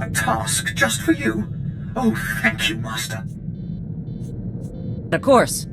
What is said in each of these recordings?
A task just for you? Oh, thank you, Master. Of course.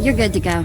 You're good to go.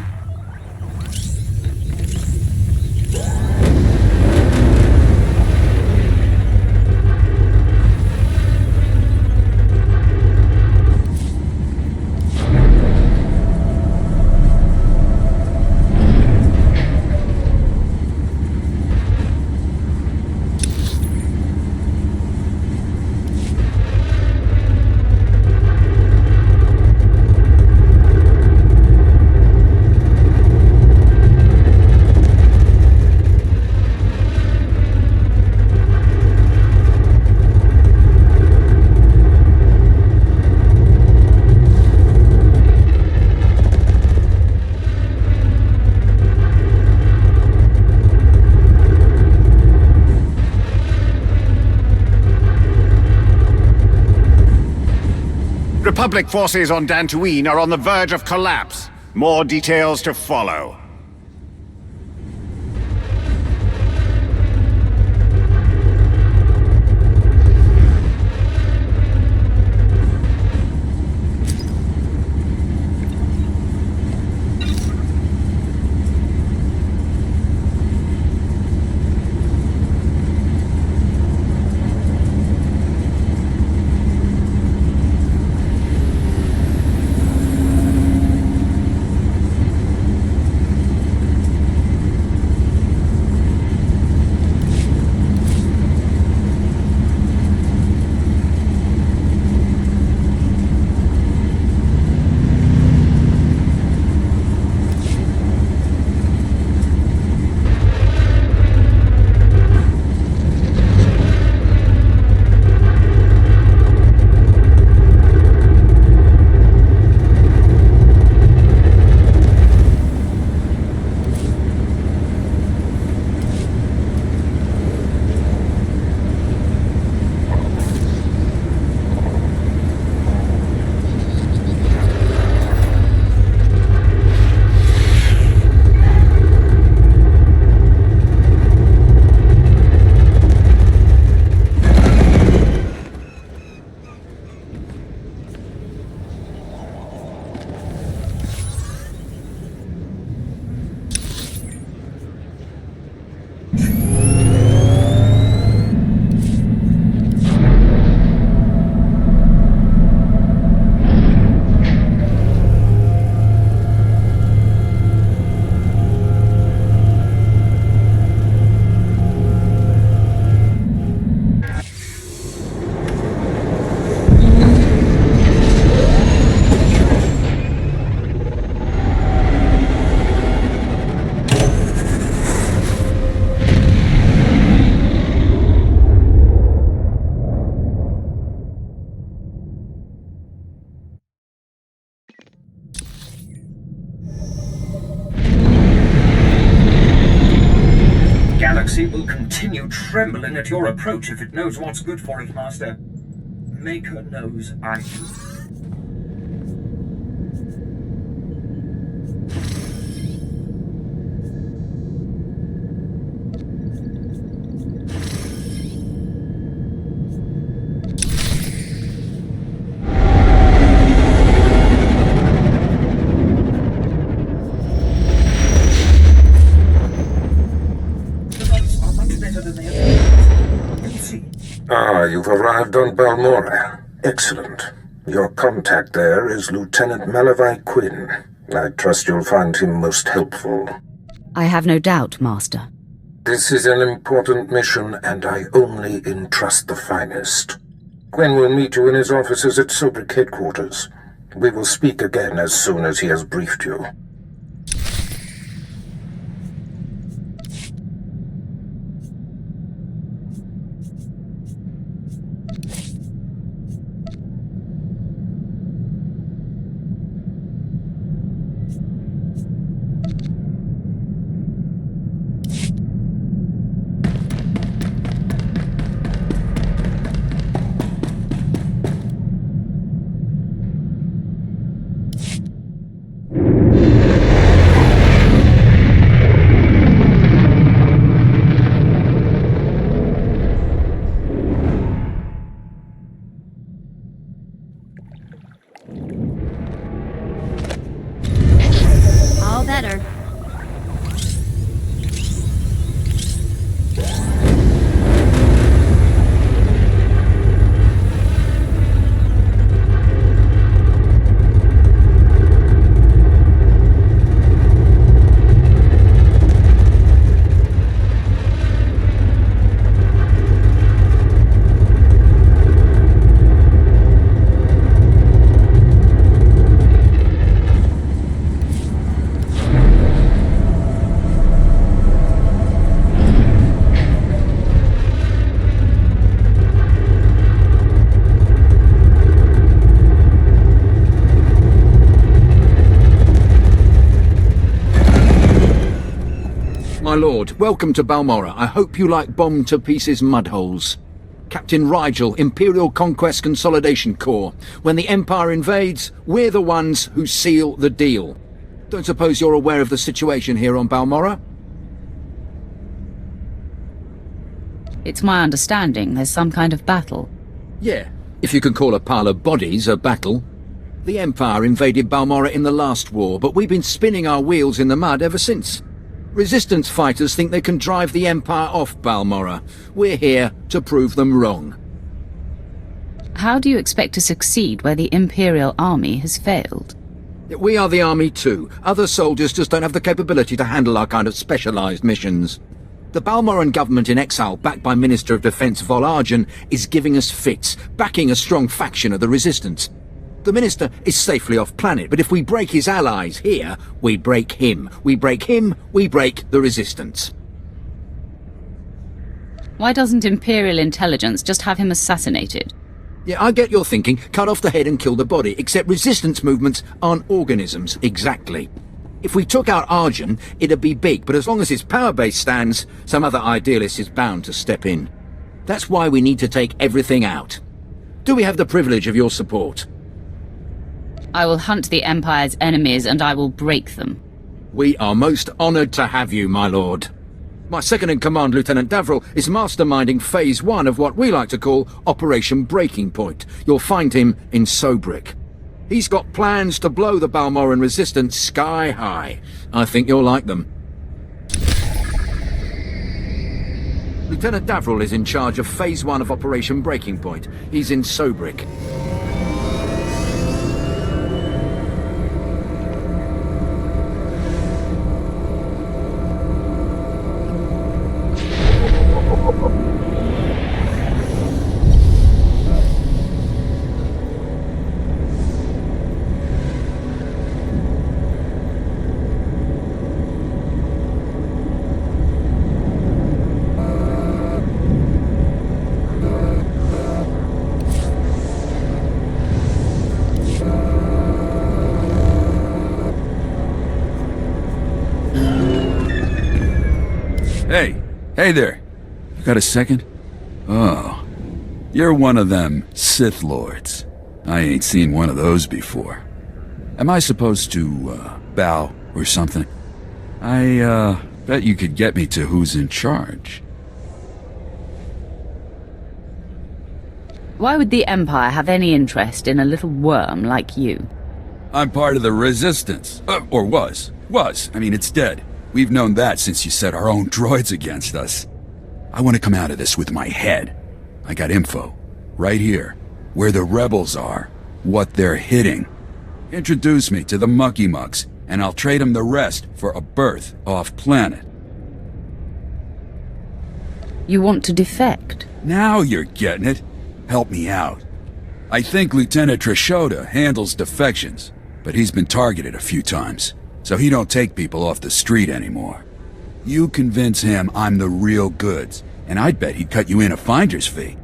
Republic forces on Dantooine are on the verge of collapse. More details to follow. Galaxy will continue trembling at your approach if it knows what's good for it, Master. Maker knows I do. Ah, you've arrived on Balmorra. Excellent. Your contact there is Lieutenant Malavai Quinn. I trust you'll find him most helpful. I have no doubt, Master. This is an important mission, and I only entrust the finest. Quinn will meet you in his offices at Sobrik headquarters. We will speak again as soon as he has briefed you. Lord, welcome to Balmorra. I hope you like bombed-to-pieces mudholes. Captain Rigel, Imperial Conquest Consolidation Corps. When the Empire invades, we're the ones who seal the deal. Don't suppose you're aware of the situation here on Balmorra? It's my understanding there's some kind of battle. Yeah, if you can call a pile of bodies a battle. The Empire invaded Balmorra in the last war, but we've been spinning our wheels in the mud ever since. Resistance fighters think they can drive the Empire off Balmorra. We're here to prove them wrong. How do you expect to succeed where the Imperial Army has failed? We are the army too. Other soldiers just don't have the capability to handle our kind of specialized missions. The Balmorran government in exile, backed by Minister of Defense Vol Argen, is giving us fits, backing a strong faction of the Resistance. The Minister is safely off planet, but if we break his allies here, we break him. We break him, we break the Resistance. Why doesn't Imperial intelligence just have him assassinated? Yeah, I get your thinking, cut off the head and kill the body, except Resistance movements aren't organisms, exactly. If we took out Argen, it'd be big, but as long as his power base stands, some other idealist is bound to step in. That's why we need to take everything out. Do we have the privilege of your support? I will hunt the Empire's enemies and I will break them. We are most honored to have you, my lord. My second-in-command, Lieutenant Davril, is masterminding Phase 1 of what we like to call Operation Breaking Point. You'll find him in Sobrik. He's got plans to blow the Balmorran Resistance sky high. I think you'll like them. Lieutenant Davril is in charge of Phase 1 of Operation Breaking Point. He's in Sobrik. Hey there. You got a second? Oh. You're one of them Sith Lords. I ain't seen one of those before. Am I supposed to, bow or something? I, bet you could get me to who's in charge. Why would the Empire have any interest in a little worm like you? I'm part of the Resistance. Or was. I mean, it's dead. We've known that since you set our own droids against us. I want to come out of this with my head. I got info. Right here. Where the rebels are. What they're hitting. Introduce me to the Mucky Mucks, and I'll trade them the rest for a berth off-planet. You want to defect? Now you're getting it. Help me out. I think Lieutenant Trishota handles defections, but he's been targeted a few times. So he don't take people off the street anymore. You convince him I'm the real goods, and I'd bet he'd cut you in a finder's fee.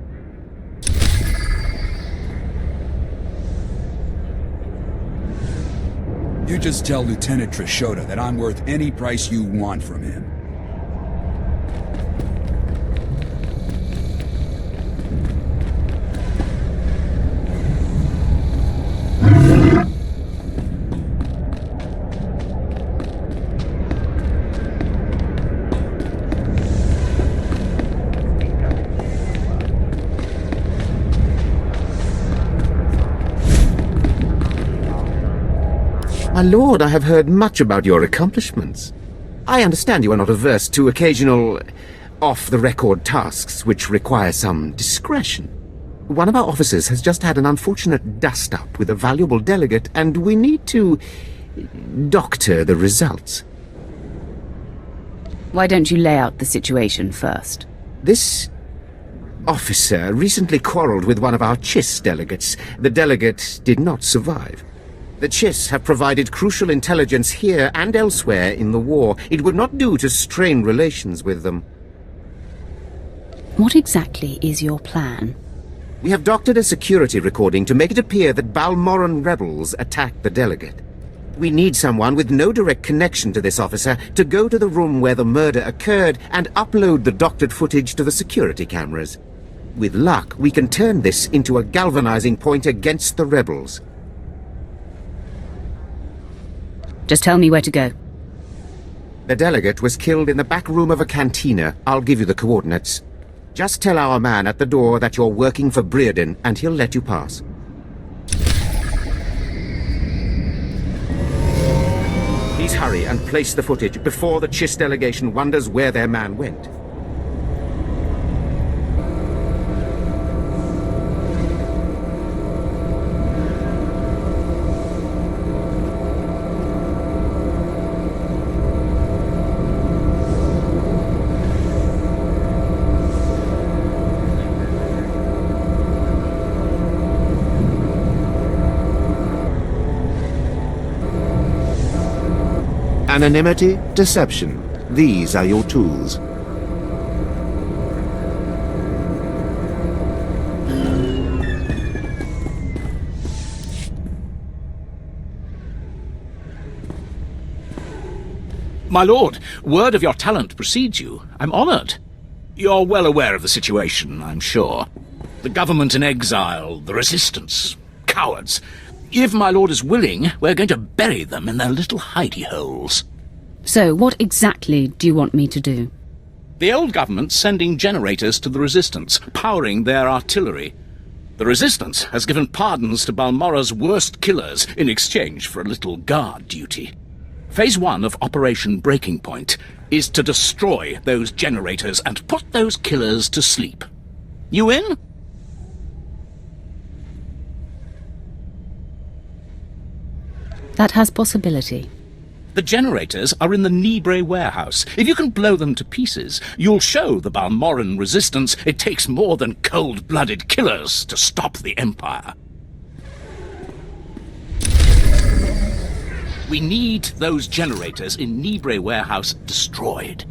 You just tell Lieutenant Trishota that I'm worth any price you want from him. My lord, I have heard much about your accomplishments. I understand you are not averse to occasional off-the-record tasks which require some discretion. One of our officers has just had an unfortunate dust-up with a valuable delegate, and we need to doctor the results. Why don't you lay out the situation first? This officer recently quarreled with one of our Chiss delegates. The delegate did not survive. The Chiss have provided crucial intelligence here and elsewhere in the war. It would not do to strain relations with them. What exactly is your plan? We have doctored a security recording to make it appear that Balmorran rebels attacked the delegate. We need someone with no direct connection to this officer to go to the room where the murder occurred and upload the doctored footage to the security cameras. With luck, we can turn this into a galvanizing point against the rebels. Just tell me where to go. The delegate was killed in the back room of a cantina. I'll give you the coordinates. Just tell our man at the door that you're working for Breredan, and he'll let you pass. Please hurry and place the footage before the Chiss delegation wonders where their man went. Anonymity, deception. These are your tools. My lord, word of your talent precedes you. I'm honored. You're well aware of the situation, I'm sure. The government in exile, the resistance, cowards. If my lord is willing, we're going to bury them in their little hidey holes. So, what exactly do you want me to do? The old government's sending generators to the resistance, powering their artillery. The resistance has given pardons to Balmora's worst killers in exchange for a little guard duty. Phase 1 of Operation Breaking Point is to destroy those generators and put those killers to sleep. You in? That has possibility. The generators are in the Nibre warehouse. If you can blow them to pieces, you'll show the Balmoran resistance it takes more than cold-blooded killers to stop the Empire. We need those generators in Nibre warehouse destroyed.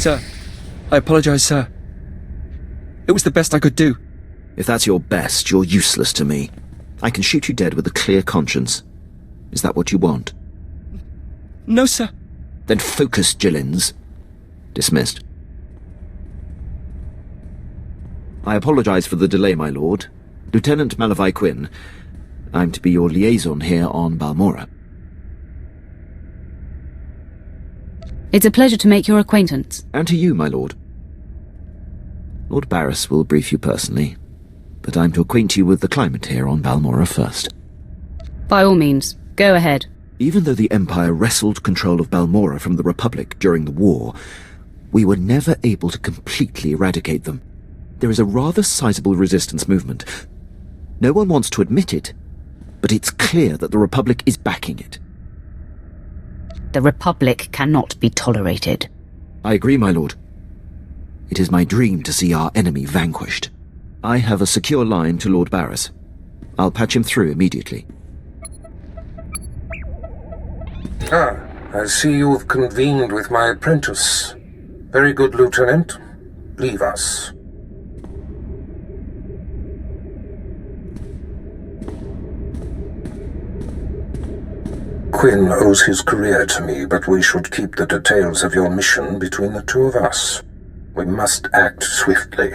Sir, I apologize, sir. It was the best I could do. If that's your best, you're useless to me. I can shoot you dead with a clear conscience. Is that what you want? No, sir. Then focus, Gillins. Dismissed. I apologize for the delay, my lord. Lieutenant Malavai Quinn. I'm to be your liaison here on Balmora. It's a pleasure to make your acquaintance. And to you, my lord. Lord Barris will brief you personally, but I'm to acquaint you with the climate here on Balmora first. By all means, go ahead. Even though the Empire wrestled control of Balmora from the Republic during the war, we were never able to completely eradicate them. There is a rather sizable resistance movement. No one wants to admit it, but it's clear that the Republic is backing it. The Republic cannot be tolerated. I agree, my lord. It is my dream to see our enemy vanquished. I have a secure line to Lord Barris. I'll patch him through immediately. Ah, I see you've convened with my apprentice. Very good, Lieutenant. Leave us. Quinn owes his career to me, but we should keep the details of your mission between the two of us. We must act swiftly.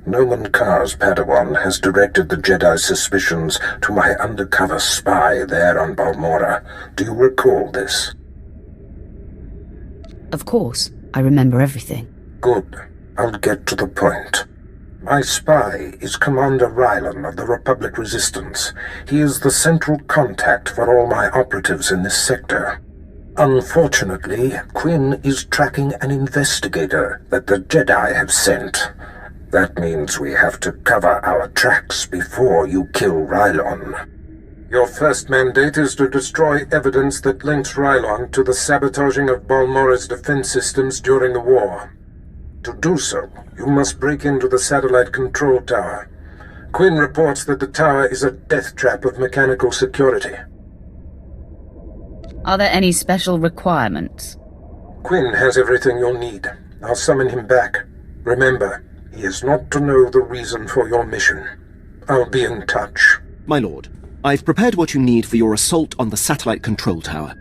Noman Karr's Padawan has directed the Jedi's suspicions to my undercover spy there on Balmora. Do you recall this? Of course, I remember everything. Good. I'll get to the point. My spy is Commander Rylan of the Republic Resistance. He is the central contact for all my operatives in this sector. Unfortunately, Quinn is tracking an investigator that the Jedi have sent. That means we have to cover our tracks before you kill Rylon. Your first mandate is to destroy evidence that links Rylon to the sabotaging of Balmora's defense systems during the war. To do so, you must break into the satellite control tower. Quinn reports that the tower is a death trap of mechanical security. Are there any special requirements? Quinn has everything you'll need. I'll summon him back. Remember, he is not to know the reason for your mission. I'll be in touch. My lord, I've prepared what you need for your assault on the satellite control tower.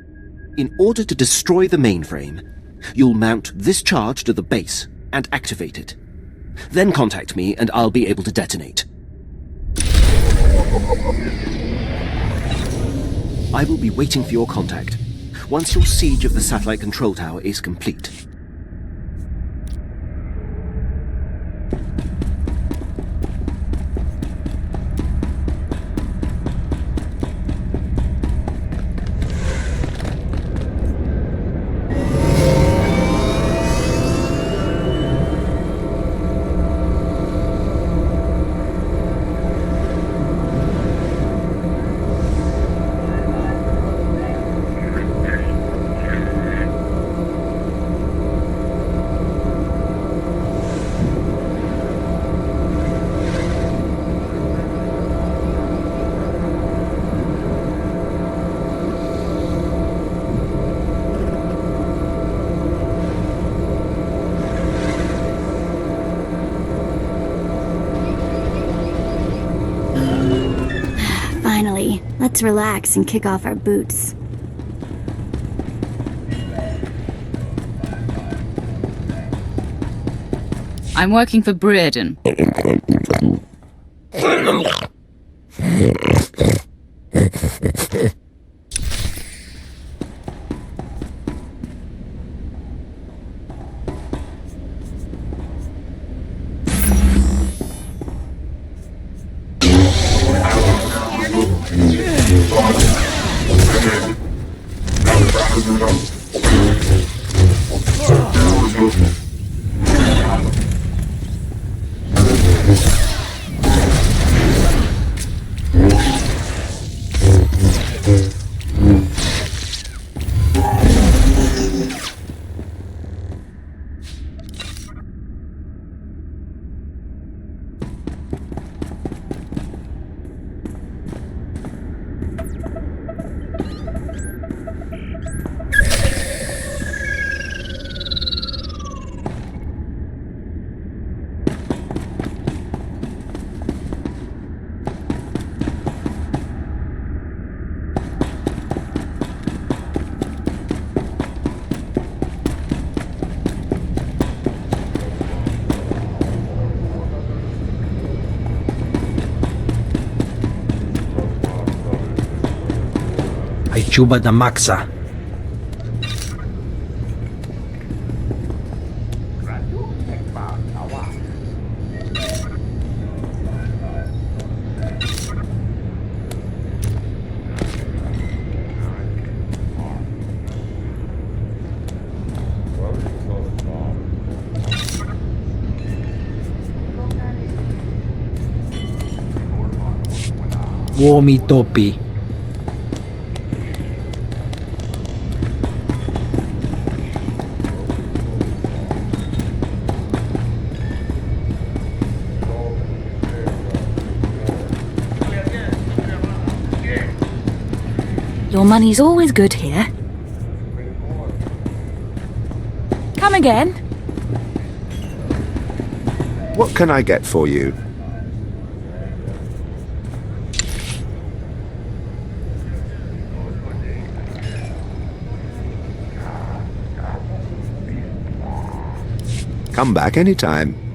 In order to destroy the mainframe, you'll mount this charge to the base and activate it. Then contact me and I'll be able to detonate. I will be waiting for your contact once your siege of the satellite control tower is complete. Finally, let's relax and kick off our boots. I'm working for Brereton. Chuba da Maxa. Uomi topi. Your money's always good here. Come again? What can I get for you? Come back anytime.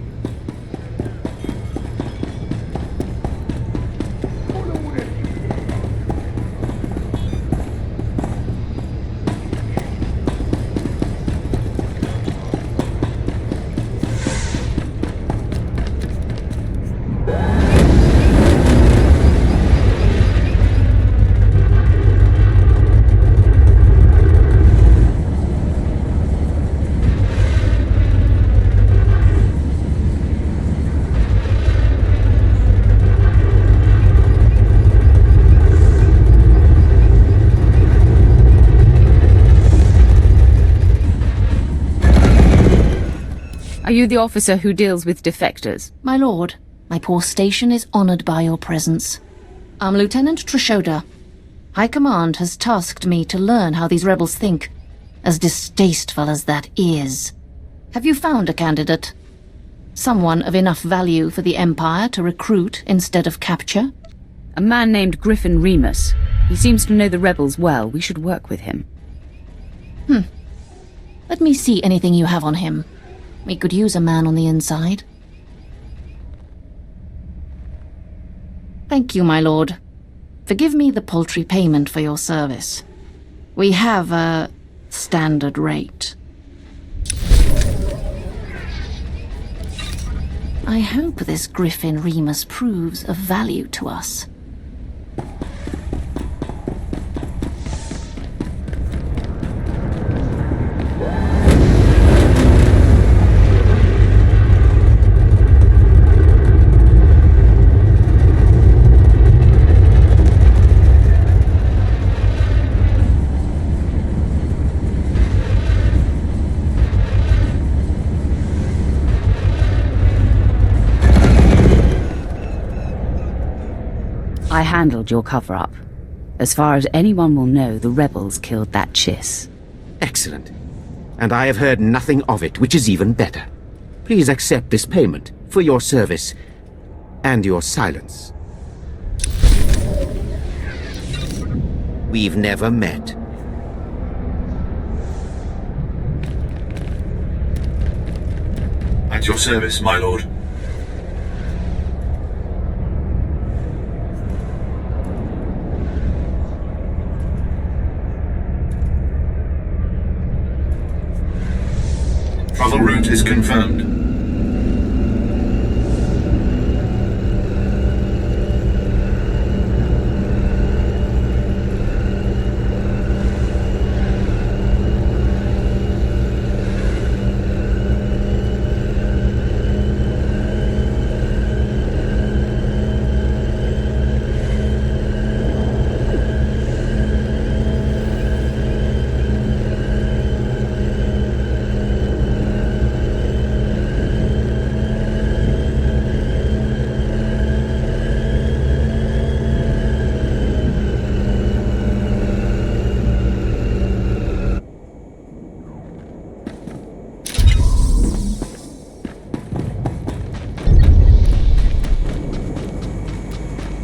Are you the officer who deals with defectors? My lord, my poor station is honored by your presence. I'm Lieutenant Trishoda. High Command has tasked me to learn how these rebels think, as distasteful as that is. Have you found a candidate? Someone of enough value for the Empire to recruit instead of capture? A man named Griffin Remus. He seems to know the rebels well. We should work with him. Let me see anything you have on him. We could use a man on the inside. Thank you, my lord. Forgive me the paltry payment for your service. We have a standard rate. I hope this Griffin Remus proves of value to us. I handled your cover-up. As far as anyone will know, the rebels killed that Chiss. Excellent. And I have heard nothing of it, which is even better. Please accept this payment for your service and your silence. We've never met. At your service, my lord. Travel route is confirmed.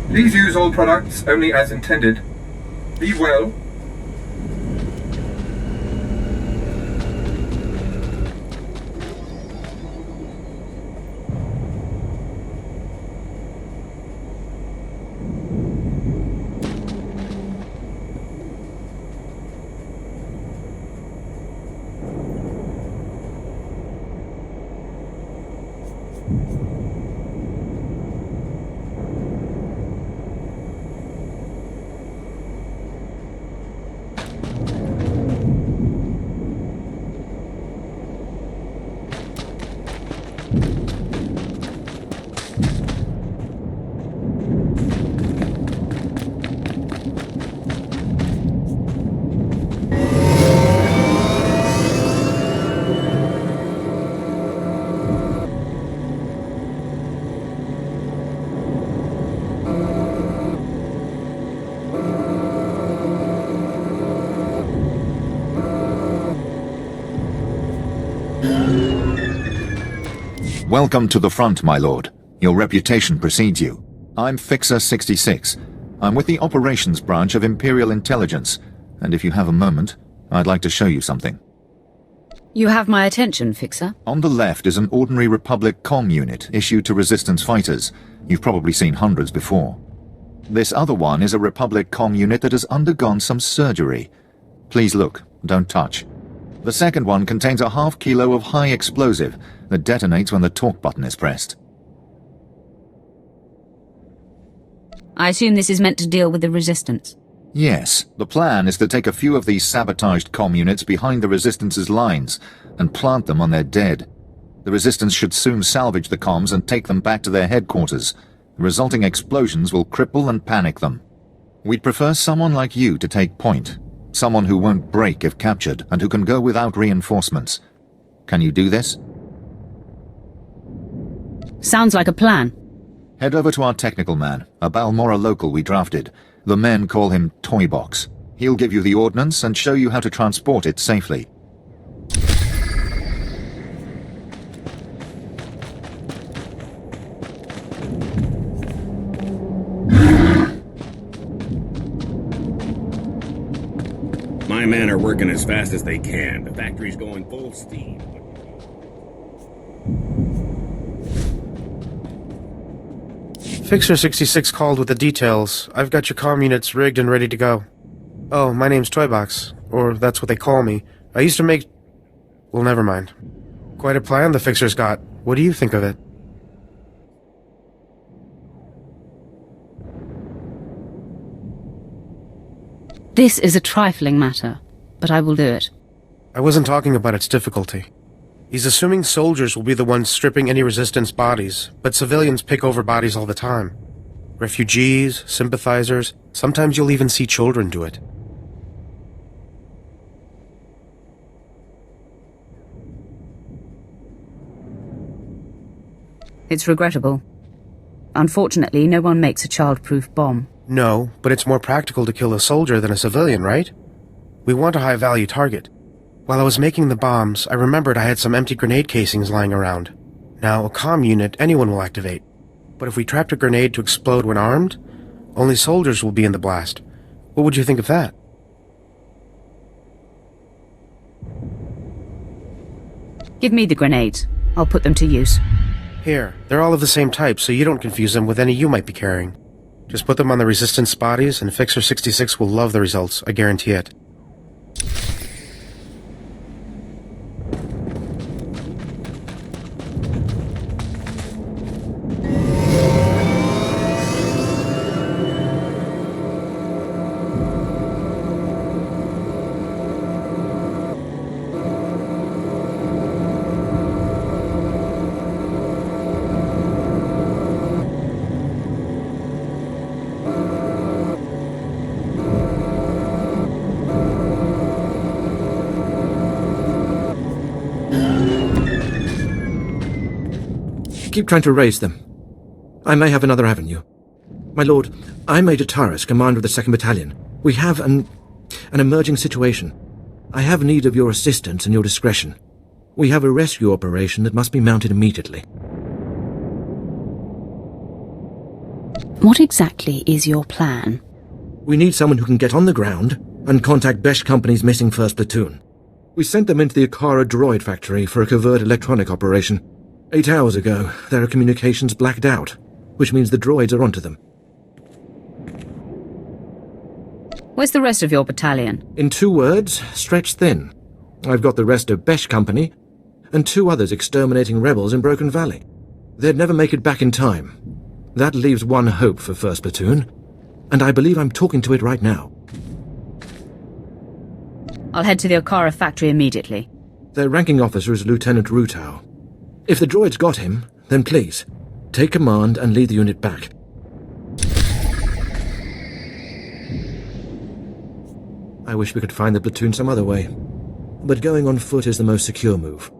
Please use all products only as intended. Be well. Welcome to the front, my lord. Your reputation precedes you. I'm Fixer 66. I'm with the Operations Branch of Imperial Intelligence, and if you have a moment, I'd like to show you something. You have my attention, Fixer. On the left is an ordinary Republic comm unit issued to Resistance fighters. You've probably seen hundreds before. This other one is a Republic comm unit that has undergone some surgery. Please look, don't touch. The second one contains a ½ kilo of high explosive that detonates when the talk button is pressed. I assume this is meant to deal with the Resistance. Yes, the plan is to take a few of these sabotaged comm units behind the Resistance's lines and plant them on their dead. The Resistance should soon salvage the comms and take them back to their headquarters. The resulting explosions will cripple and panic them. We'd prefer someone like you to take point. Someone who won't break if captured, and who can go without reinforcements. Can you do this? Sounds like a plan. Head over to our technical man, a Balmorra local we drafted. The men call him Toybox. He'll give you the ordnance and show you how to transport it safely. My men are working as fast as they can. The factory's going full steam. Fixer 66 called with the details. I've got your comm units rigged and ready to go. Oh, my name's Toybox. Or that's what they call me. I used to make... Well, never mind. Quite a plan the Fixer's got. What do you think of it? This is a trifling matter, but I will do it. I wasn't talking about its difficulty. He's assuming soldiers will be the ones stripping any resistance bodies, but civilians pick over bodies all the time. Refugees, sympathizers, sometimes you'll even see children do it. It's regrettable. Unfortunately, no one makes a child-proof bomb. No, but it's more practical to kill a soldier than a civilian, right? We want a high-value target. While I was making the bombs, I remembered I had some empty grenade casings lying around. Now, a comm unit anyone will activate. But if we trapped a grenade to explode when armed, only soldiers will be in the blast. What would you think of that? Give me the grenades. I'll put them to use. Here, they're all of the same type, so you don't confuse them with any you might be carrying. Just put them on the resistance bodies, and Fixer 66 will love the results, I guarantee it. Keep trying to raise them. I may have another avenue. My lord, I'm Major Taras, commander of the 2nd Battalion. We have an emerging situation. I have need of your assistance and your discretion. We have a rescue operation that must be mounted immediately. What exactly is your plan? We need someone who can get on the ground and contact Besh Company's missing 1st Platoon. We sent them into the Akara droid factory for a covert electronic operation. 8 hours ago, their communications blacked out, which means the droids are onto them. Where's the rest of your battalion? In 2 words, stretched thin. I've got the rest of Besh Company, and 2 others exterminating rebels in Broken Valley. They'd never make it back in time. That leaves one hope for 1st Platoon, and I believe I'm talking to it right now. I'll head to the Akara factory immediately. Their ranking officer is Lieutenant Rutau. If the droids got him, then please, take command and lead the unit back. I wish we could find the platoon some other way, but going on foot is the most secure move.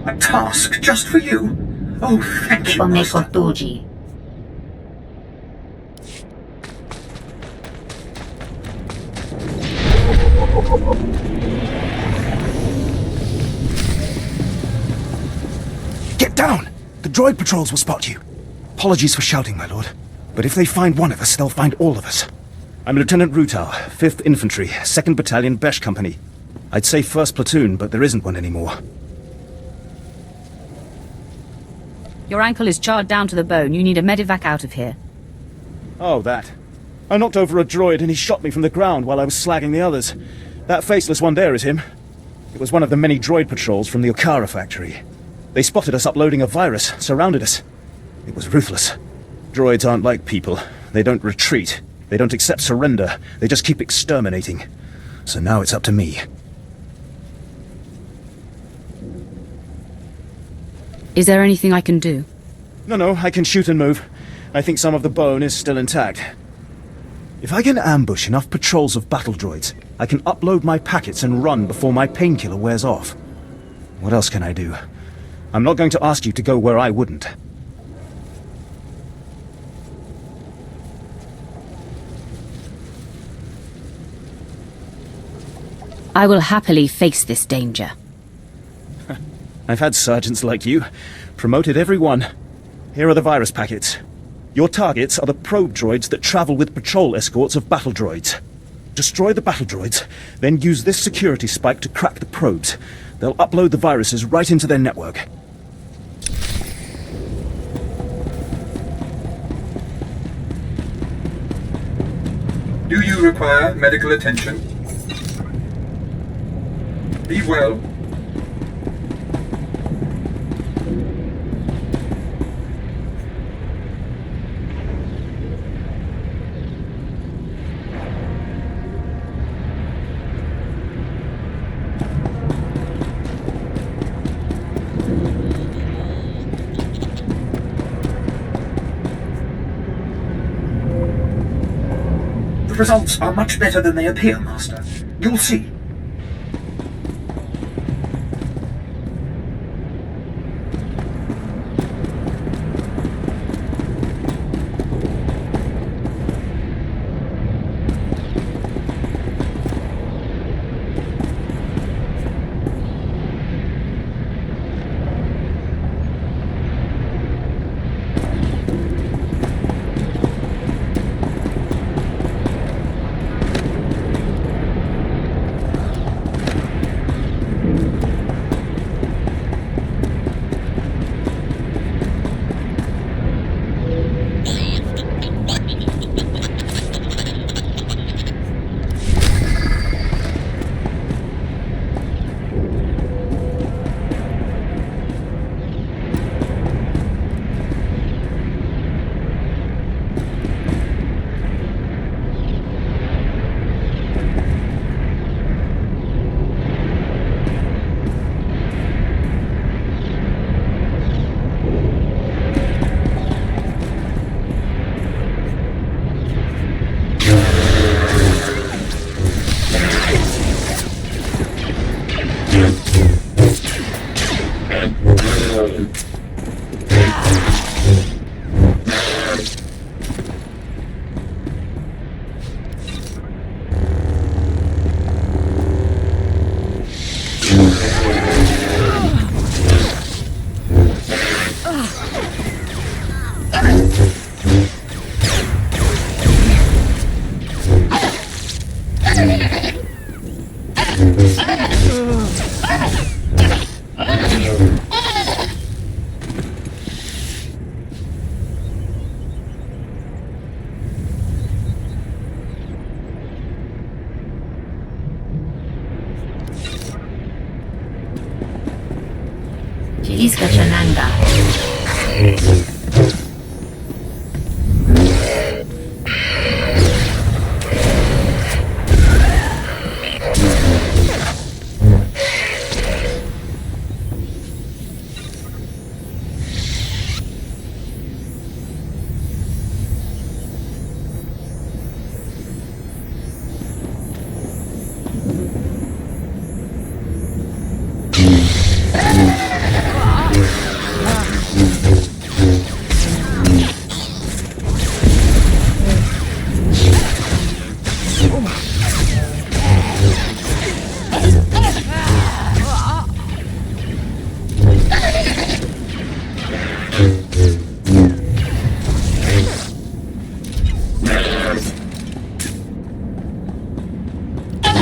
A task just for you. Oh, thank you, Master. Get down! The droid patrols will spot you. Apologies for shouting, my lord. But if they find one of us, they'll find all of us. I'm Lieutenant Rutau, 5th Infantry, 2nd Battalion, Besh Company. I'd say 1st Platoon, but there isn't one anymore. Your ankle is charred down to the bone. You need a medevac out of here. Oh, that. I knocked over a droid and he shot me from the ground while I was slagging the others. That faceless one there is him. It was one of the many droid patrols from the Okara factory. They spotted us uploading a virus, surrounded us. It was ruthless. Droids aren't like people. They don't retreat. They don't accept surrender. They just keep exterminating. So now it's up to me. Is there anything I can do? No, I can shoot and move. I think some of the bone is still intact. If I can ambush enough patrols of battle droids, I can upload my packets and run before my painkiller wears off. What else can I do? I'm not going to ask you to go where I wouldn't. I will happily face this danger. I've had sergeants like you. Promoted every one. Here are the virus packets. Your targets are the probe droids that travel with patrol escorts of battle droids. Destroy the battle droids, then use this security spike to crack the probes. They'll upload the viruses right into their network. Do you require medical attention? Be well. The results are much better than they appear, Master. You'll see. Jiliska Chananga.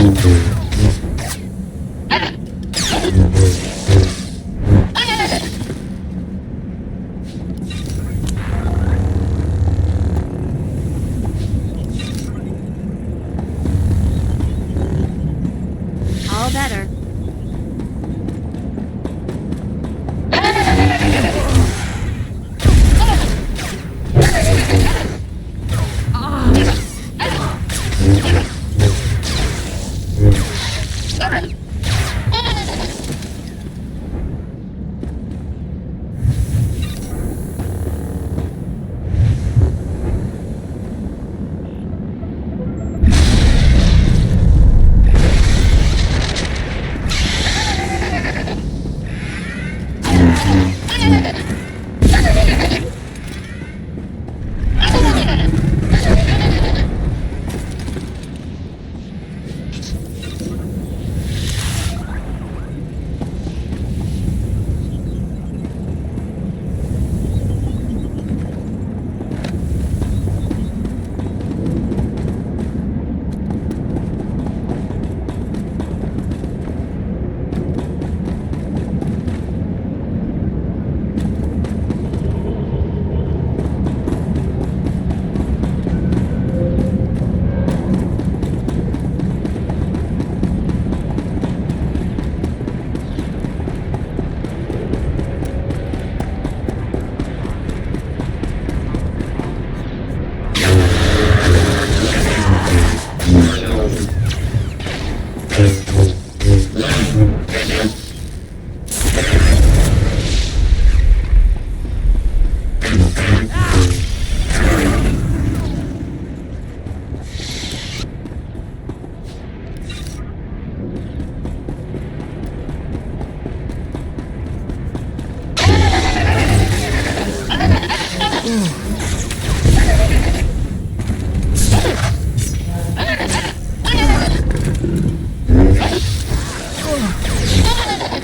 All better.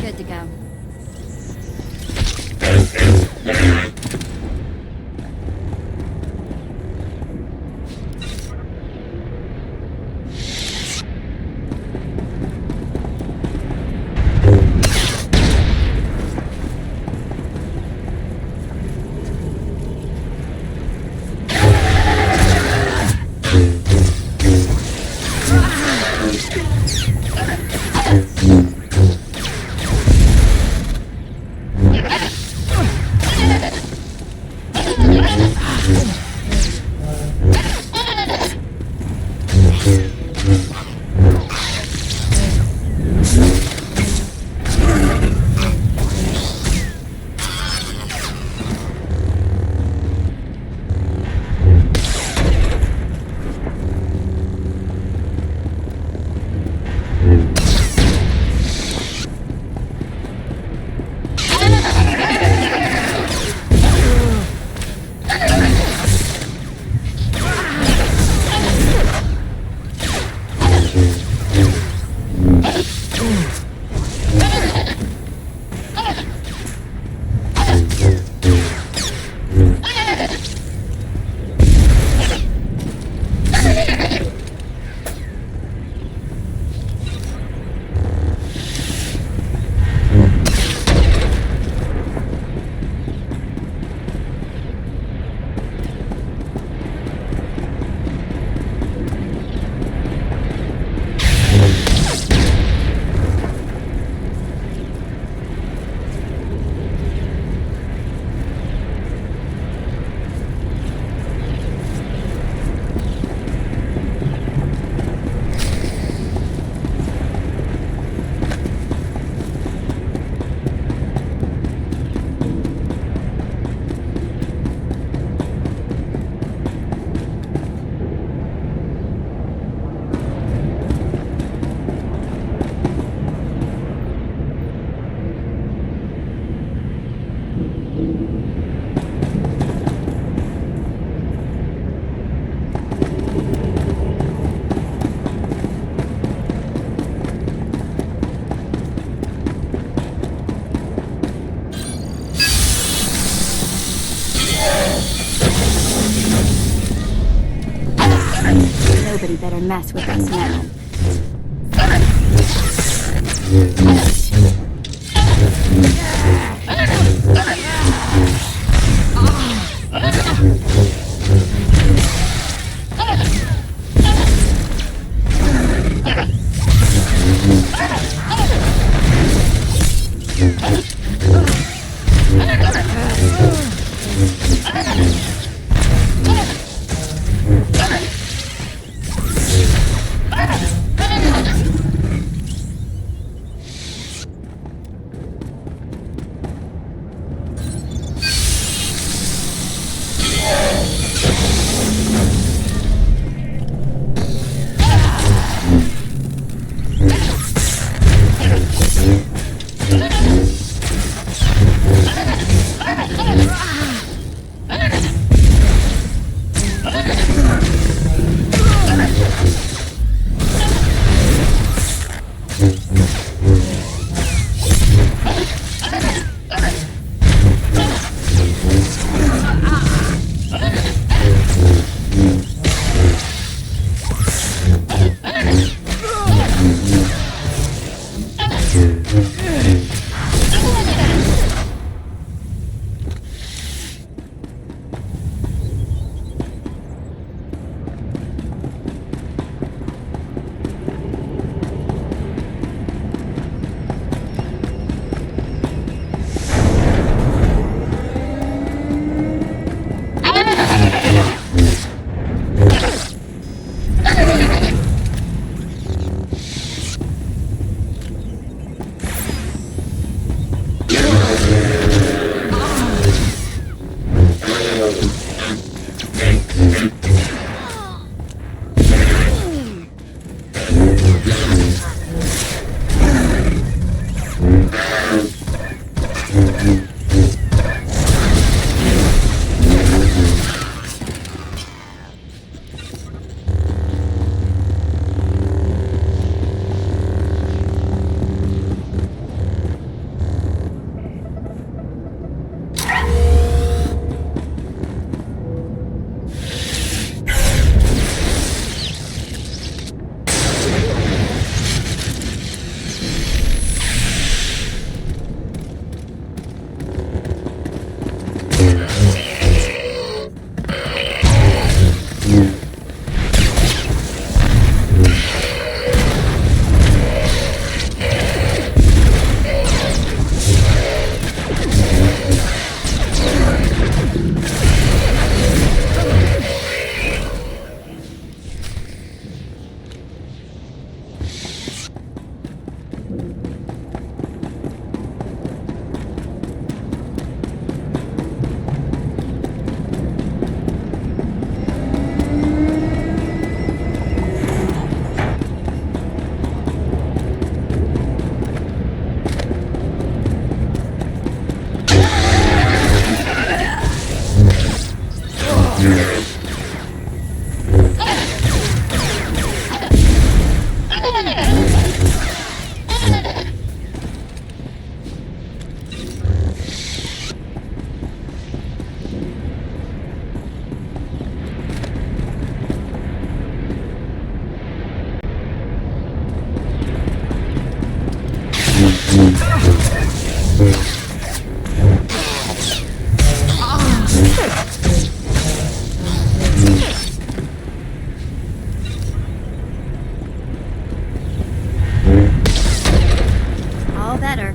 Good to go. Nobody better mess with us now. All better.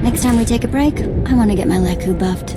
Next time we take a break, I want to get my Leku buffed.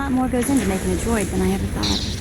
lot more goes into making a droid than I ever thought.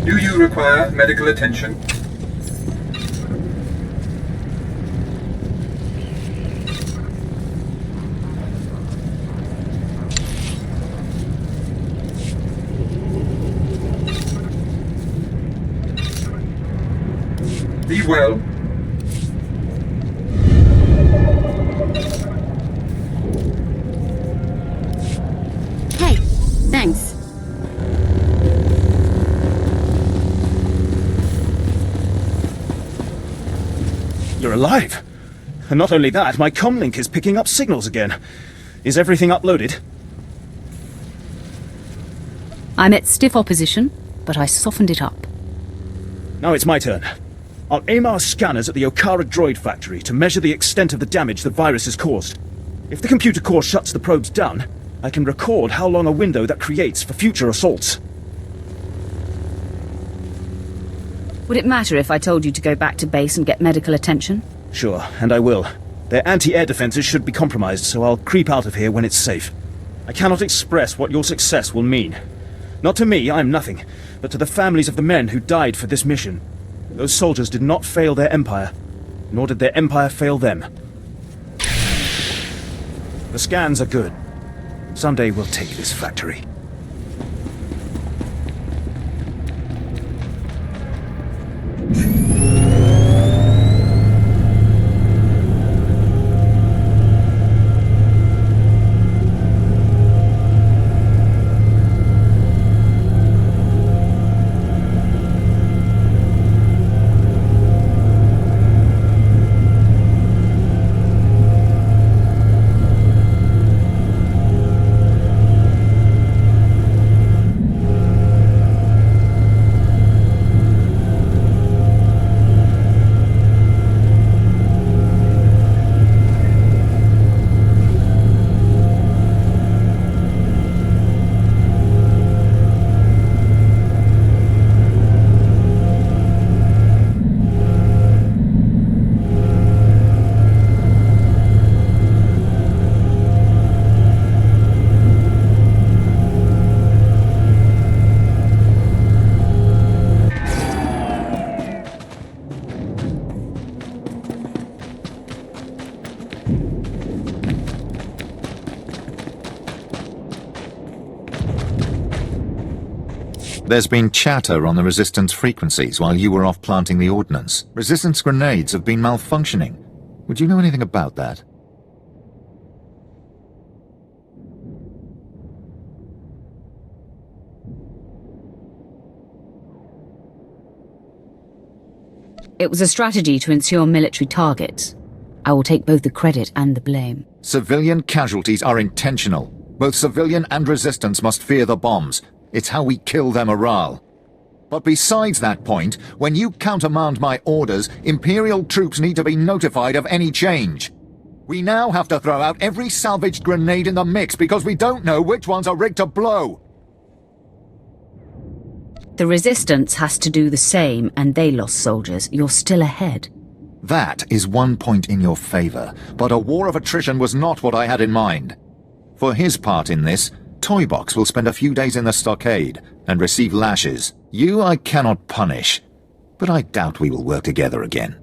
Do you require medical attention? Be well. Hey, thanks. You're alive. And not only that, my comlink is picking up signals again. Is everything uploaded? I met stiff opposition, but I softened it up. Now it's my turn. I'll aim our scanners at the Okara droid factory to measure the extent of the damage the virus has caused. If the computer core shuts the probes down, I can record how long a window that creates for future assaults. Would it matter if I told you to go back to base and get medical attention? Sure, and I will. Their anti-air defenses should be compromised, so I'll creep out of here when it's safe. I cannot express what your success will mean. Not to me, I'm nothing, but to the families of the men who died for this mission. Those soldiers did not fail their empire, nor did their empire fail them. The scans are good. Someday we'll take this factory. There's been chatter on the Resistance frequencies while you were off planting the ordnance. Resistance grenades have been malfunctioning. Would you know anything about that? It was a strategy to ensure military targets. I will take both the credit and the blame. Civilian casualties are intentional. Both civilian and Resistance must fear the bombs. It's how we kill their morale. But besides that point, when you countermand my orders, Imperial troops need to be notified of any change. We now have to throw out every salvaged grenade in the mix because we don't know which ones are rigged to blow. The Resistance has to do the same, and they lost soldiers. You're still ahead. That is 1 point in your favor, but a war of attrition was not what I had in mind. For his part in this, Toybox will spend a few days in the stockade and receive lashes. You I cannot punish, but I doubt we will work together again.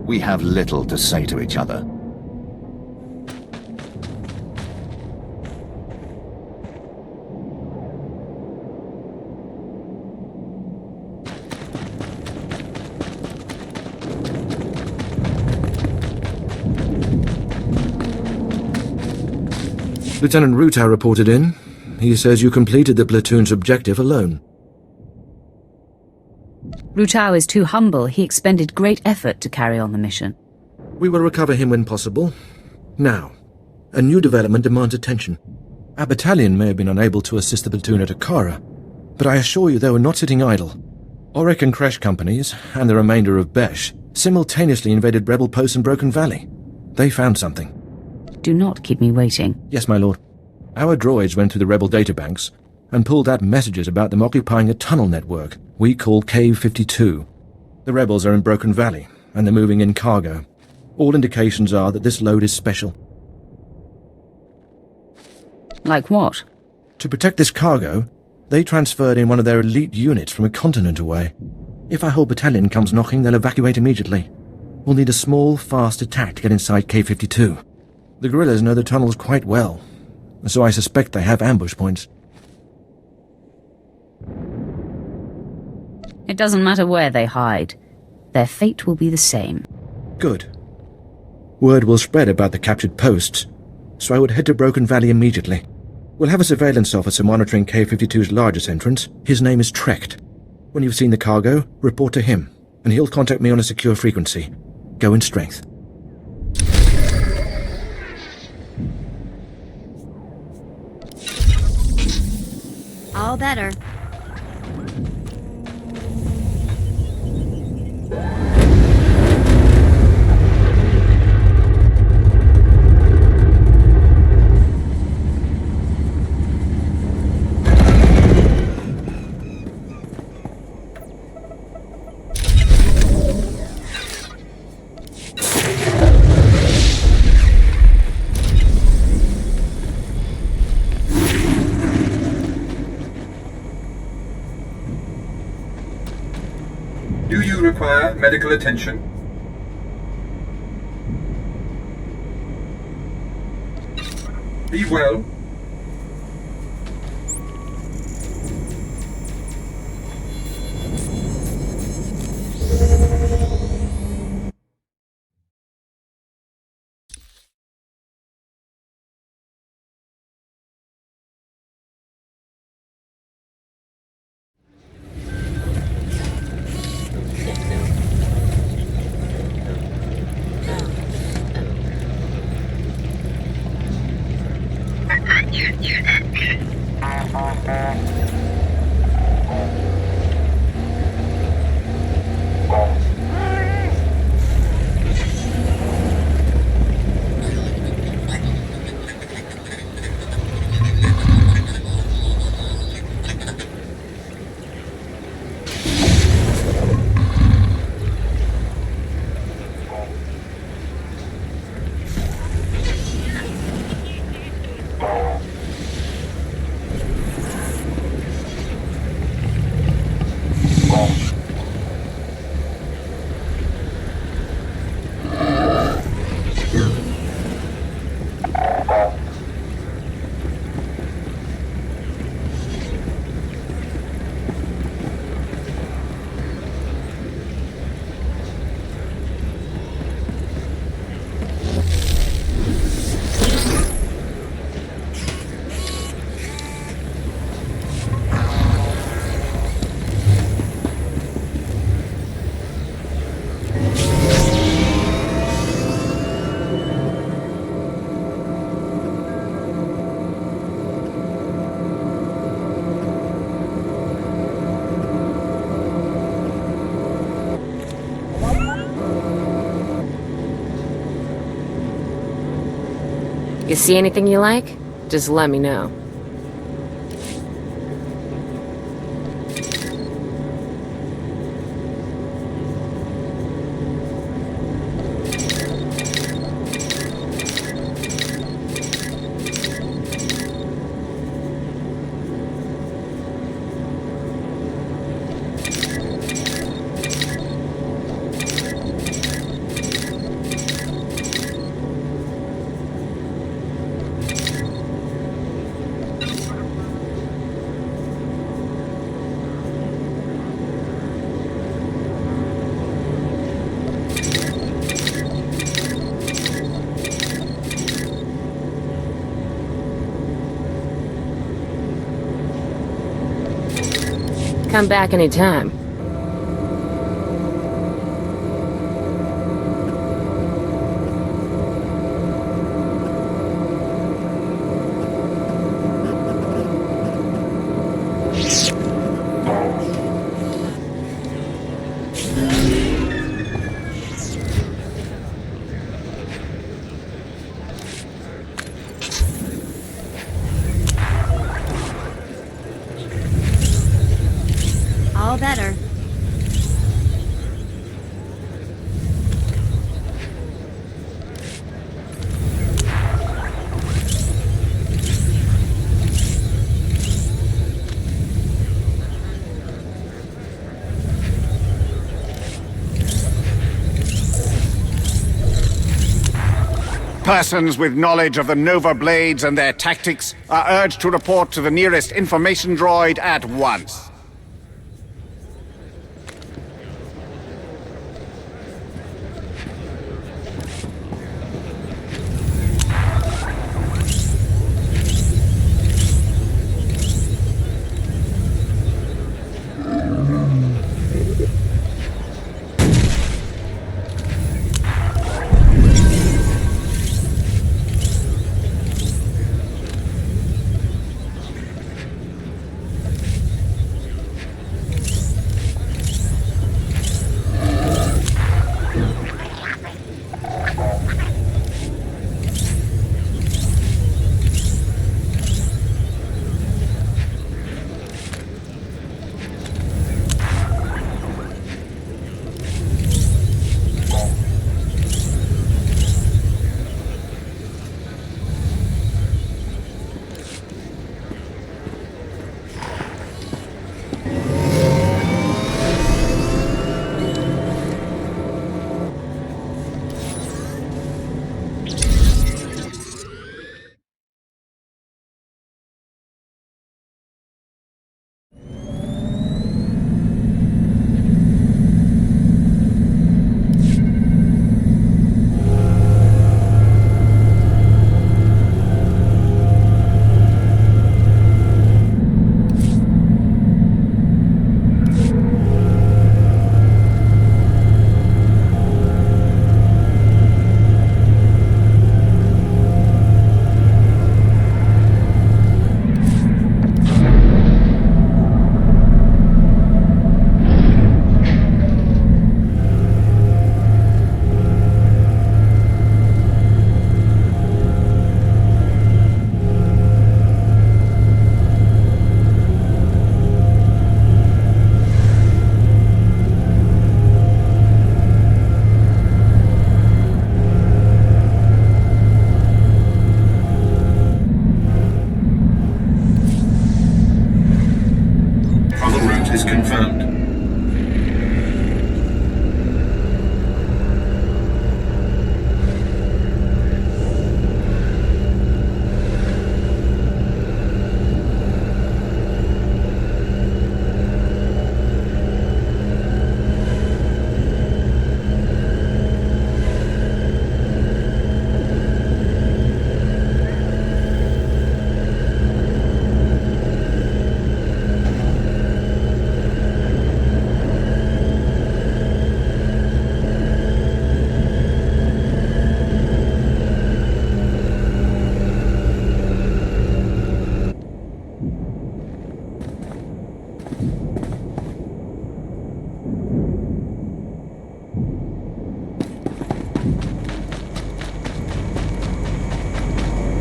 We have little to say to each other. Lieutenant Rutau reported in. He says you completed the platoon's objective alone. Rutau is too humble. He expended great effort to carry on the mission. We will recover him when possible. Now, a new development demands attention. Our battalion may have been unable to assist the platoon at Akara, but I assure you they were not sitting idle. Auric and Kresh companies, and the remainder of Besh, simultaneously invaded rebel posts in Broken Valley. They found something. Do not keep me waiting. Yes, my lord. Our droids went through the rebel databanks and pulled out messages about them occupying a tunnel network we call Cave 52. The rebels are in Broken Valley, and they're moving in cargo. All indications are that this load is special. Like what? To protect this cargo, they transferred in one of their elite units from a continent away. If our whole battalion comes knocking, they'll evacuate immediately. We'll need a small, fast attack to get inside Cave 52. The guerrillas know the tunnels quite well, so I suspect they have ambush points. It doesn't matter where they hide. Their fate will be the same. Good. Word will spread about the captured posts, so I would head to Broken Valley immediately. We'll have a surveillance officer monitoring K-52's largest entrance. His name is Trecht. When you've seen the cargo, report to him, and he'll contact me on a secure frequency. Go in strength. All better. to require medical attention. Be well. You see anything you like? Just let me know. Come back anytime. All better. Persons with knowledge of the Nova Blades and their tactics are urged to report to the nearest information droid at once. is confirmed.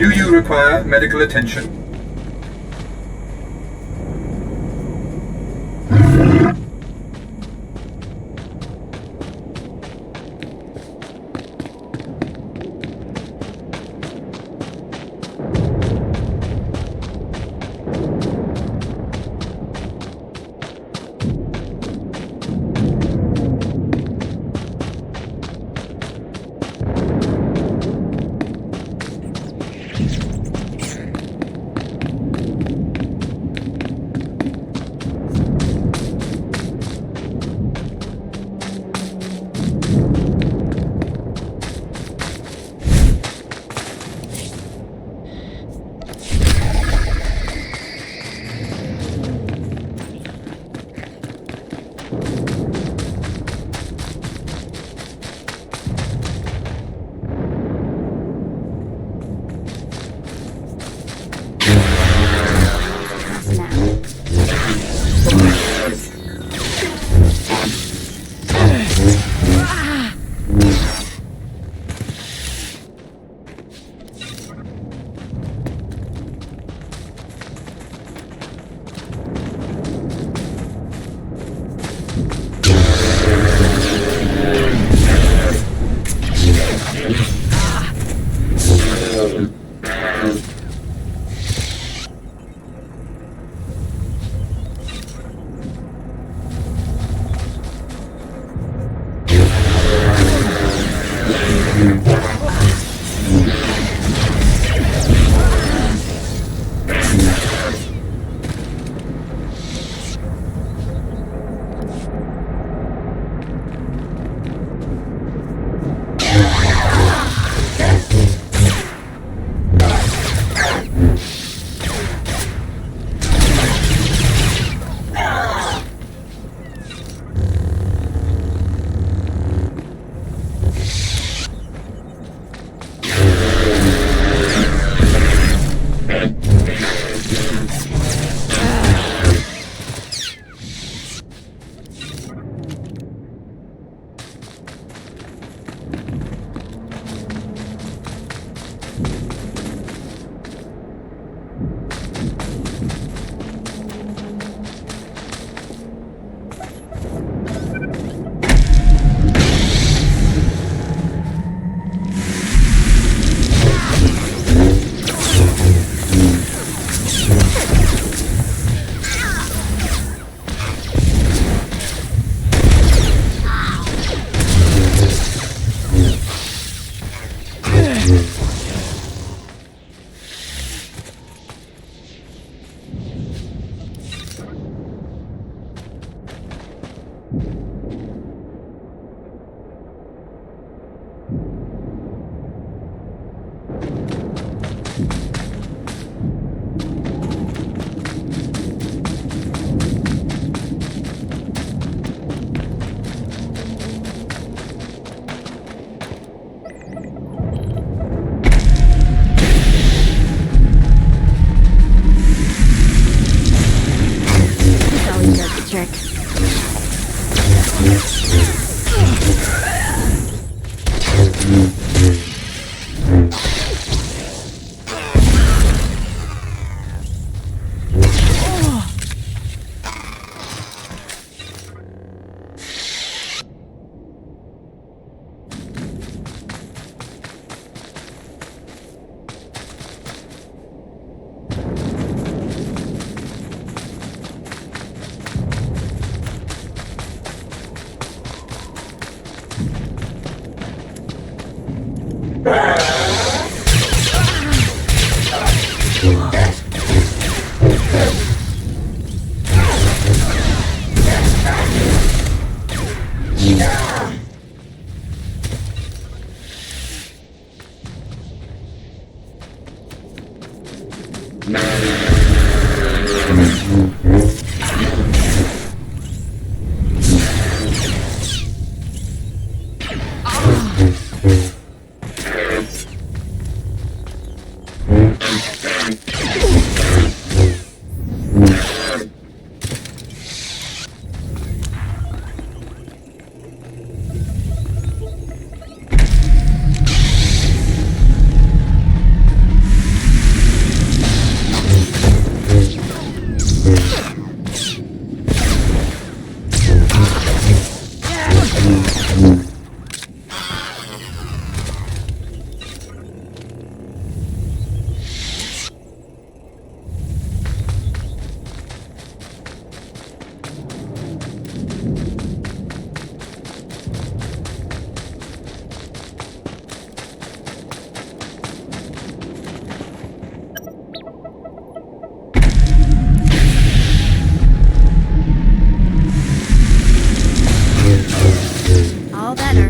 Do you require medical attention? All better.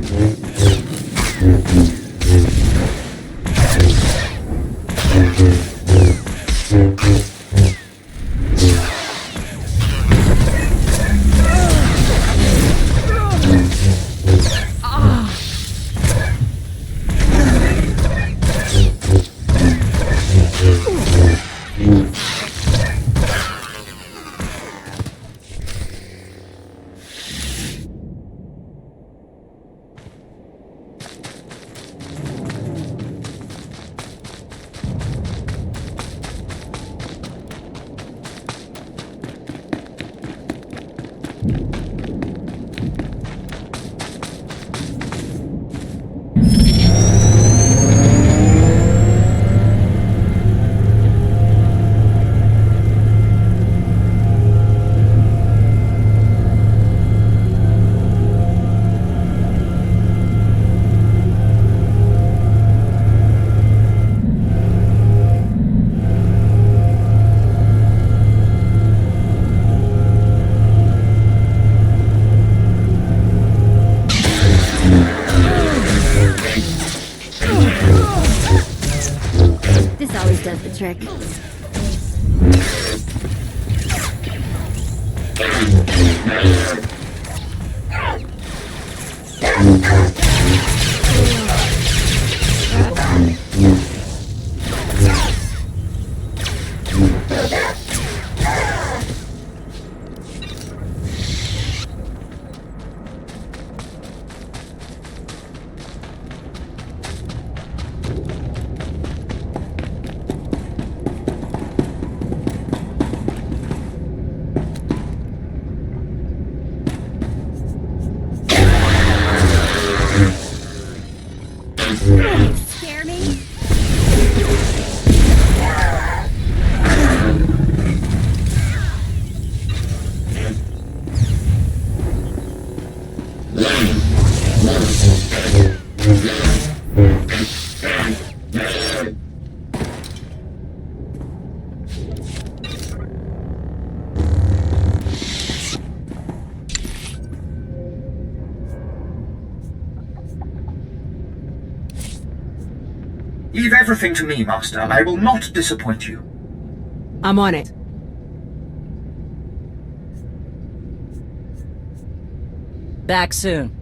This always does the trick. Scare me? Leave everything to me, Master. I will not disappoint you. I'm on it. Back soon.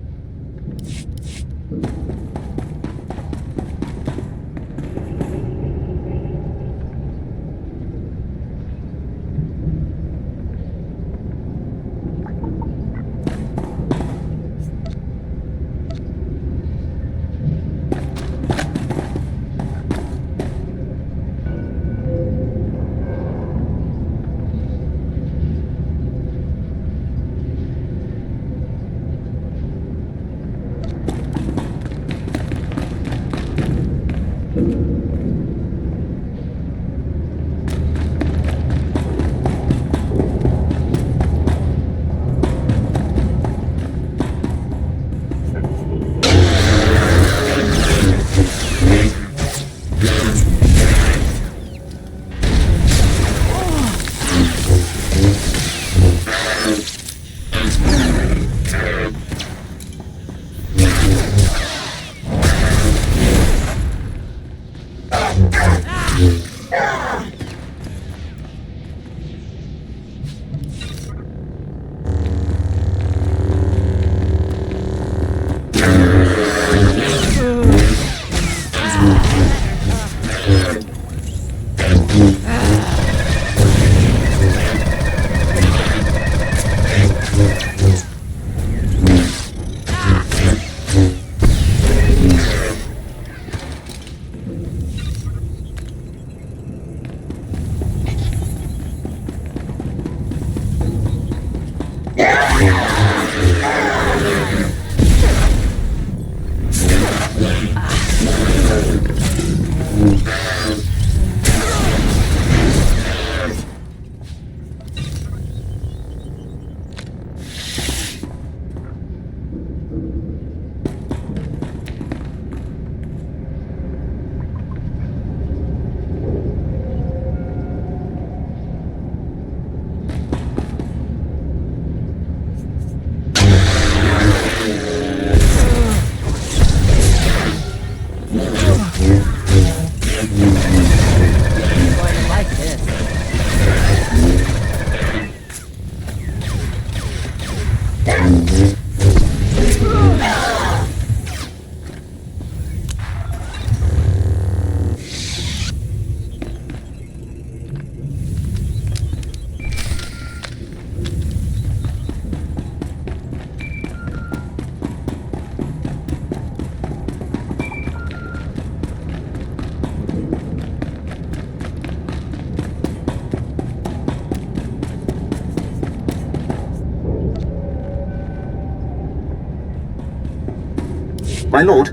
My lord,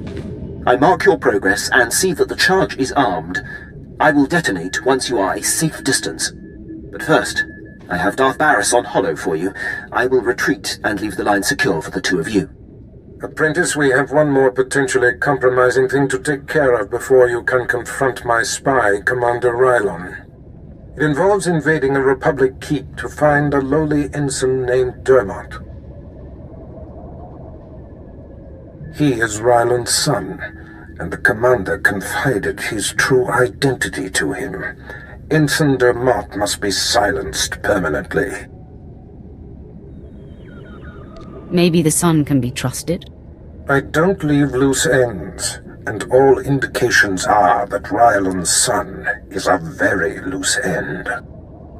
I mark your progress and see that the charge is armed. I will detonate once you are a safe distance. But first, I have Darth Barris on hollow for you. I will retreat and leave the line secure for the two of you. Apprentice, we have one more potentially compromising thing to take care of before you can confront my spy, Commander Rylon. It involves invading a Republic keep to find a lowly ensign named Dermot. He is Rylon's son, and the commander confided his true identity to him. Ensign Dermot must be silenced permanently. Maybe the son can be trusted? I don't leave loose ends, and all indications are that Rylon's son is a very loose end.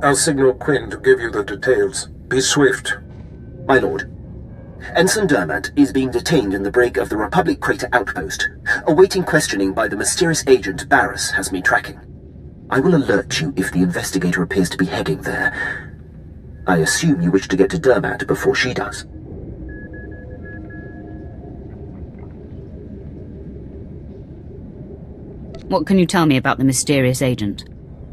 I'll signal Quinn to give you the details. Be swift. My lord, Ensign Dermot is being detained in the brig of the Republic Crater Outpost, awaiting questioning by the mysterious agent Barris has me tracking. I will alert you if the investigator appears to be heading there. I assume you wish to get to Dermot before she does. What can you tell me about the mysterious agent?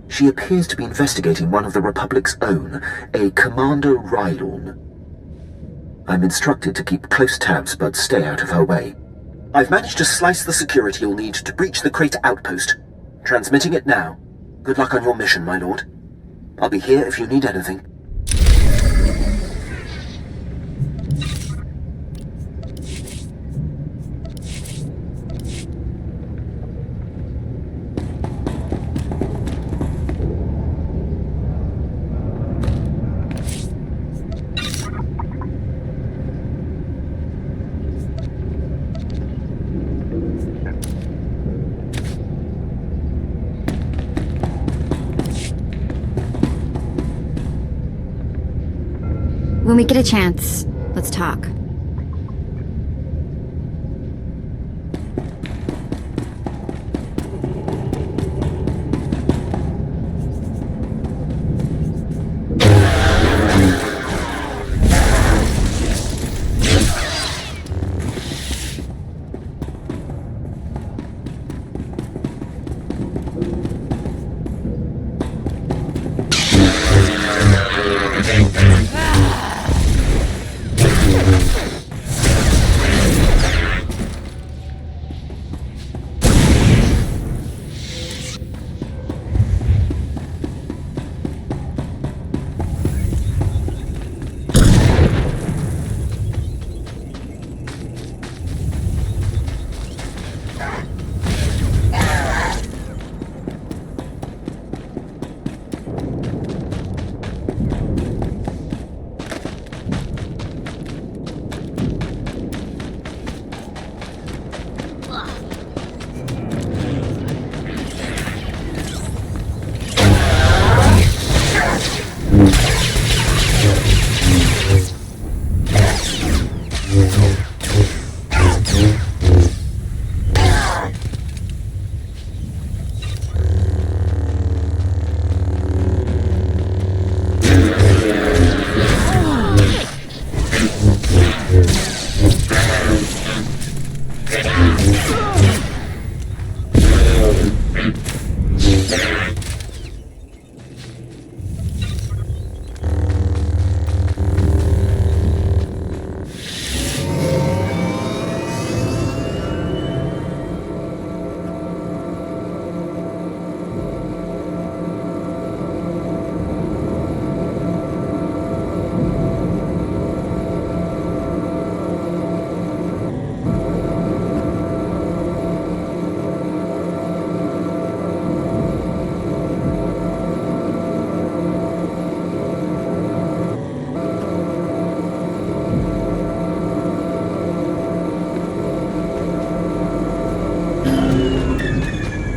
She appears to be investigating one of the Republic's own, a Commander Rylon. I'm instructed to keep close tabs, but stay out of her way. I've managed to slice the security you'll need to breach the crater outpost. Transmitting it now. Good luck on your mission, my lord. I'll be here if you need anything. When we get a chance, let's talk.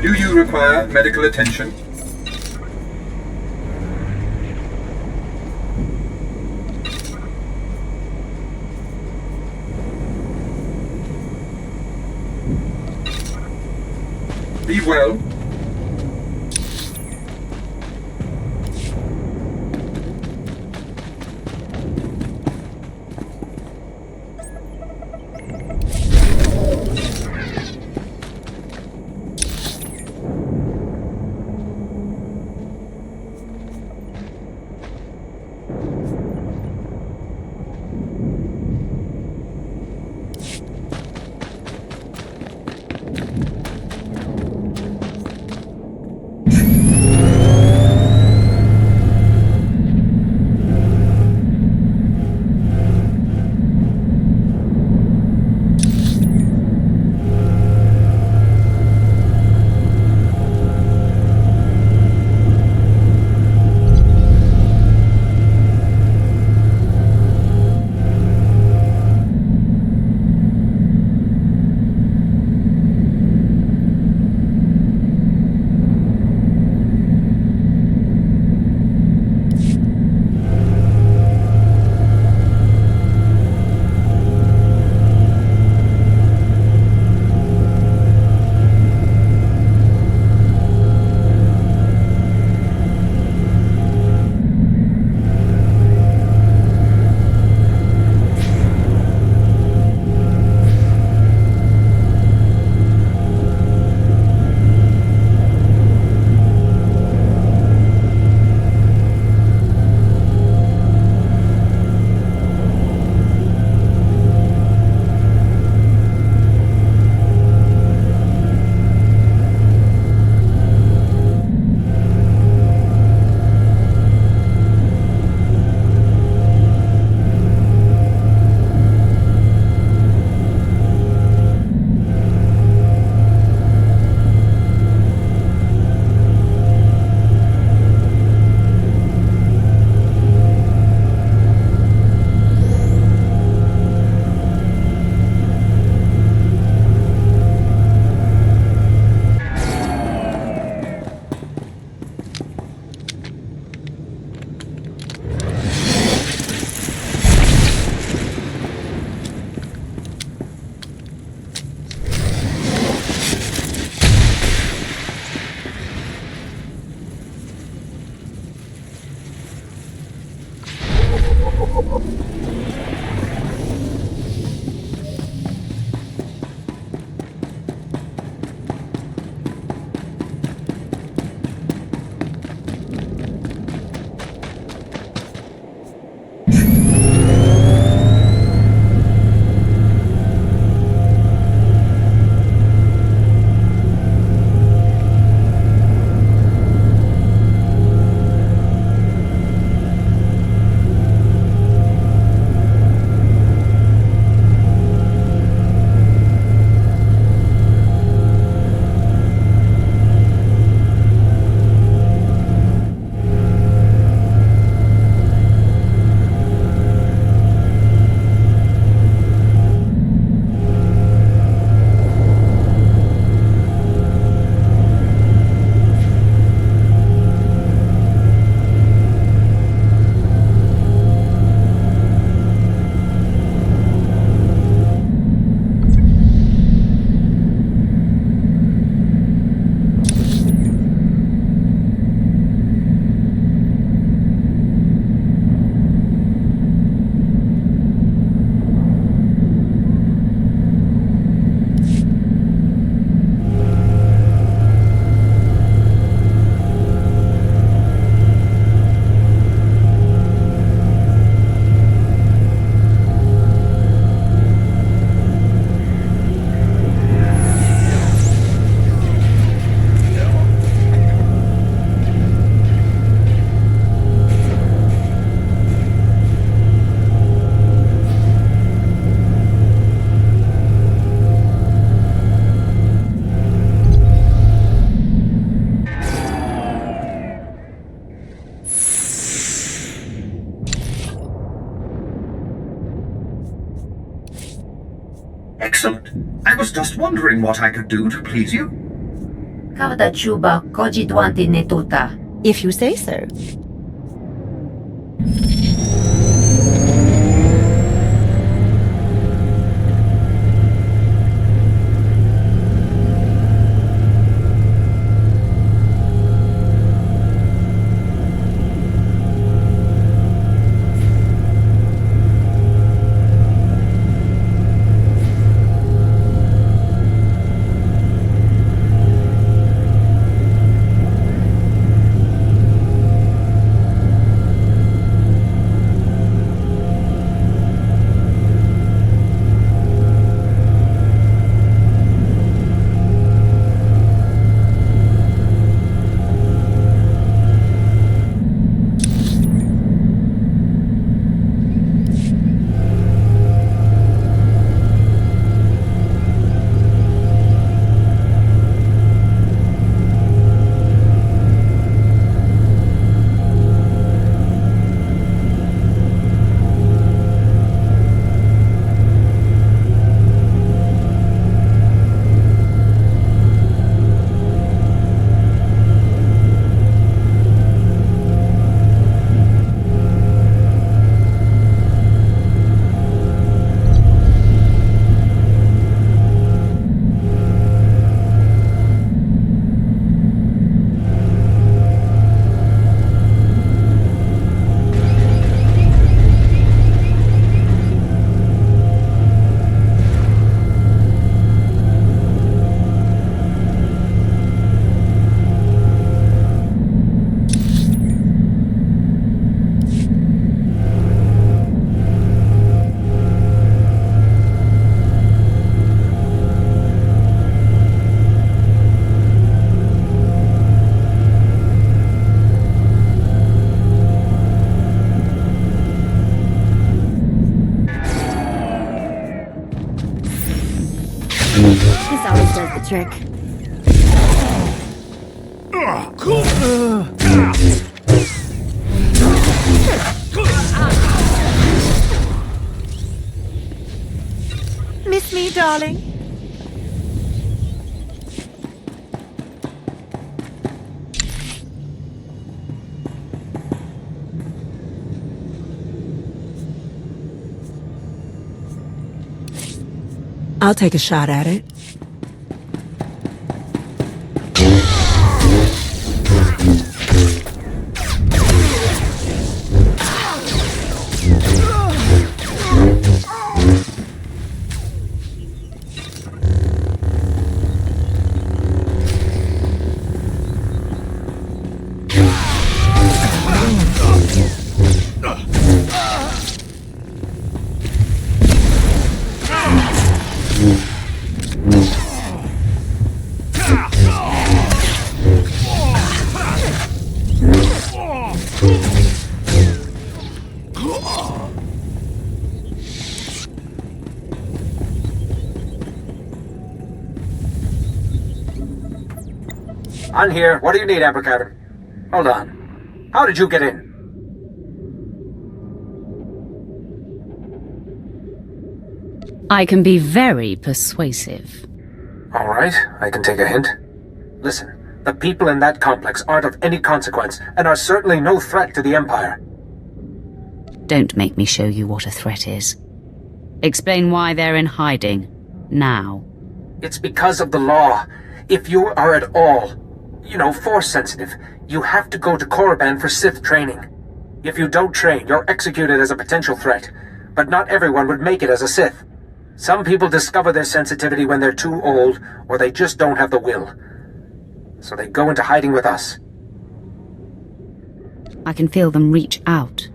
Do you require medical attention? Be well. Excellent. I was just wondering what I could do to please you. Kavda chuba koji dwanti netuta. If you say so. trick. Miss me, darling? I'll take a shot at it. I'm here. What do you need, Amber Cavern? Hold on. How did you get in? I can be very persuasive. All right, I can take a hint. Listen, the people in that complex aren't of any consequence and are certainly no threat to the Empire. Don't make me show you what a threat is. Explain why they're in hiding. Now. It's because of the law. If you are at all, force sensitive, you have to go to Korriban for Sith training. If you don't train, you're executed as a potential threat. But not everyone would make it as a Sith. Some people discover their sensitivity when they're too old, or they just don't have the will. So they go into hiding with us. I can feel them reach out.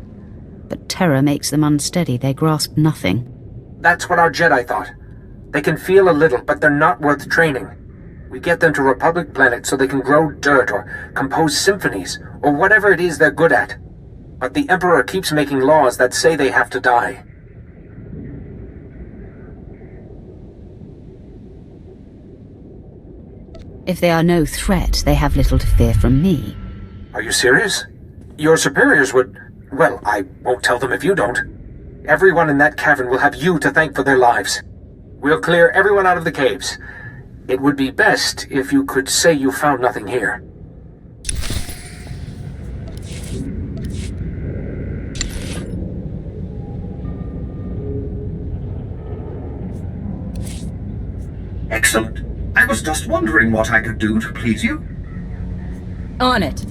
But terror makes them unsteady. They grasp nothing. That's what our Jedi thought. They can feel a little, but they're not worth training. We get them to Republic planets so they can grow dirt or compose symphonies, or whatever it is they're good at. But the Emperor keeps making laws that say they have to die. If they are no threat, they have little to fear from me. Are you serious? Your superiors would... Well, I won't tell them if you don't. Everyone in that cavern will have you to thank for their lives. We'll clear everyone out of the caves. It would be best if you could say you found nothing here. Excellent. I was just wondering what I could do to please you. On it.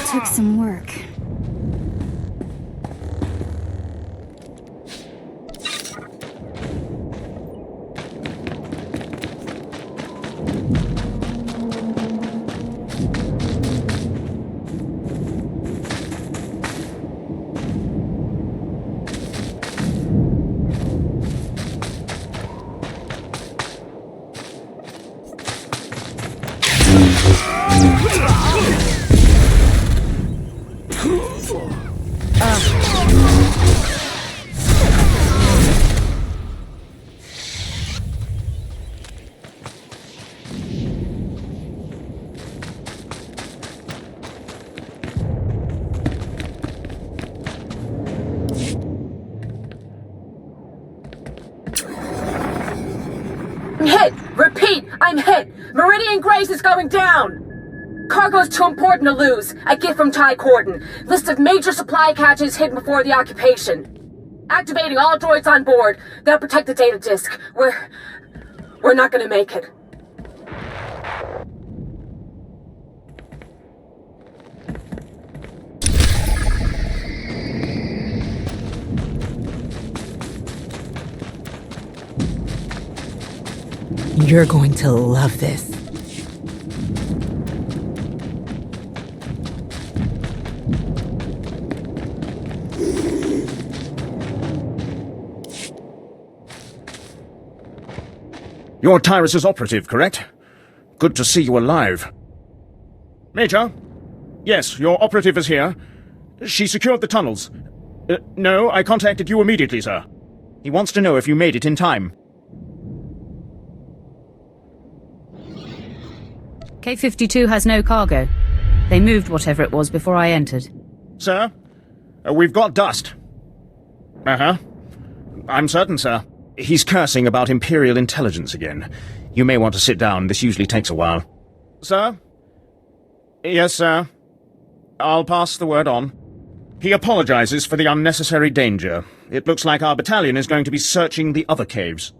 Took some work. Hit! Repeat! I'm hit! Meridian Grace is going down! Cargo's too important to lose. A gift from Ty Corden. List of major supply catches hidden before the occupation. Activating all droids on board. They'll protect the data disk. We're not gonna make it. You're going to love this. You're Tyrus's operative, correct? Good to see you alive. Major? Yes, your operative is here. She secured the tunnels. No, I contacted you immediately, sir. He wants to know if you made it in time. K-52 has no cargo. They moved whatever it was before I entered. Sir? We've got dust. Uh-huh. I'm certain, sir. He's cursing about Imperial intelligence again. You may want to sit down. This usually takes a while. Sir? Yes, sir. I'll pass the word on. He apologizes for the unnecessary danger. It looks like our battalion is going to be searching the other caves.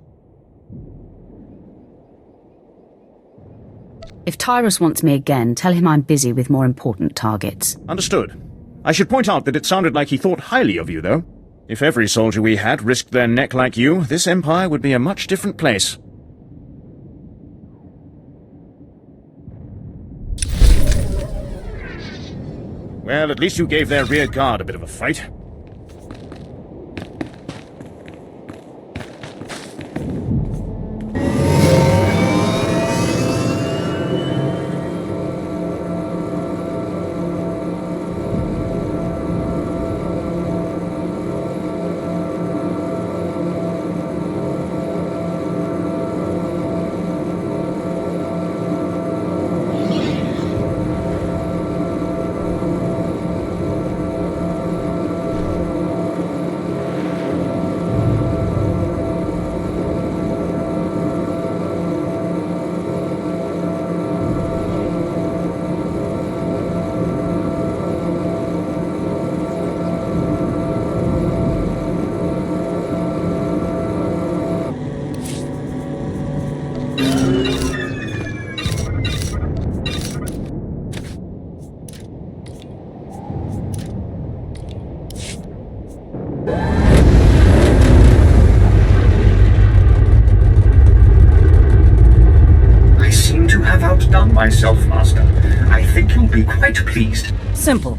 If Tyrus wants me again, tell him I'm busy with more important targets. Understood. I should point out that it sounded like he thought highly of you, though. If every soldier we had risked their neck like you, this Empire would be a much different place. Well, at least you gave their rear guard a bit of a fight. Myself, Master. I think you'll be quite pleased. Simple.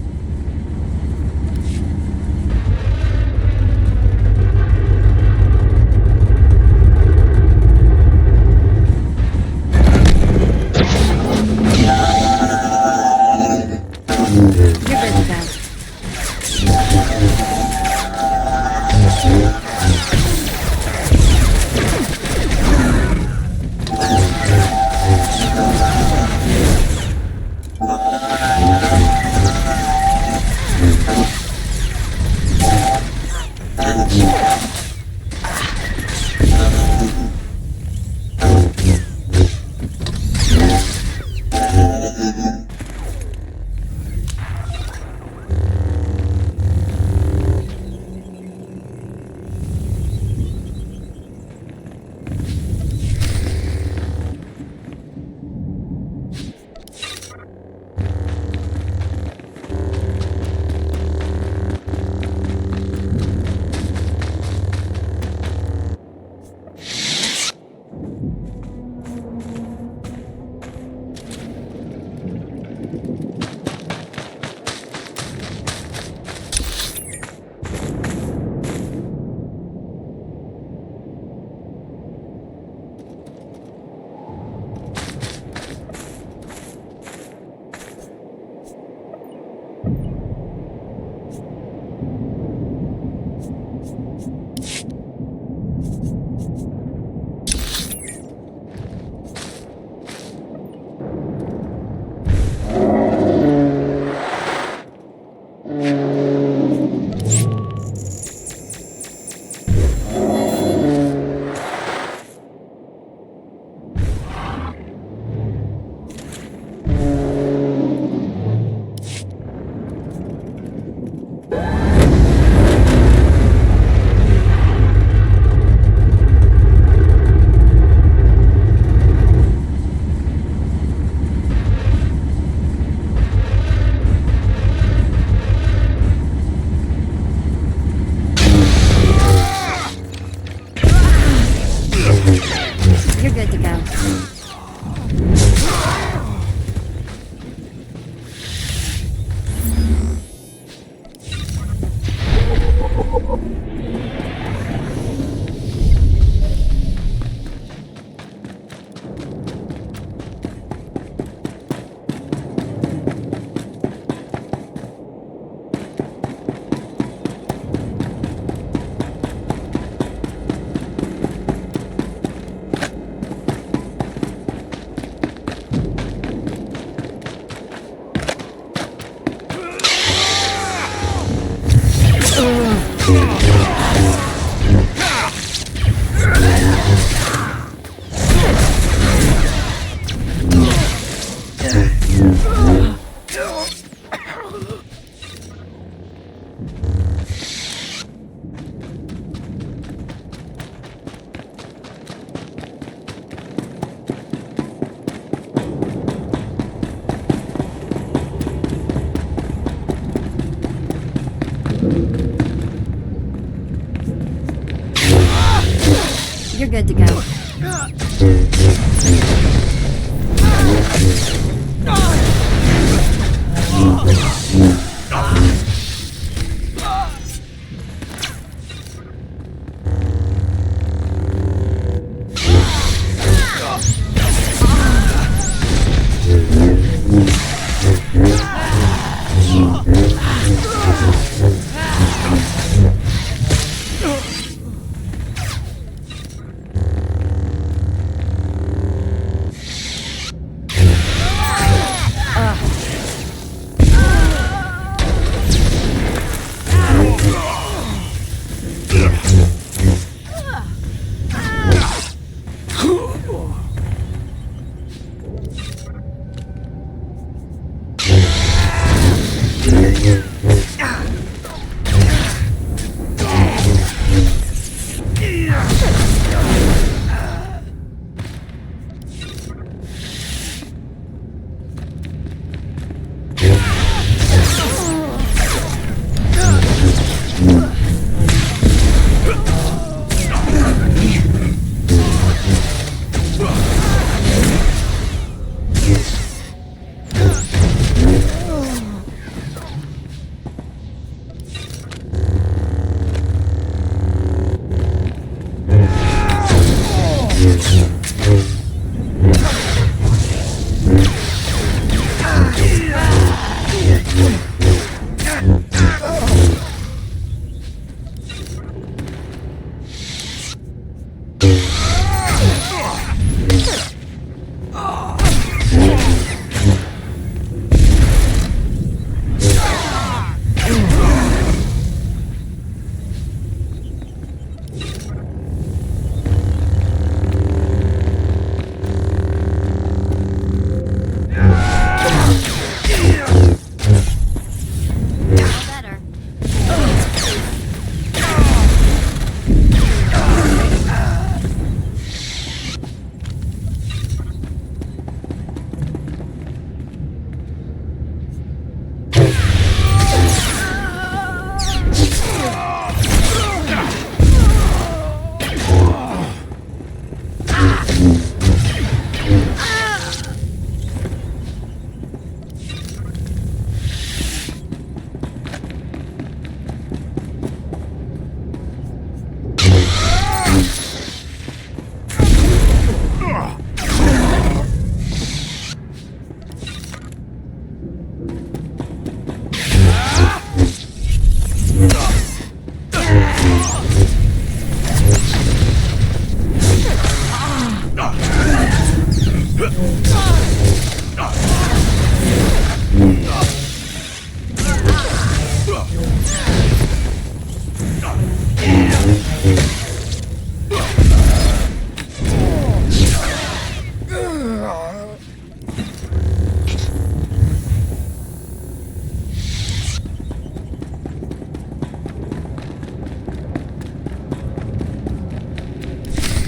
You're good to go.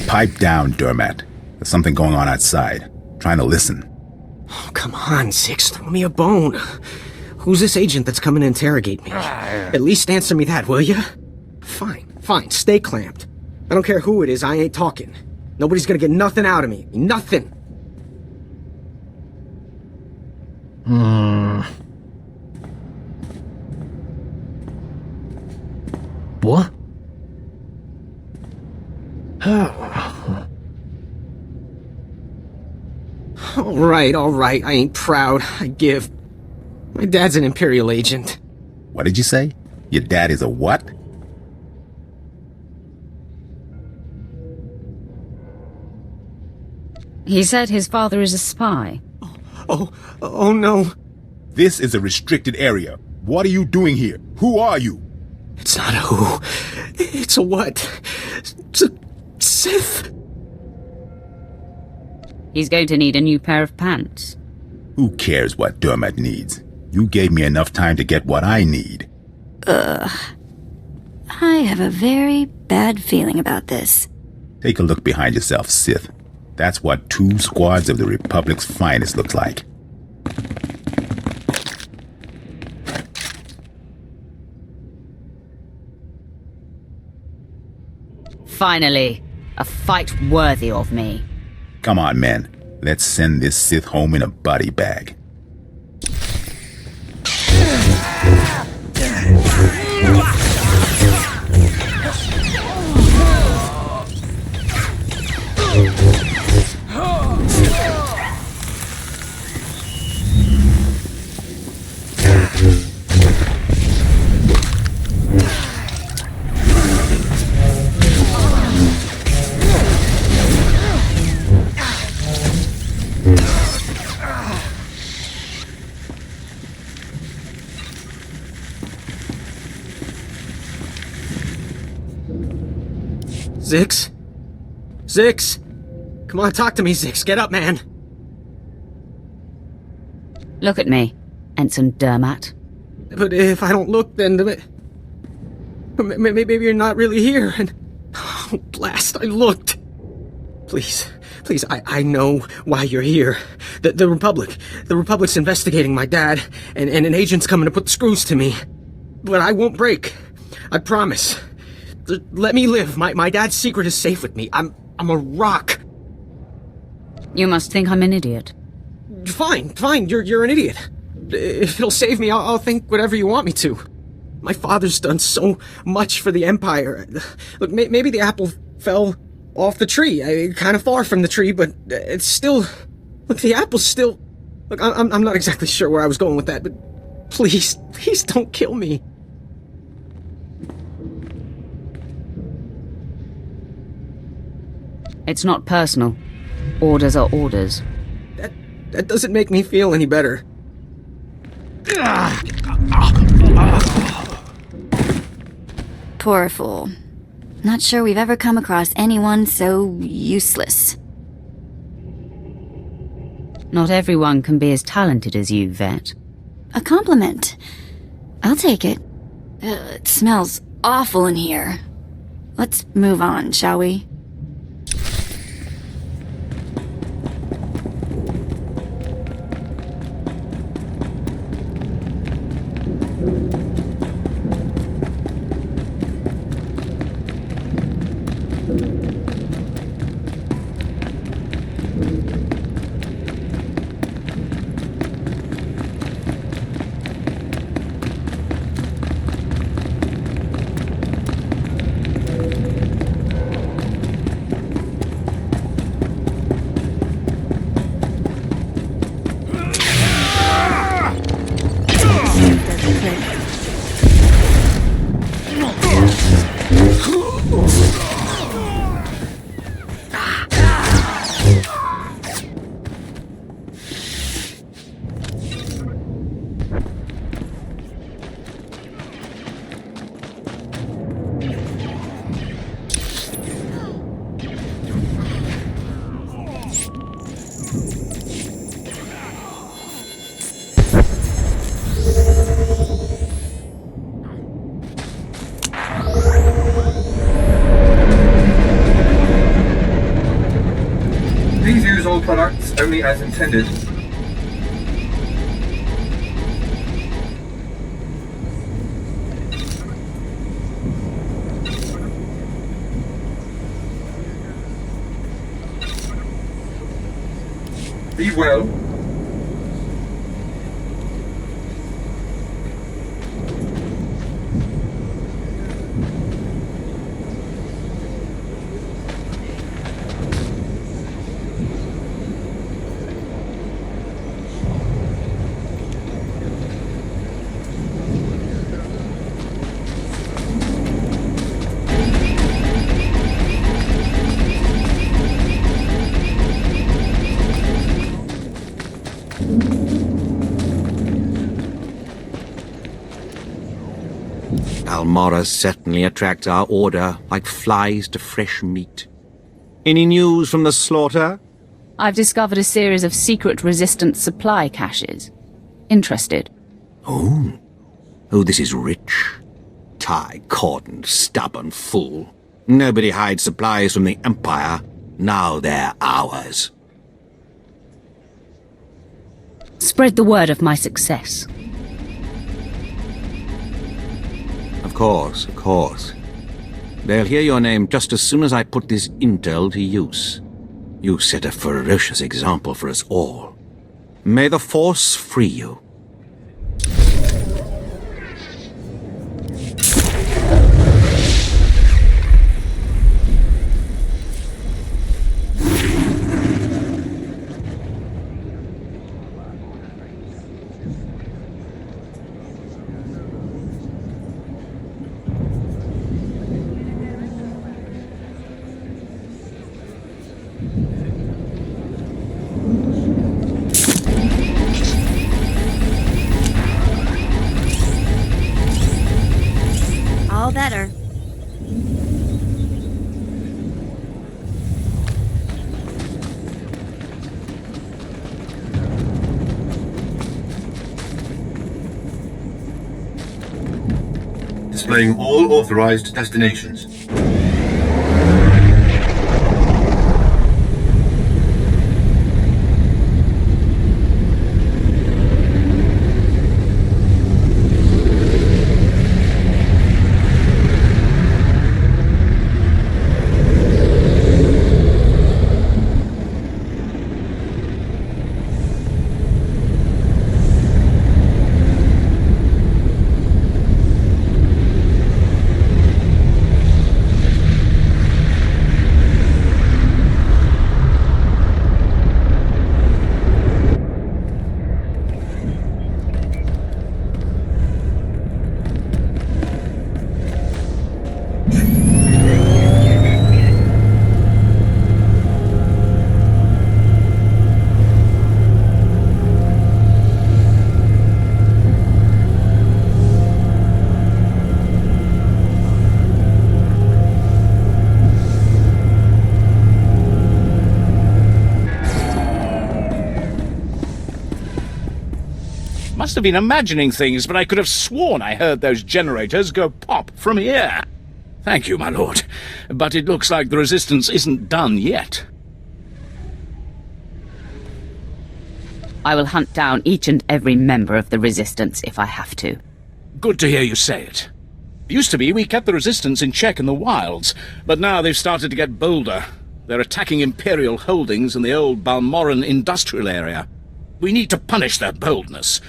Pipe down, Dermat. There's something going on outside. Trying to listen. Oh, come on, Six. Throw me a bone. Who's this agent that's coming to interrogate me? At least answer me that, will ya? Fine. Stay clamped. I don't care who it is, I ain't talking. Nobody's gonna get nothing out of me. Nothing. What? All right. I ain't proud. I give. My dad's an Imperial agent. What did you say? Your dad is a what? He said his father is a spy. Oh no. This is a restricted area. What are you doing here? Who are you? It's not a who. It's a what. It's a Sith. He's going to need a new pair of pants. Who cares what Dermat needs? You gave me enough time to get what I need. I have a very bad feeling about this. Take a look behind yourself, Sith. That's what 2 squads of the Republic's finest looks like. Finally, A fight worthy of me. Come on, men. Let's send this Sith home in a body bag. Zix? Zix? Come on, talk to me, Zix. Get up, man. Look at me, Ensign Dermat. But if I don't look, then maybe you're not really here. And oh, blast! I looked. Please, I know why you're here. The Republic's investigating my dad, and an agent's coming to put the screws to me. But I won't break. I promise. Let me live. My dad's secret is safe with me. I'm a rock. You must think I'm an idiot. Fine. You're an idiot. If it'll save me, I'll think whatever you want me to. My father's done so much for the Empire. Look, maybe the apple fell off the tree, kind of far from the tree, but it's still... Look, the apple's still... Look, I'm not exactly sure where I was going with that, but please don't kill me. It's not personal. Orders are orders. That doesn't make me feel any better. Poor fool. Not sure we've ever come across anyone so useless. Not everyone can be as talented as you, Vet. A compliment. I'll take it. It smells awful in here. Let's move on, shall we? Please use all products only as intended. Be well. Almora certainly attracts our order like flies to fresh meat. Any news from the slaughter? I've discovered a series of secret resistance supply caches. Interested? Oh, this is rich. Ty Corden, stubborn fool. Nobody hides supplies from the Empire. Now they're ours. Spread the word of my success. Of course. They'll hear your name just as soon as I put this intel to use. You set a ferocious example for us all. May the Force free you. All better. Displaying all authorized destinations. Must have been imagining things, but I could have sworn I heard those generators go pop from here. Thank you, my lord. But it looks like the resistance isn't done yet. I will hunt down each and every member of the Resistance if I have to. Good to hear you say it. Used to be we kept the Resistance in check in the wilds, but now they've started to get bolder. They're attacking Imperial holdings in the old Balmoran industrial area. We need to punish their boldness.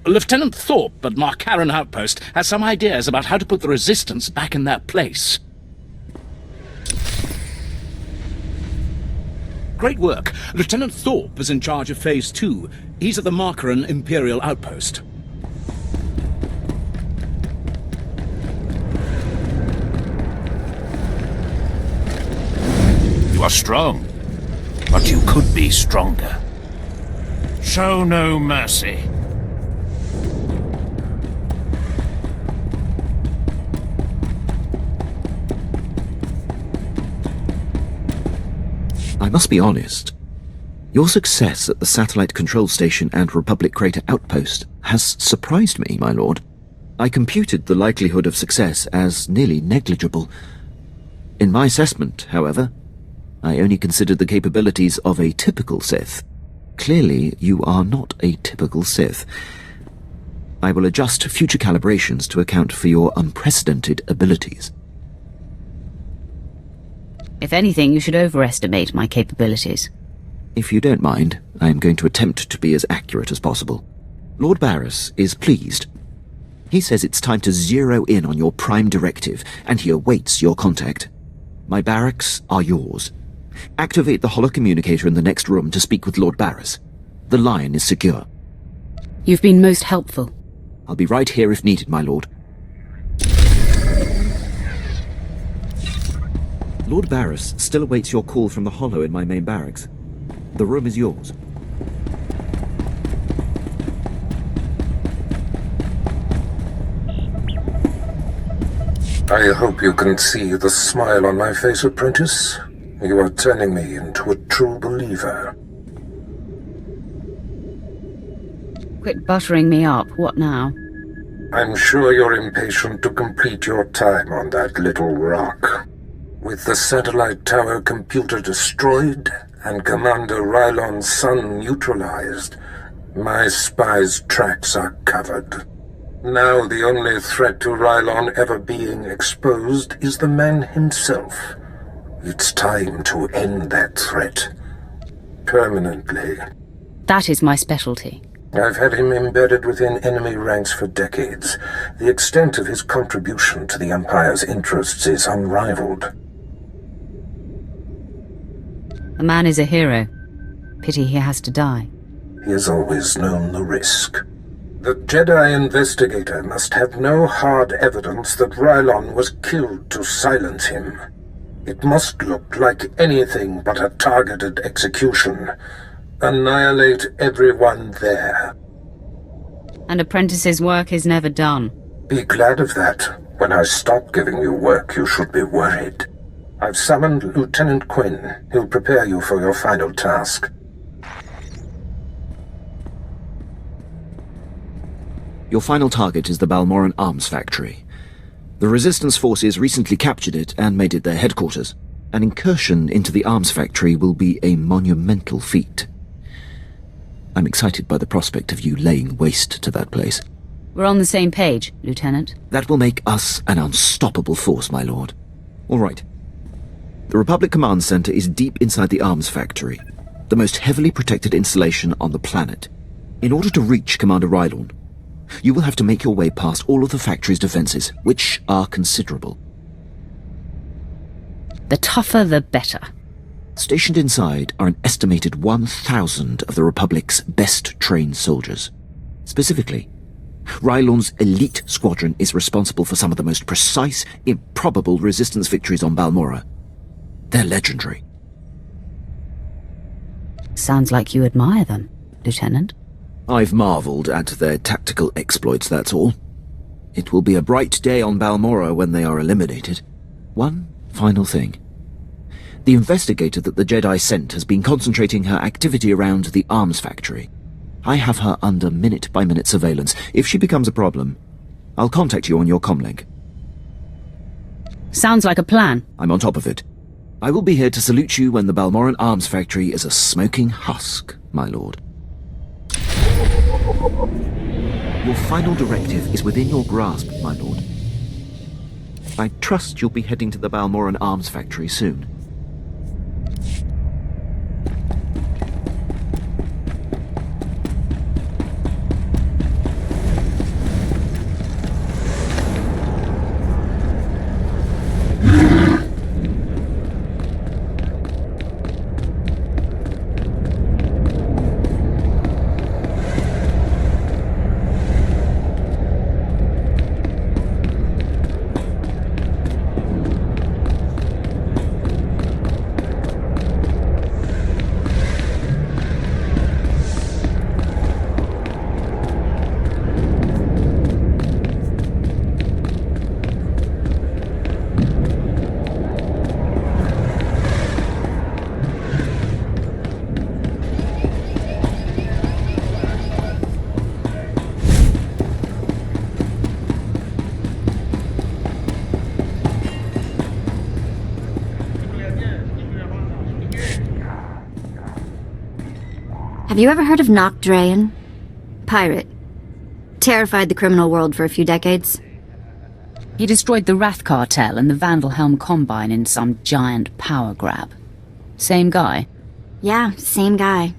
Lieutenant Thorpe at Markaran Outpost has some ideas about how to put the Resistance back in their place. Great work. Lieutenant Thorpe is in charge of Phase 2. He's at the Markaran Imperial Outpost. You are strong, but you could be stronger. Show no mercy. I must be honest. Your success at the Satellite Control Station and Republic Crater Outpost has surprised me, my lord. I computed the likelihood of success as nearly negligible. In my assessment, however, I only considered the capabilities of a typical Sith. Clearly, you are not a typical Sith. I will adjust future calibrations to account for your unprecedented abilities. If anything, you should overestimate my capabilities. If you don't mind, I am going to attempt to be as accurate as possible. Lord Barris is pleased. He says it's time to zero in on your prime directive, and he awaits your contact. My barracks are yours. Activate the holocommunicator in the next room to speak with Lord Barris. The line is secure. You've been most helpful. I'll be right here if needed, my lord. Lord Barris still awaits your call from the holo in my main barracks. The room is yours. I hope you can see the smile on my face, apprentice. You are turning me into a true believer. Quit buttering me up. What now? I'm sure you're impatient to complete your time on that little rock. With the satellite tower computer destroyed and Commander Rylon's son neutralized, my spy's tracks are covered. Now the only threat to Rylon ever being exposed is the man himself. It's time to end that threat. Permanently. That is my specialty. I've had him embedded within enemy ranks for decades. The extent of his contribution to the Empire's interests is unrivaled. The man is a hero. Pity he has to die. He has always known the risk. The Jedi investigator must have no hard evidence that Rylon was killed to silence him. It must look like anything but a targeted execution. Annihilate everyone there. An apprentice's work is never done. Be glad of that. When I stop giving you work, you should be worried. I've summoned Lieutenant Quinn. He'll prepare you for your final task. Your final target is the Balmoran Arms Factory. The Resistance forces recently captured it and made it their headquarters. An incursion into the arms factory will be a monumental feat. I'm excited by the prospect of you laying waste to that place. We're on the same page, Lieutenant. That will make us an unstoppable force, my lord. All right. The Republic Command Center is deep inside the arms factory, the most heavily protected installation on the planet. In order to reach Commander Rylon, you will have to make your way past all of the factory's defenses, which are considerable. The tougher, the better. Stationed inside are an estimated 1,000 of the Republic's best-trained soldiers. Specifically, Rylon's elite squadron is responsible for some of the most precise, improbable resistance victories on Balmorra. They're legendary. Sounds like you admire them, Lieutenant. I've marveled at their tactical exploits, that's all. It will be a bright day on Balmorra when they are eliminated. One final thing. The investigator that the Jedi sent has been concentrating her activity around the arms factory. I have her under minute-by-minute surveillance. If she becomes a problem, I'll contact you on your comlink. Sounds like a plan. I'm on top of it. I will be here to salute you when the Balmoran arms factory is a smoking husk, my lord. Your final directive is within your grasp, my lord. I trust you'll be heading to the Balmoran arms factory soon. Have you ever heard of Nock Drayen? Pirate. Terrified the criminal world for a few decades. He destroyed the Wrath Cartel and the Vandalhelm Combine in some giant power grab. Same guy? Yeah, same guy.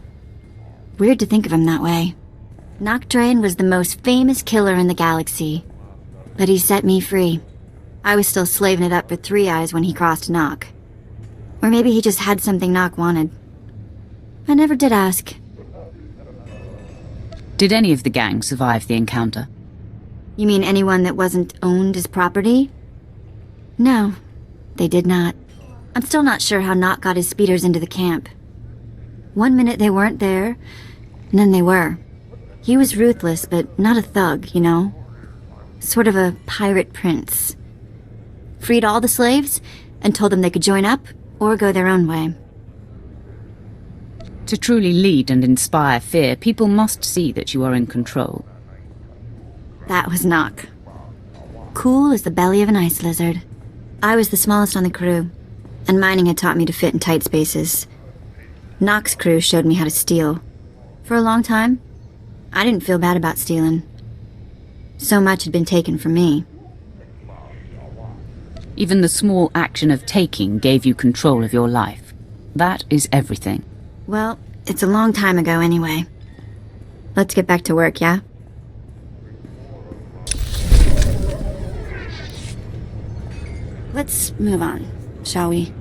Weird to think of him that way. Nock Drayen was the most famous killer in the galaxy. But he set me free. I was still slaving it up for Three Eyes when he crossed Nock. Or maybe he just had something Nock wanted. I never did ask. Did any of the gang survive the encounter? You mean anyone that wasn't owned as property? No, they did not. I'm still not sure how Nock got his speeders into the camp. One minute they weren't there, and then they were. He was ruthless, but not a thug, you know? Sort of a pirate prince. Freed all the slaves, and told them they could join up, or go their own way. To truly lead and inspire fear, people must see that you are in control. That was Nock. Cool as the belly of an ice lizard. I was the smallest on the crew, and mining had taught me to fit in tight spaces. Nock's crew showed me how to steal. For a long time, I didn't feel bad about stealing. So much had been taken from me. Even the small action of taking gave you control of your life. That is everything. Well, it's a long time ago anyway. Let's get back to work, yeah? Let's move on, shall we?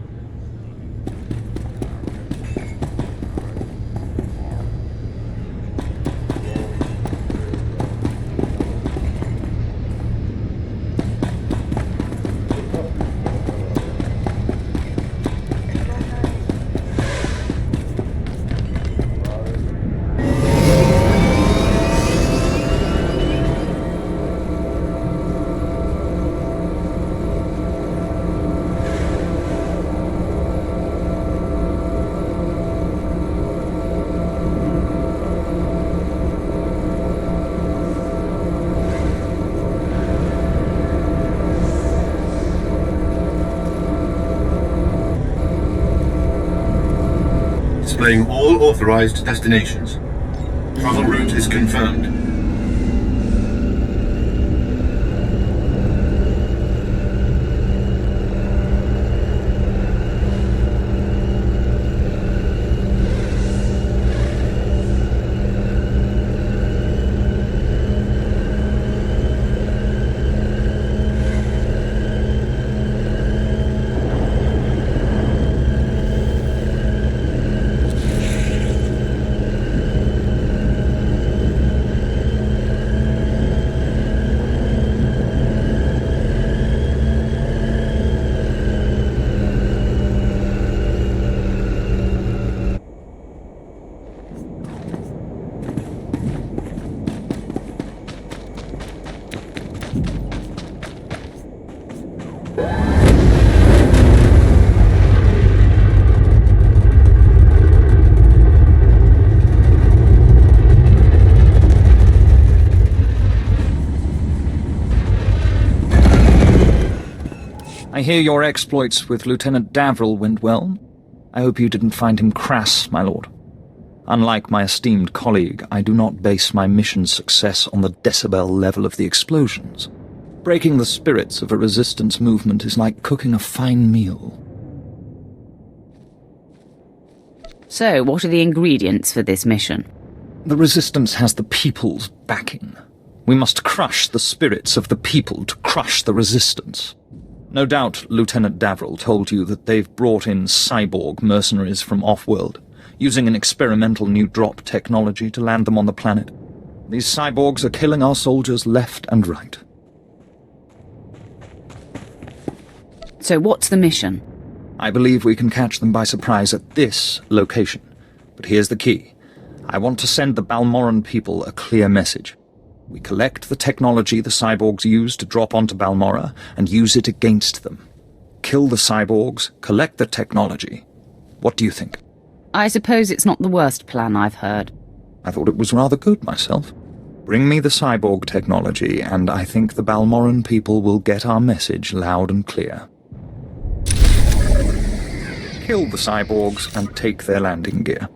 Displaying all authorized destinations. Travel route is confirmed. I hear your exploits with Lieutenant Davril went well. I hope you didn't find him crass, my lord. Unlike my esteemed colleague, I do not base my mission's success on the decibel level of the explosions. Breaking the spirits of a resistance movement is like cooking a fine meal. So, what are the ingredients for this mission? The resistance has the people's backing. We must crush the spirits of the people to crush the resistance. No doubt Lieutenant Davril told you that they've brought in cyborg mercenaries from off-world, using an experimental new drop technology to land them on the planet. These cyborgs are killing our soldiers left and right. So what's the mission? I believe we can catch them by surprise at this location. But here's the key. I want to send the Balmoran people a clear message. We collect the technology the cyborgs use to drop onto Balmora and use it against them. Kill the cyborgs, collect the technology. What do you think? I suppose it's not the worst plan I've heard. I thought it was rather good myself. Bring me the cyborg technology, and I think the Balmoran people will get our message loud and clear. Kill the cyborgs and take their landing gear.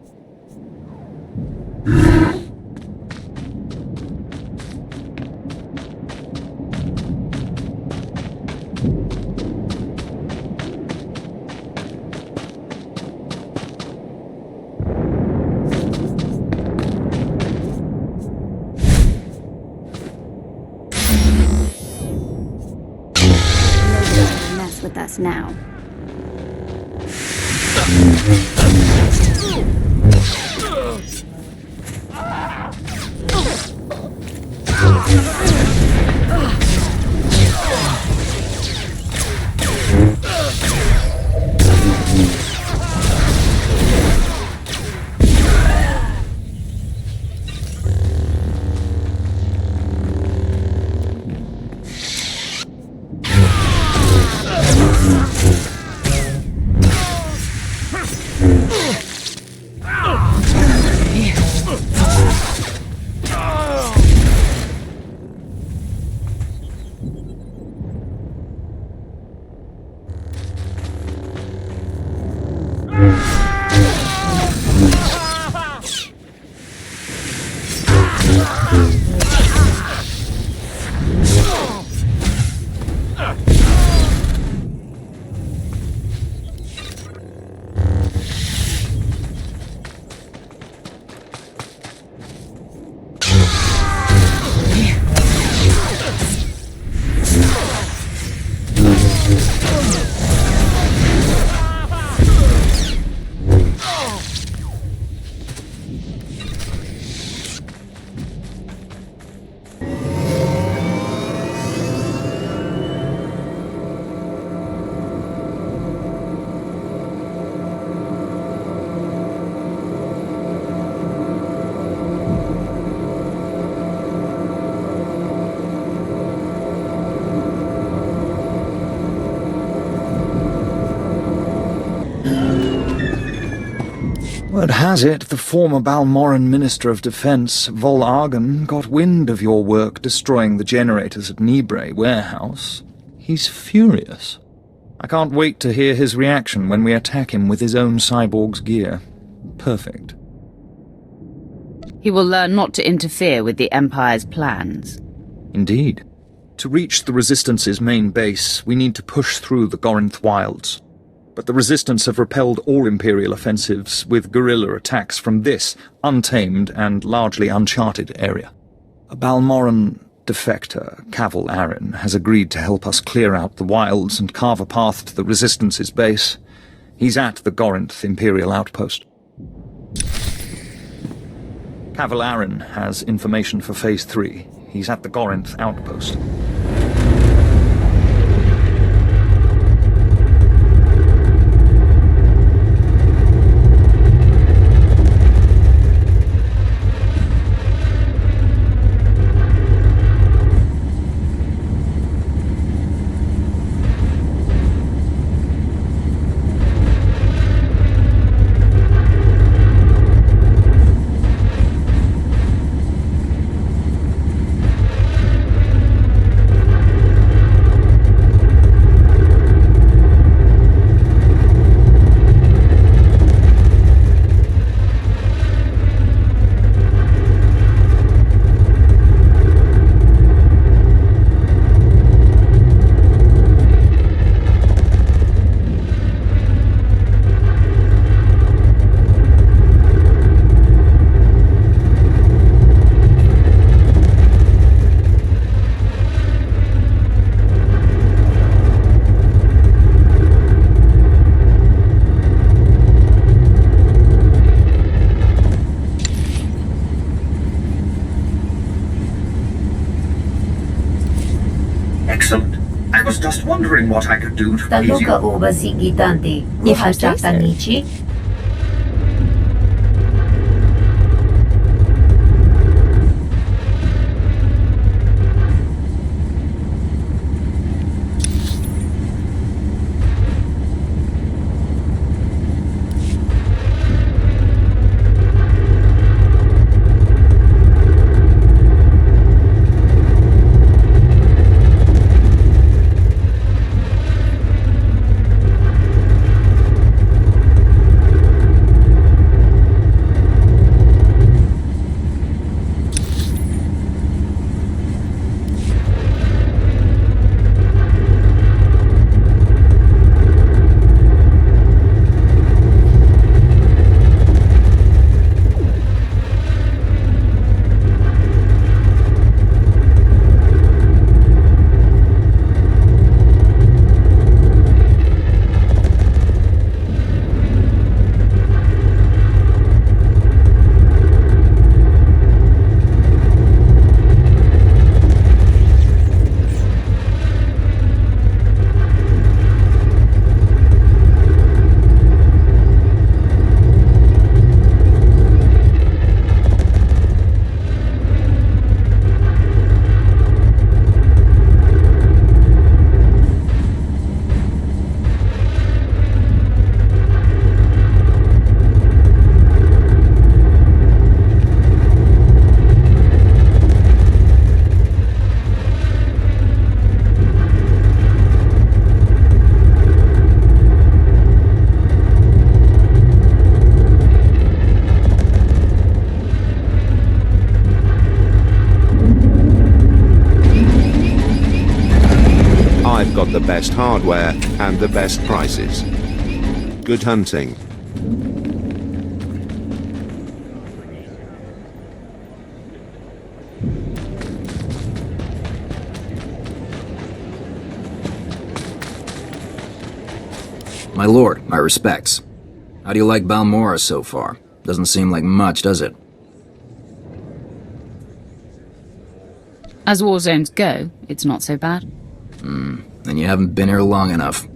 Mess with us now. Word has it, the former Balmoran Minister of Defence, Vol Argon, got wind of your work destroying the generators at Nibre warehouse. He's furious. I can't wait to hear his reaction when we attack him with his own cyborg's gear. Perfect. He will learn not to interfere with the Empire's plans. Indeed. To reach the Resistance's main base, we need to push through the Gorinth wilds. But the Resistance have repelled all Imperial offensives with guerrilla attacks from this untamed and largely uncharted area. A Balmoran defector, Cavil Arryn, has agreed to help us clear out the wilds and carve a path to the Resistance's base. He's at the Gorinth Imperial outpost. Cavil Arryn has information for Phase 3. He's at the Gorinth outpost. I was just wondering what I could do to please you. Taluka uba si Gitanti. Uhashakta Nichi. I've got the best hardware and the best prices. Good hunting. My lord, my respects. How do you like Balmora so far? Doesn't seem like much, does it? As war zones go, it's not so bad. Then you haven't been here long enough.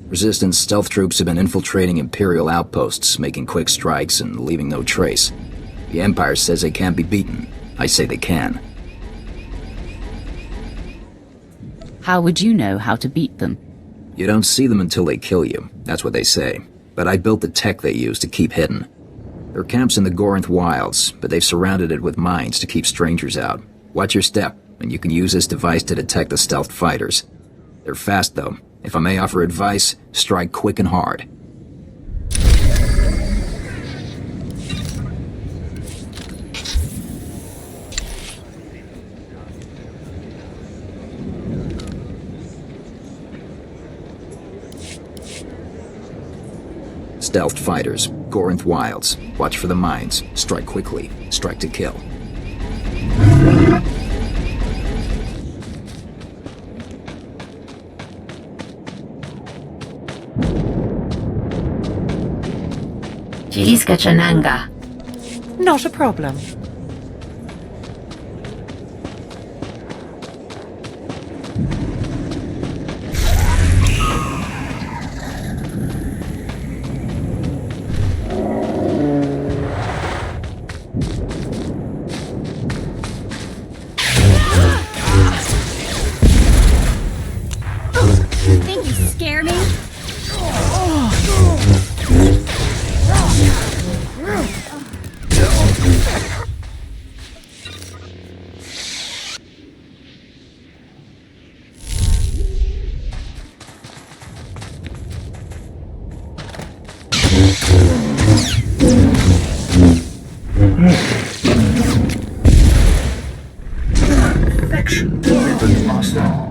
Resistance stealth troops have been infiltrating Imperial outposts, making quick strikes and leaving no trace. The Empire says they can't be beaten. I say they can. How would you know how to beat them? You don't see them until they kill you. That's what they say. But I built the tech they use to keep hidden. There are camps in the Gorinth Wilds, but they've surrounded it with mines to keep strangers out. Watch your step, and you can use this device to detect the stealth fighters. They're fast, though. If I may offer advice, strike quick and hard. Stealth fighters, Gorinth Wilds. Watch for the mines. Strike quickly. Strike to kill. Jiriska Chananga. Not a problem. Think you scare me? Perfection, Weapons Master.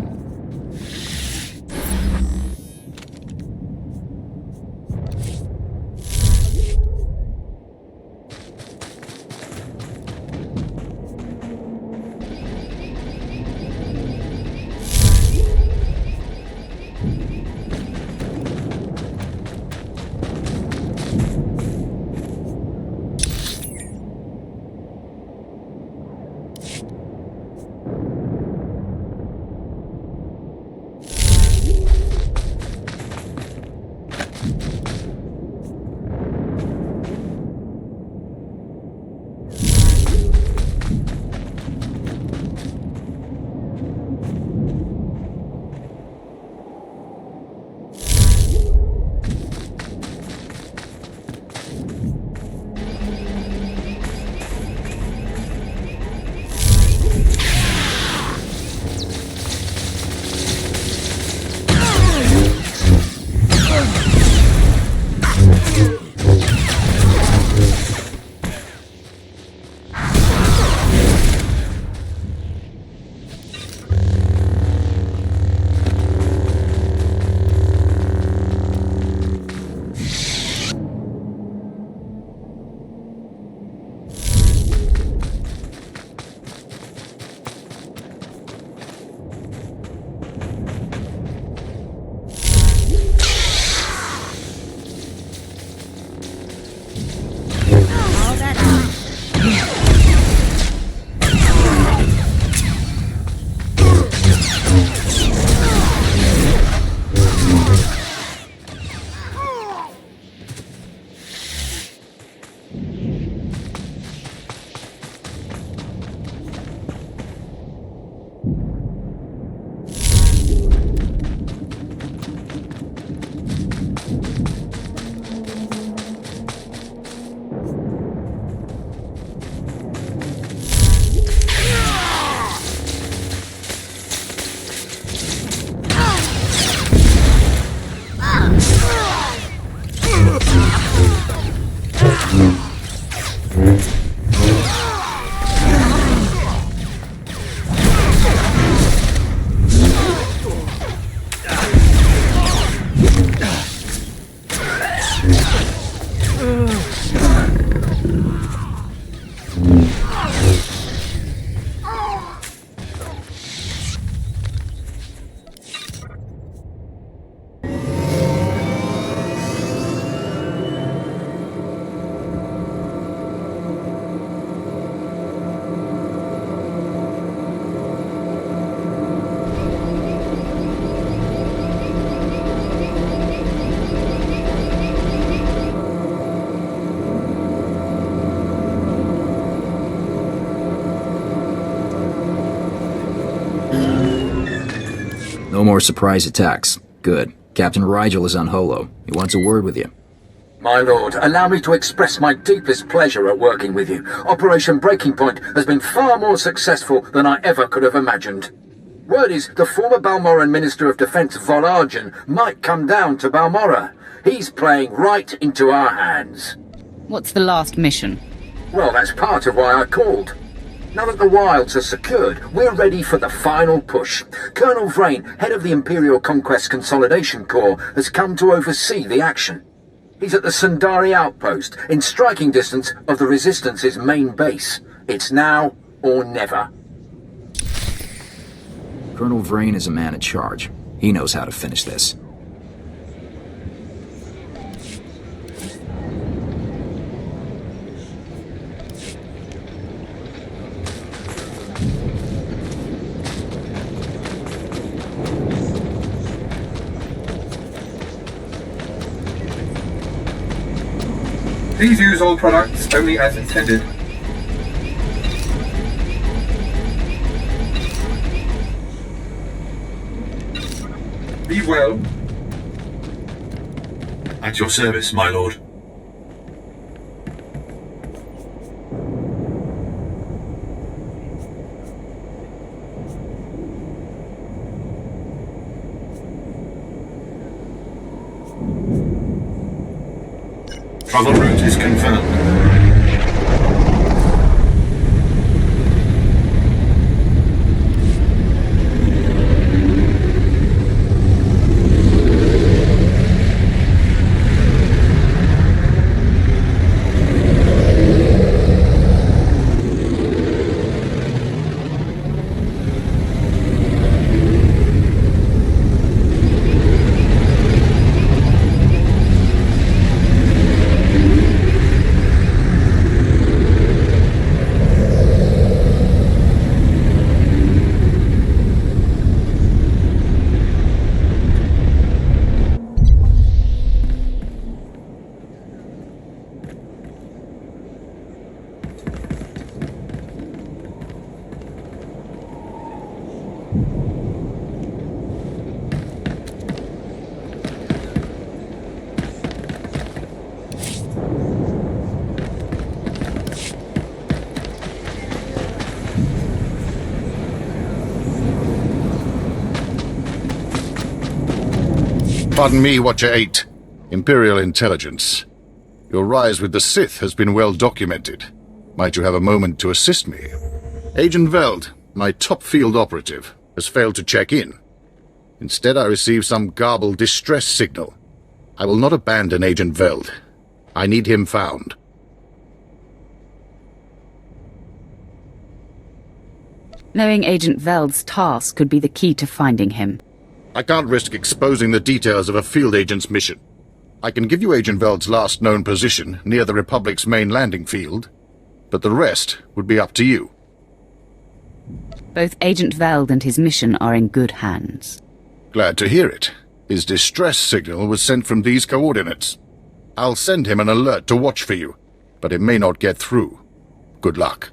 No more surprise attacks. Good. Captain Rigel is on Holo. He wants a word with you. My lord, allow me to express my deepest pleasure at working with you. Operation Breaking Point has been far more successful than I ever could have imagined. Word is the former Balmoran Minister of Defence Volargen might come down to Balmora. He's playing right into our hands. What's the last mission? Well, that's part of why I called. Now that the wilds are secured, we're ready for the final push. Colonel Vrain, head of the Imperial Conquest Consolidation Corps, has come to oversee the action. He's at the Sundari outpost, in striking distance of the Resistance's main base. It's now or never. Colonel Vrain is a man in charge. He knows how to finish this. Please use all products only as intended. Be well. At your service, my lord. Travel route is confirmed. Pardon me, Watcher 8. Imperial Intelligence. Your rise with the Sith has been well documented. Might you have a moment to assist me? Agent Veld, my top field operative, has failed to check in. Instead, I received some garbled distress signal. I will not abandon Agent Veld. I need him found. Knowing Agent Veld's task could be the key to finding him. I can't risk exposing the details of a field agent's mission. I can give you Agent Veld's last known position near the Republic's main landing field, but the rest would be up to you. Both Agent Veld and his mission are in good hands. Glad to hear it. His distress signal was sent from these coordinates. I'll send him an alert to watch for you, but it may not get through. Good luck.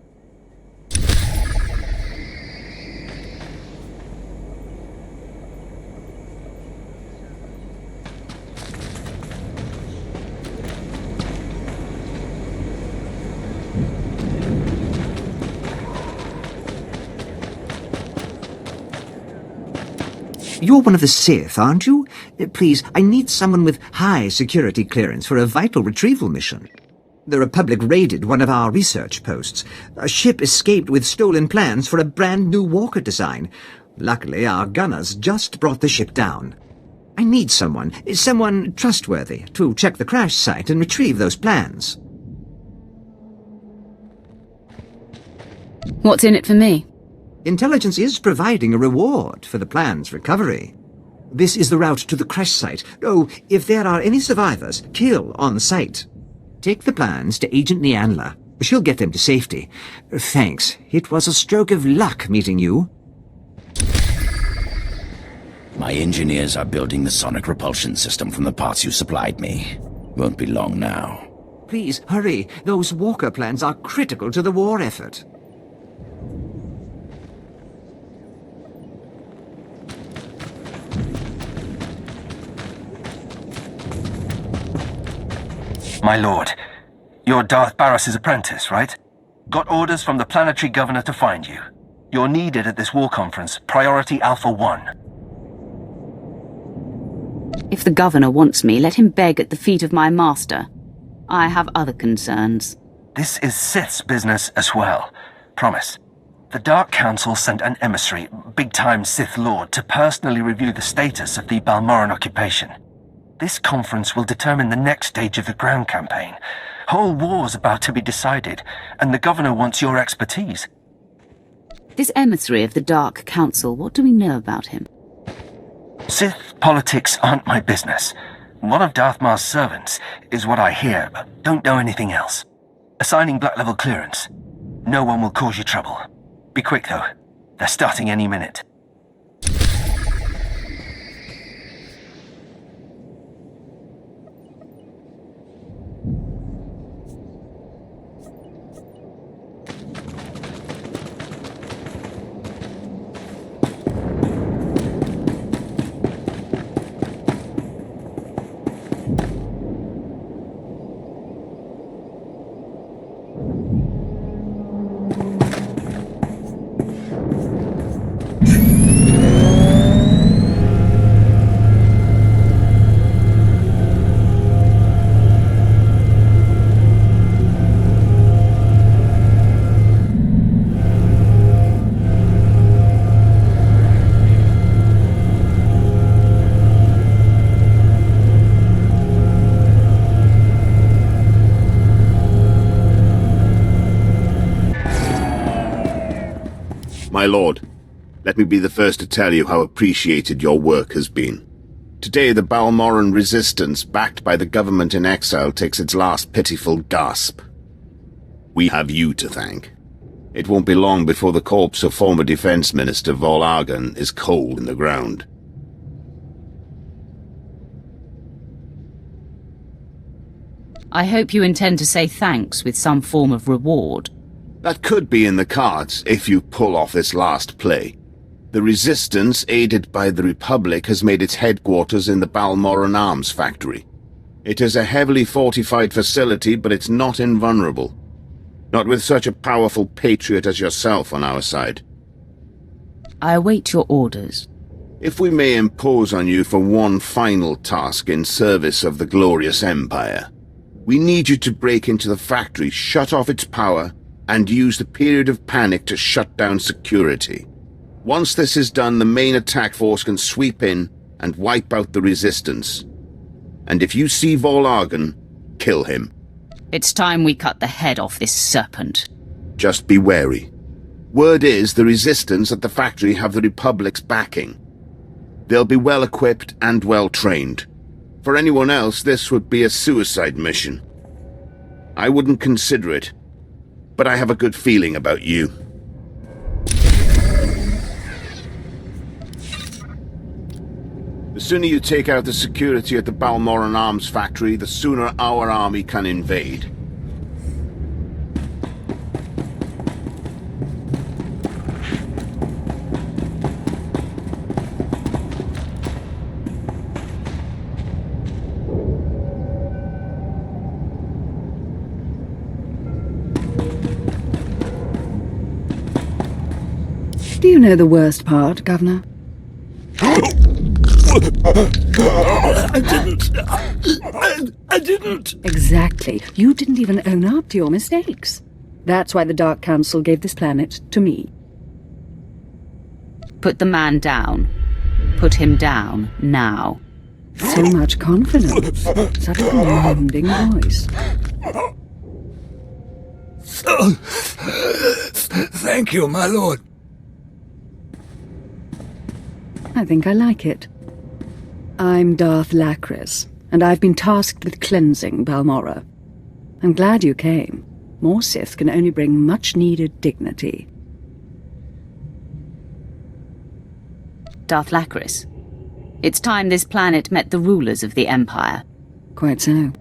You're one of the Sith, aren't you? Please, I need someone with high security clearance for a vital retrieval mission. The Republic raided one of our research posts. A ship escaped with stolen plans for a brand new walker design. Luckily, our gunners just brought the ship down. I need someone trustworthy, to check the crash site and retrieve those plans. What's in it for me? Intelligence is providing a reward for the plan's recovery. This is the route to the crash site. Oh, if there are any survivors, kill on sight. Take the plans to Agent Nianla. She'll get them to safety. Thanks. It was a stroke of luck meeting you. My engineers are building the sonic repulsion system from the parts you supplied me. Won't be long now. Please, hurry. Those walker plans are critical to the war effort. My lord, you're Darth Barris's apprentice, right? Got orders from the planetary governor to find you. You're needed at this war conference, Priority Alpha 1. If the governor wants me, let him beg at the feet of my master. I have other concerns. This is Sith's business as well. Promise. The Dark Council sent an emissary, big-time Sith Lord, to personally review the status of the Balmoran occupation. This conference will determine the next stage of the ground campaign. Whole war's about to be decided, and the governor wants your expertise. This emissary of the Dark Council, what do we know about him? Sith politics aren't my business. One of Darth Mar's servants is what I hear, but don't know anything else. Assigning black level clearance. No one will cause you trouble. Be quick, though. They're starting any minute. My lord, let me be the first to tell you how appreciated your work has been. Today the Balmoran resistance, backed by the government in exile, takes its last pitiful gasp. We have you to thank. It won't be long before the corpse of former Defense Minister Vol Argon is cold in the ground. I hope you intend to say thanks with some form of reward. That could be in the cards if you pull off this last play. The Resistance, aided by the Republic, has made its headquarters in the Balmoran Arms Factory. It is a heavily fortified facility, but it's not invulnerable. Not with such a powerful patriot as yourself on our side. I await your orders. If we may impose on you for one final task in service of the glorious Empire, we need you to break into the factory, shut off its power, and use the period of panic to shut down security. Once this is done, the main attack force can sweep in and wipe out the Resistance. And if you see Vol Argon, kill him. It's time we cut the head off this serpent. Just be wary. Word is the Resistance at the factory have the Republic's backing. They'll be well equipped and well trained. For anyone else, this would be a suicide mission. I wouldn't consider it, but I have a good feeling about you. The sooner you take out the security at the Balmoran Arms Factory, the sooner our army can invade. Do you know the worst part, Governor? I didn't. Exactly. You didn't even own up to your mistakes. That's why the Dark Council gave this planet to me. Put the man down. Put him down, now. So much confidence. Such a commanding voice. Thank you, my lord. I think I like it. I'm Darth Lacris, and I've been tasked with cleansing Balmora. I'm glad you came. More Sith can only bring much-needed dignity. Darth Lacris, it's time this planet met the rulers of the Empire. Quite so.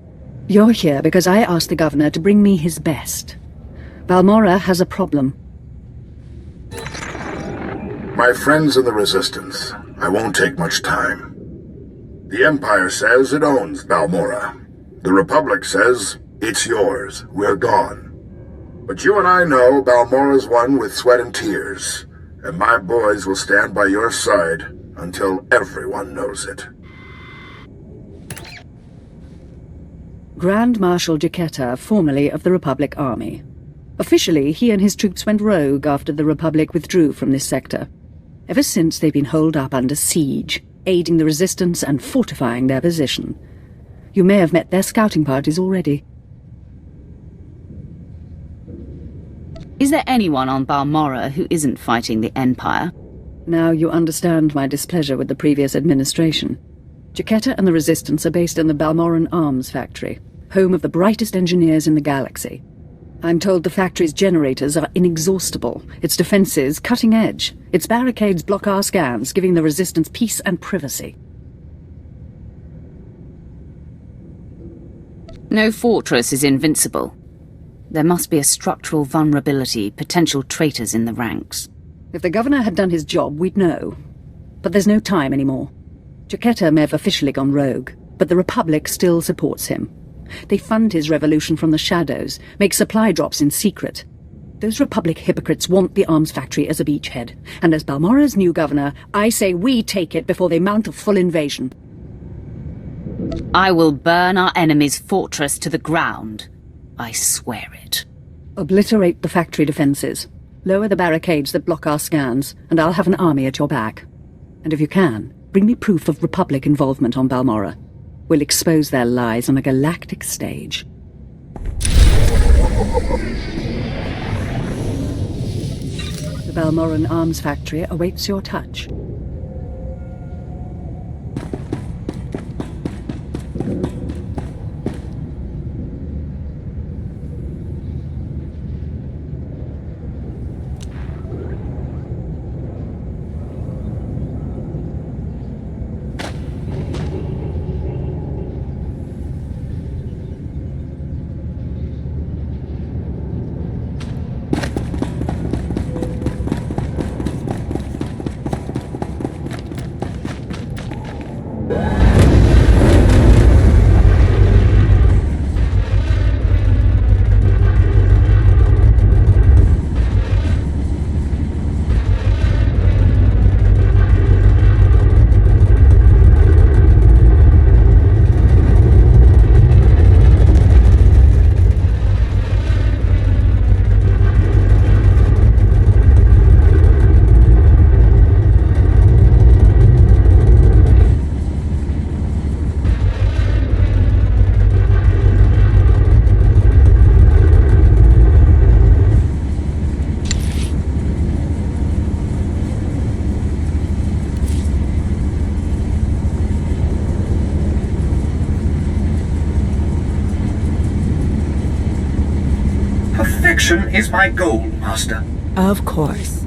You're here because I asked the governor to bring me his best. Balmora has a problem. My friends in the Resistance, I won't take much time. The Empire says it owns Balmora. The Republic says, it's yours, we're gone. But you and I know Balmora's won with sweat and tears, and my boys will stand by your side until everyone knows it. Grand Marshal Giacchetta, formerly of the Republic Army. Officially, he and his troops went rogue after the Republic withdrew from this sector. Ever since, they've been holed up under siege, aiding the resistance and fortifying their position. You may have met their scouting parties already. Is there anyone on Balmorra who isn't fighting the Empire? Now you understand my displeasure with the previous administration. Giacchetta and the Resistance are based in the Balmoran Arms Factory, home of the brightest engineers in the galaxy. I'm told the factory's generators are inexhaustible, its defenses cutting edge, its barricades block our scans, giving the Resistance peace and privacy. No fortress is invincible. There must be a structural vulnerability, potential traitors in the ranks. If the governor had done his job, we'd know. But there's no time anymore. Giacchetta may have officially gone rogue, but the Republic still supports him. They fund his revolution from the shadows, make supply drops in secret. Those Republic hypocrites want the arms factory as a beachhead, and as Balmora's new governor, I say we take it before they mount a full invasion. I will burn our enemy's fortress to the ground. I swear it. Obliterate the factory defenses. Lower the barricades that block our scans, and I'll have an army at your back. And if you can, bring me proof of Republic involvement on Balmorra. We'll expose their lies on a galactic stage. The Balmoran Arms Factory awaits your touch. Perfection is my goal, Master. Of course.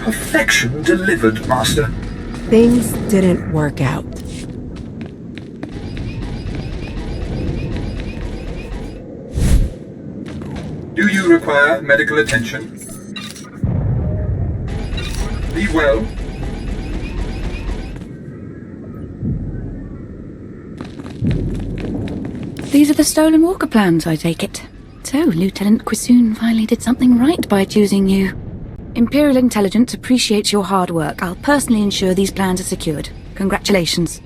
Perfection delivered, Master. Things didn't work out. Do you require medical attention? Be well. These are the stolen Walker plans, I take it. So, Lieutenant Quisoon finally did something right by choosing you. Imperial Intelligence appreciates your hard work. I'll personally ensure these plans are secured. Congratulations.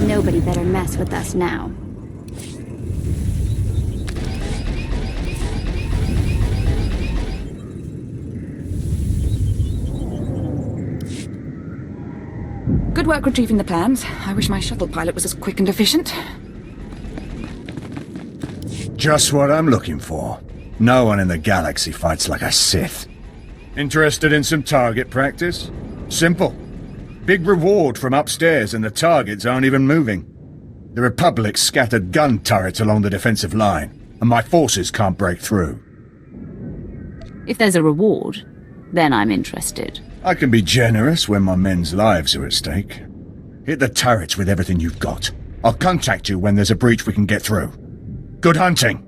Nobody better mess with us now. Good work retrieving the plans. I wish my shuttle pilot was as quick and efficient. Just what I'm looking for. No one in the galaxy fights like a Sith. Interested in some target practice? Simple. Big reward from upstairs and the targets aren't even moving. The Republic scattered gun turrets along the defensive line, and my forces can't break through. If there's a reward, then I'm interested. I can be generous when my men's lives are at stake. Hit the turrets with everything you've got. I'll contact you when there's a breach we can get through. Good hunting!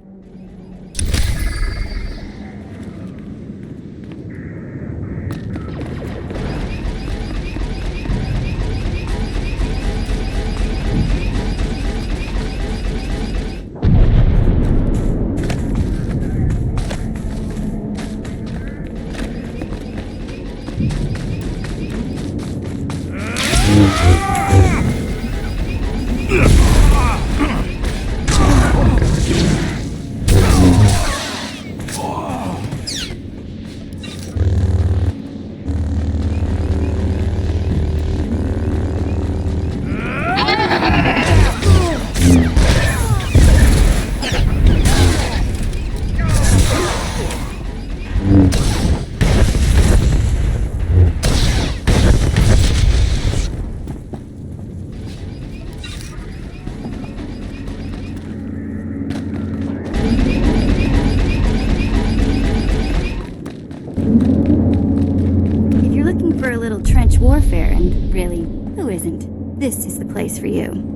Warfare, and really, who isn't? This is the place for you.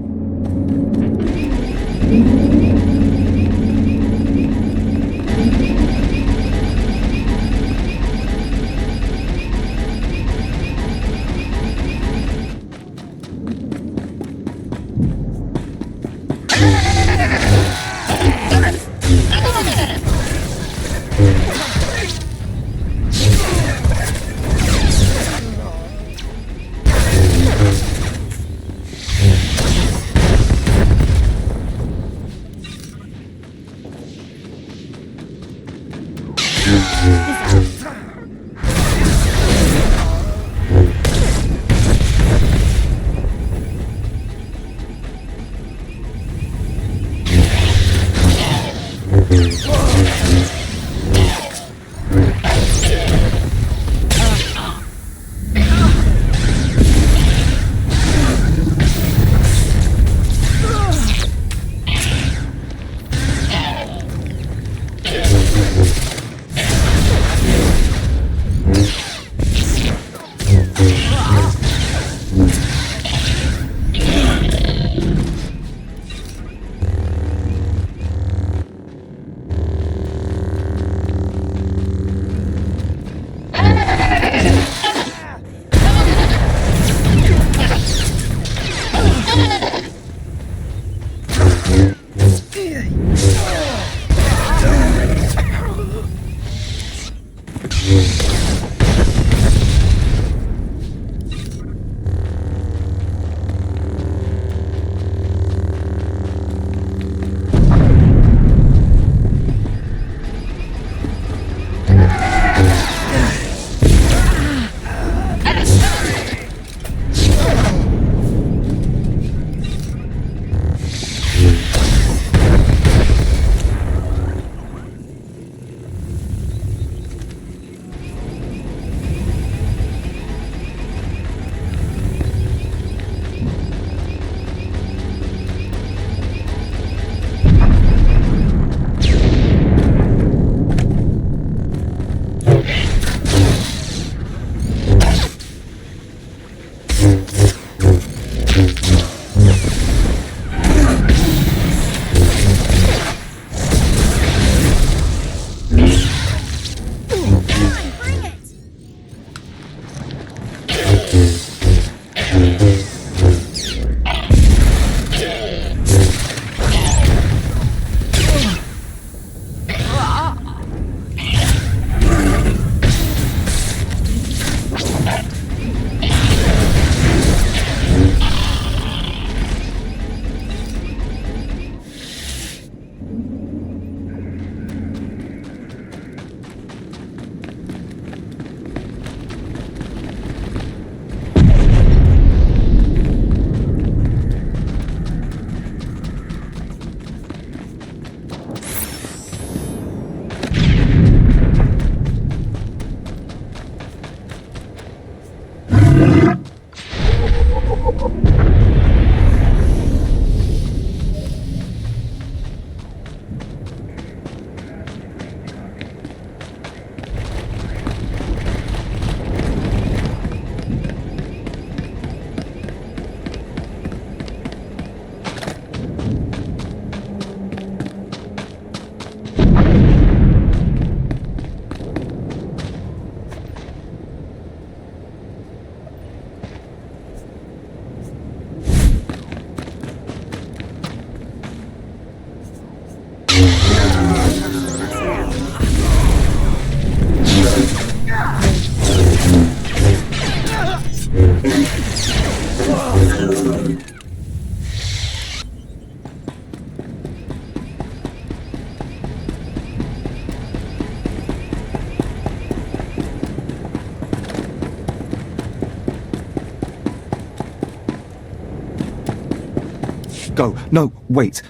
Go. No, wait.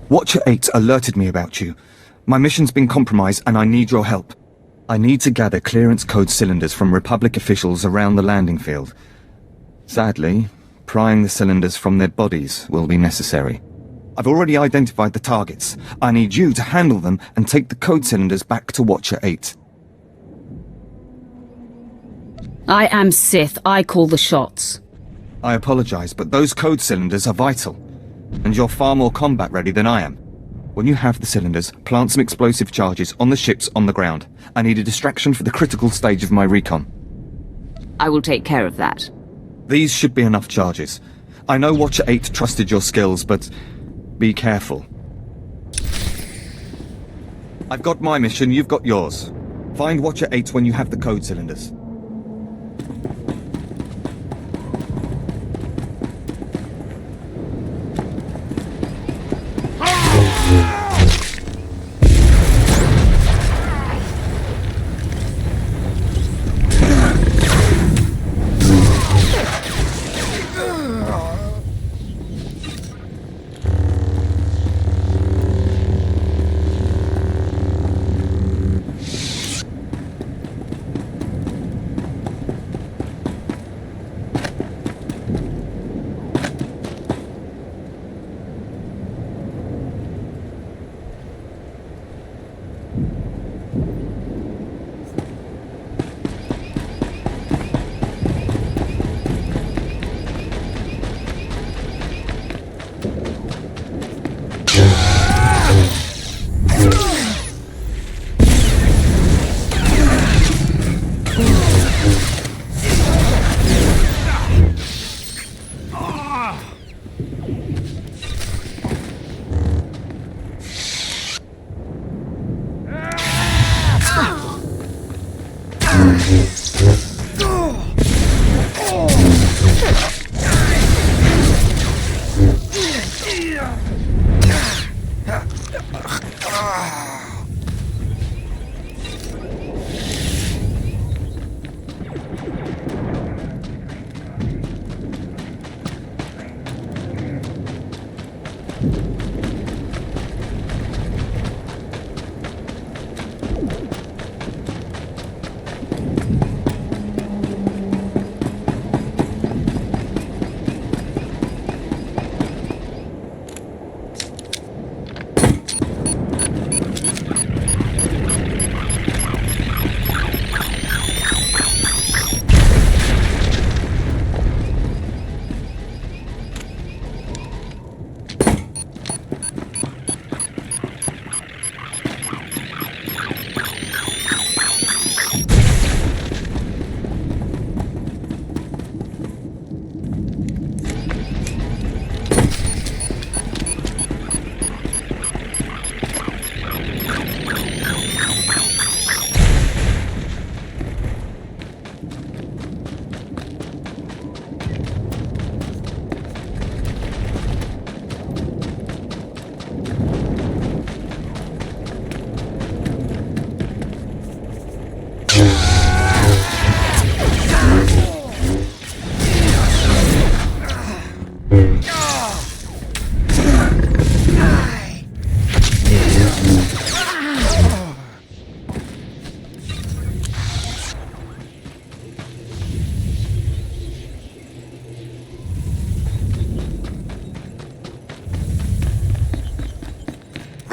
Watcher 8 alerted me about you. My mission's been compromised and I need your help. I need to gather clearance code cylinders from Republic officials around the landing field. Sadly, prying the cylinders from their bodies will be necessary. I've already identified the targets. I need you to handle them and take the code cylinders back to Watcher 8. I am Sith. I call the shots. I apologize, but those code cylinders are vital. And you're far more combat ready than I am. When you have the cylinders, plant some explosive charges on the ships on the ground. I need a distraction for the critical stage of my recon. I will take care of that. These should be enough charges. I know Watcher 8 trusted your skills, but be careful. I've got my mission, you've got yours. Find Watcher 8 when you have the code cylinders.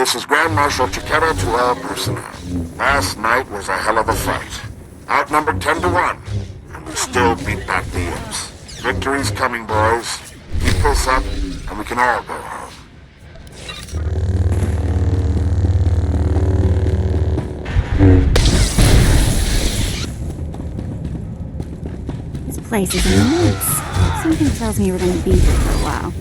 This is Grand Marshal Chikera to all personnel. Last night was a hell of a fight. Outnumbered 10 to 1, and we still beat back the imps. Victory's coming, boys. Keep this up, and we can all go home. This place is immense. Something tells me we're going to be here for a while.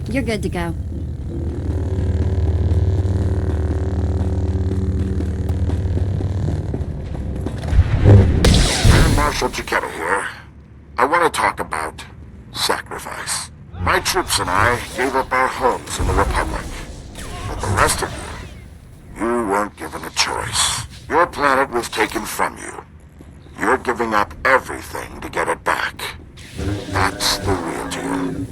You're good to go. Marshal Chiquetta here. I want to talk about sacrifice. My troops and I gave up our homes in the Republic. But the rest of you weren't given a choice. Your planet was taken from you. You're giving up everything to get it back. That's the real deal.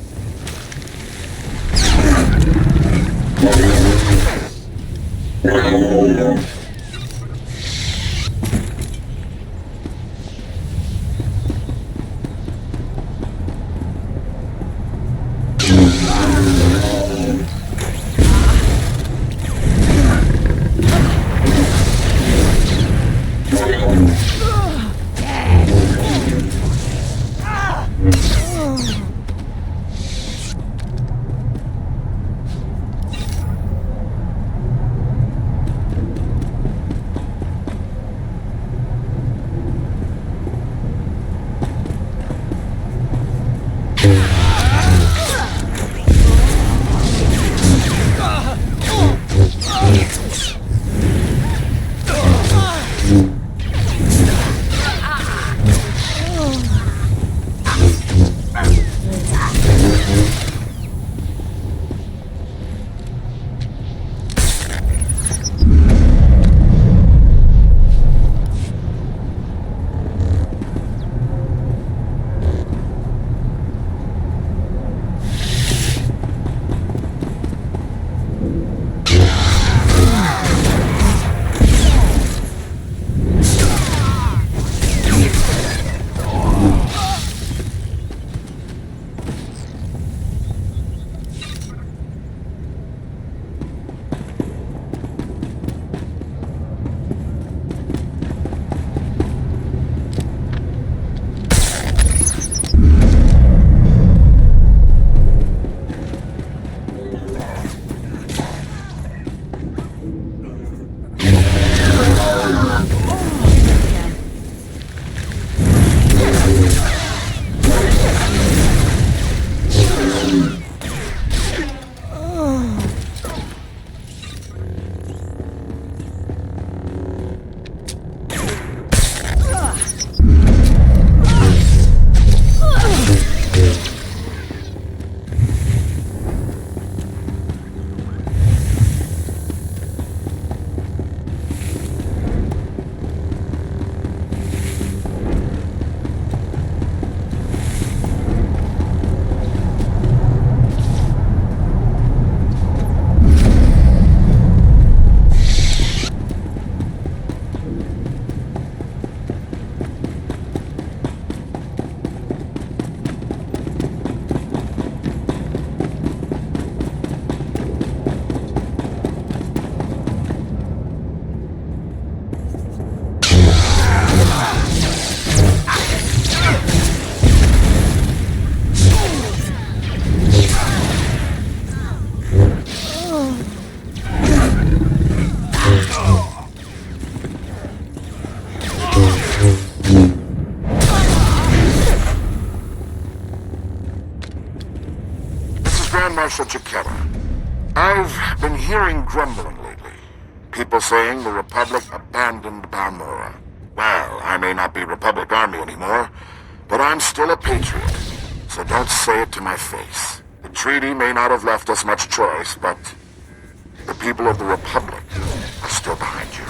Marshal Chiquetta. I've been hearing grumbling lately. People saying the Republic abandoned Balmorra. Well, I may not be Republic Army anymore, but I'm still a patriot. So don't say it to my face. The treaty may not have left us much choice, but the people of the Republic are still behind you.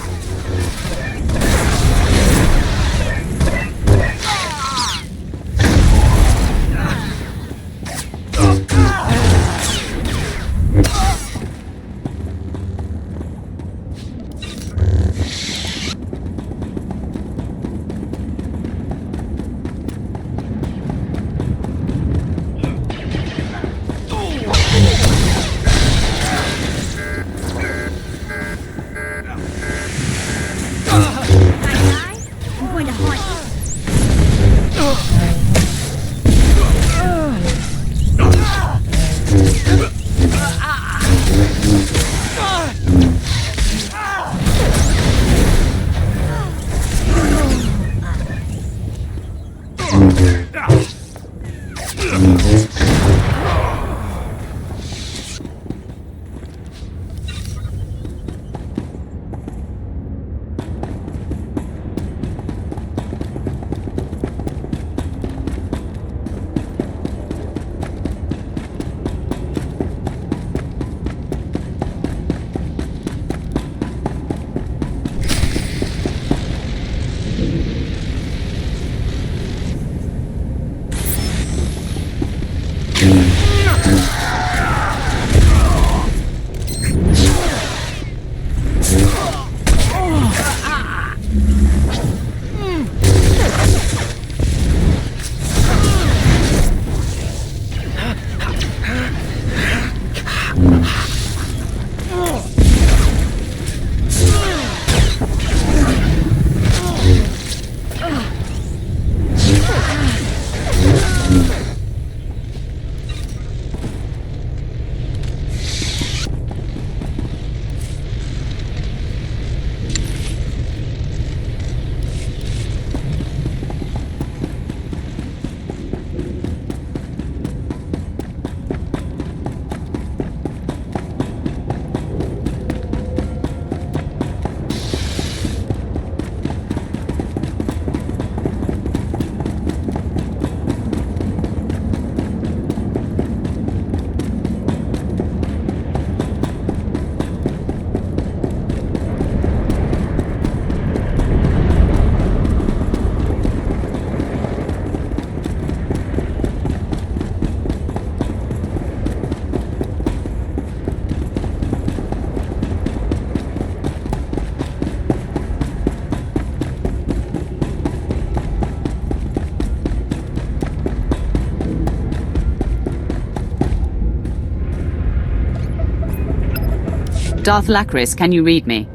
Darth Lacris, can you read me?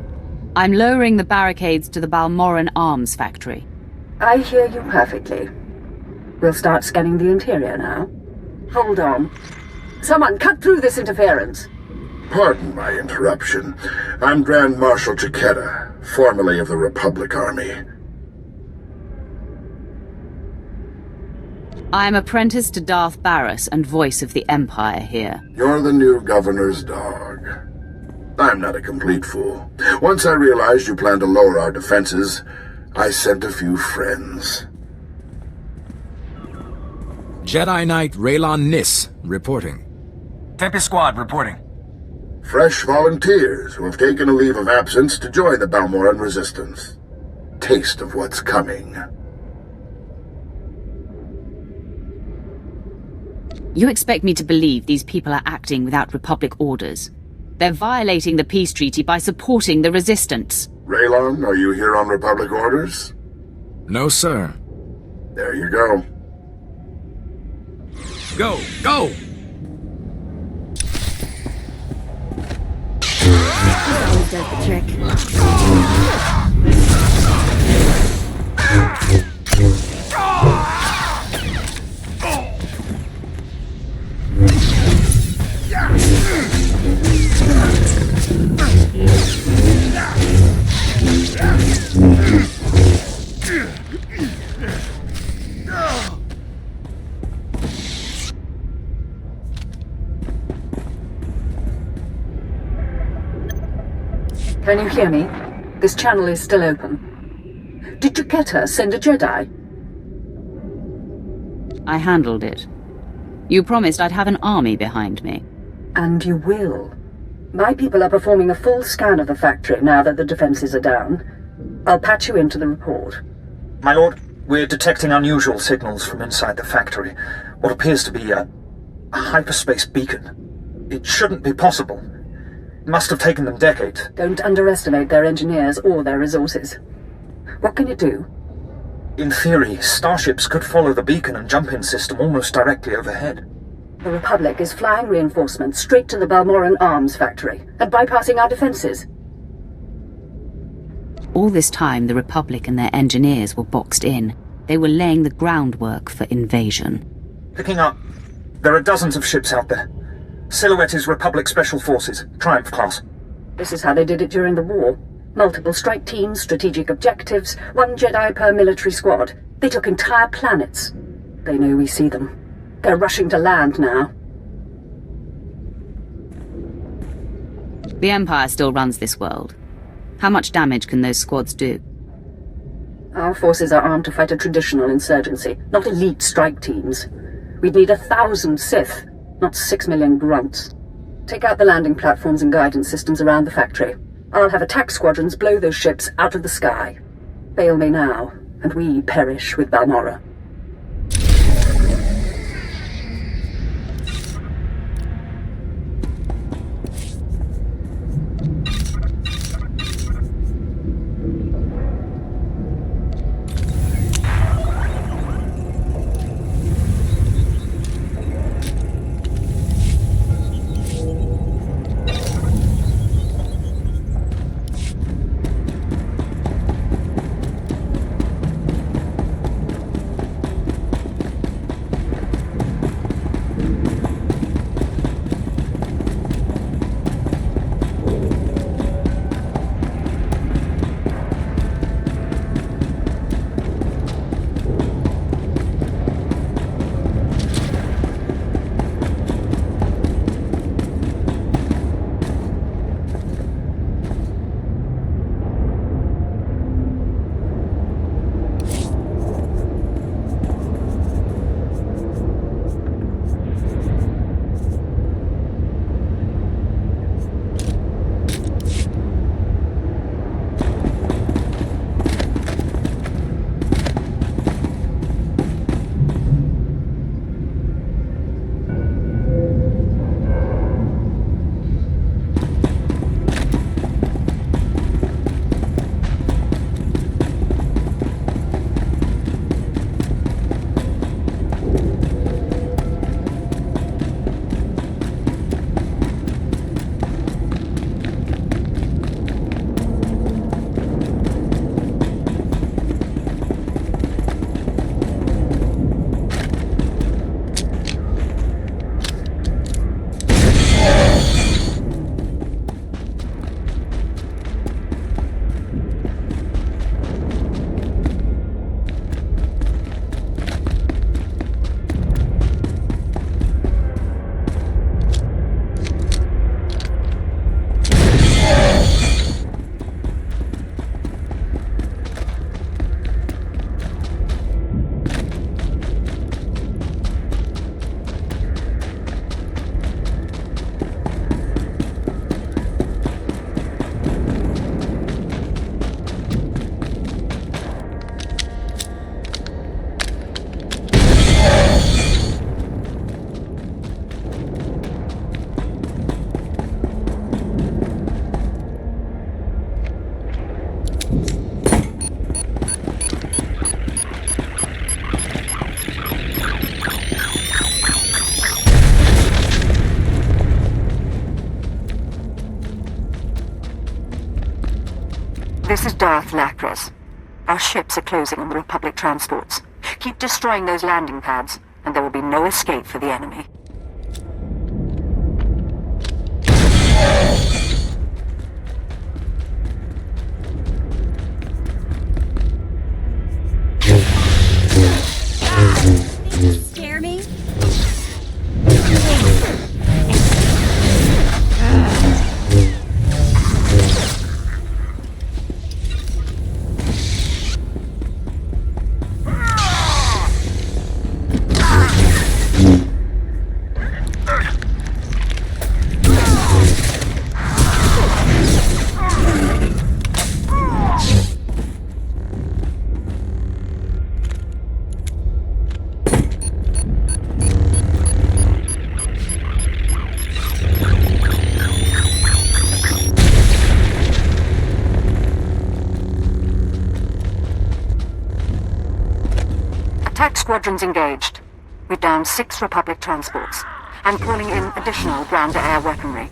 I'm lowering the barricades to the Balmoran Arms Factory. I hear you perfectly. We'll start scanning the interior now. Hold on. Someone cut through this interference. Pardon my interruption. I'm Grand Marshal Chiquetta, formerly of the Republic Army. I am apprentice to Darth Barris and voice of the Empire here. You're the new governor's dog. I'm not a complete fool. Once I realized you planned to lower our defenses, I sent a few friends. Jedi Knight Raylon Nis, reporting. Tempest Squad, reporting. Fresh volunteers who have taken a leave of absence to join the Balmoran Resistance. Taste of what's coming. You expect me to believe these people are acting without Republic orders? They're violating the peace treaty by supporting the Resistance. Raylon, are you here on Republic orders? No, sir. There you go. Go! Go! Always does the trick. Can you hear me? This channel is still open. Did Chiquetta send a Jedi? I handled it. You promised I'd have an army behind me. And you will. My people are performing a full scan of the factory now that the defenses are down. I'll patch you into the report. My lord, we're detecting unusual signals from inside the factory. What appears to be a hyperspace beacon. It shouldn't be possible. It must have taken them decades. Don't underestimate their engineers or their resources. What can you do? In theory, starships could follow the beacon and jump-in system almost directly overhead. The Republic is flying reinforcements straight to the Balmoran Arms Factory and bypassing our defenses. All this time, the Republic and their engineers were boxed in. They were laying the groundwork for invasion. Picking up. There are dozens of ships out there. Silhouette is Republic Special Forces, Triumph class. This is how they did it during the war. Multiple strike teams, strategic objectives, one Jedi per military squad. They took entire planets. They know we see them. They're rushing to land now. The Empire still runs this world. How much damage can those squads do? Our forces are armed to fight a traditional insurgency, not elite strike teams. We'd need 1,000 Sith, not 6 million grunts. Take out the landing platforms and guidance systems around the factory. I'll have attack squadrons blow those ships out of the sky. Fail me now, and we perish with Balmorra. This is Darth Lacris. Our ships are closing on the Republic transports. Keep destroying those landing pads, and there will be no escape for the enemy. Scare me? Attack squadrons engaged. We've downed 6 Republic transports. I'm calling in additional ground-to-air weaponry.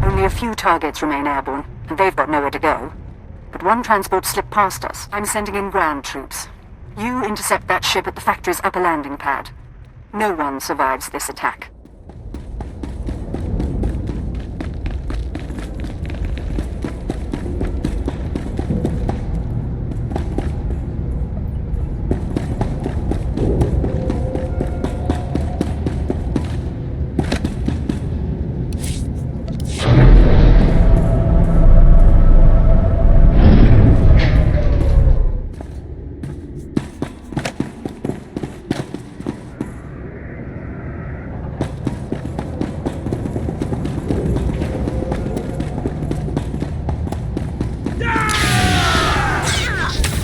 Only a few targets remain airborne, and they've got nowhere to go. But one transport slipped past us. I'm sending in ground troops. You intercept that ship at the factory's upper landing pad. No one survives this attack.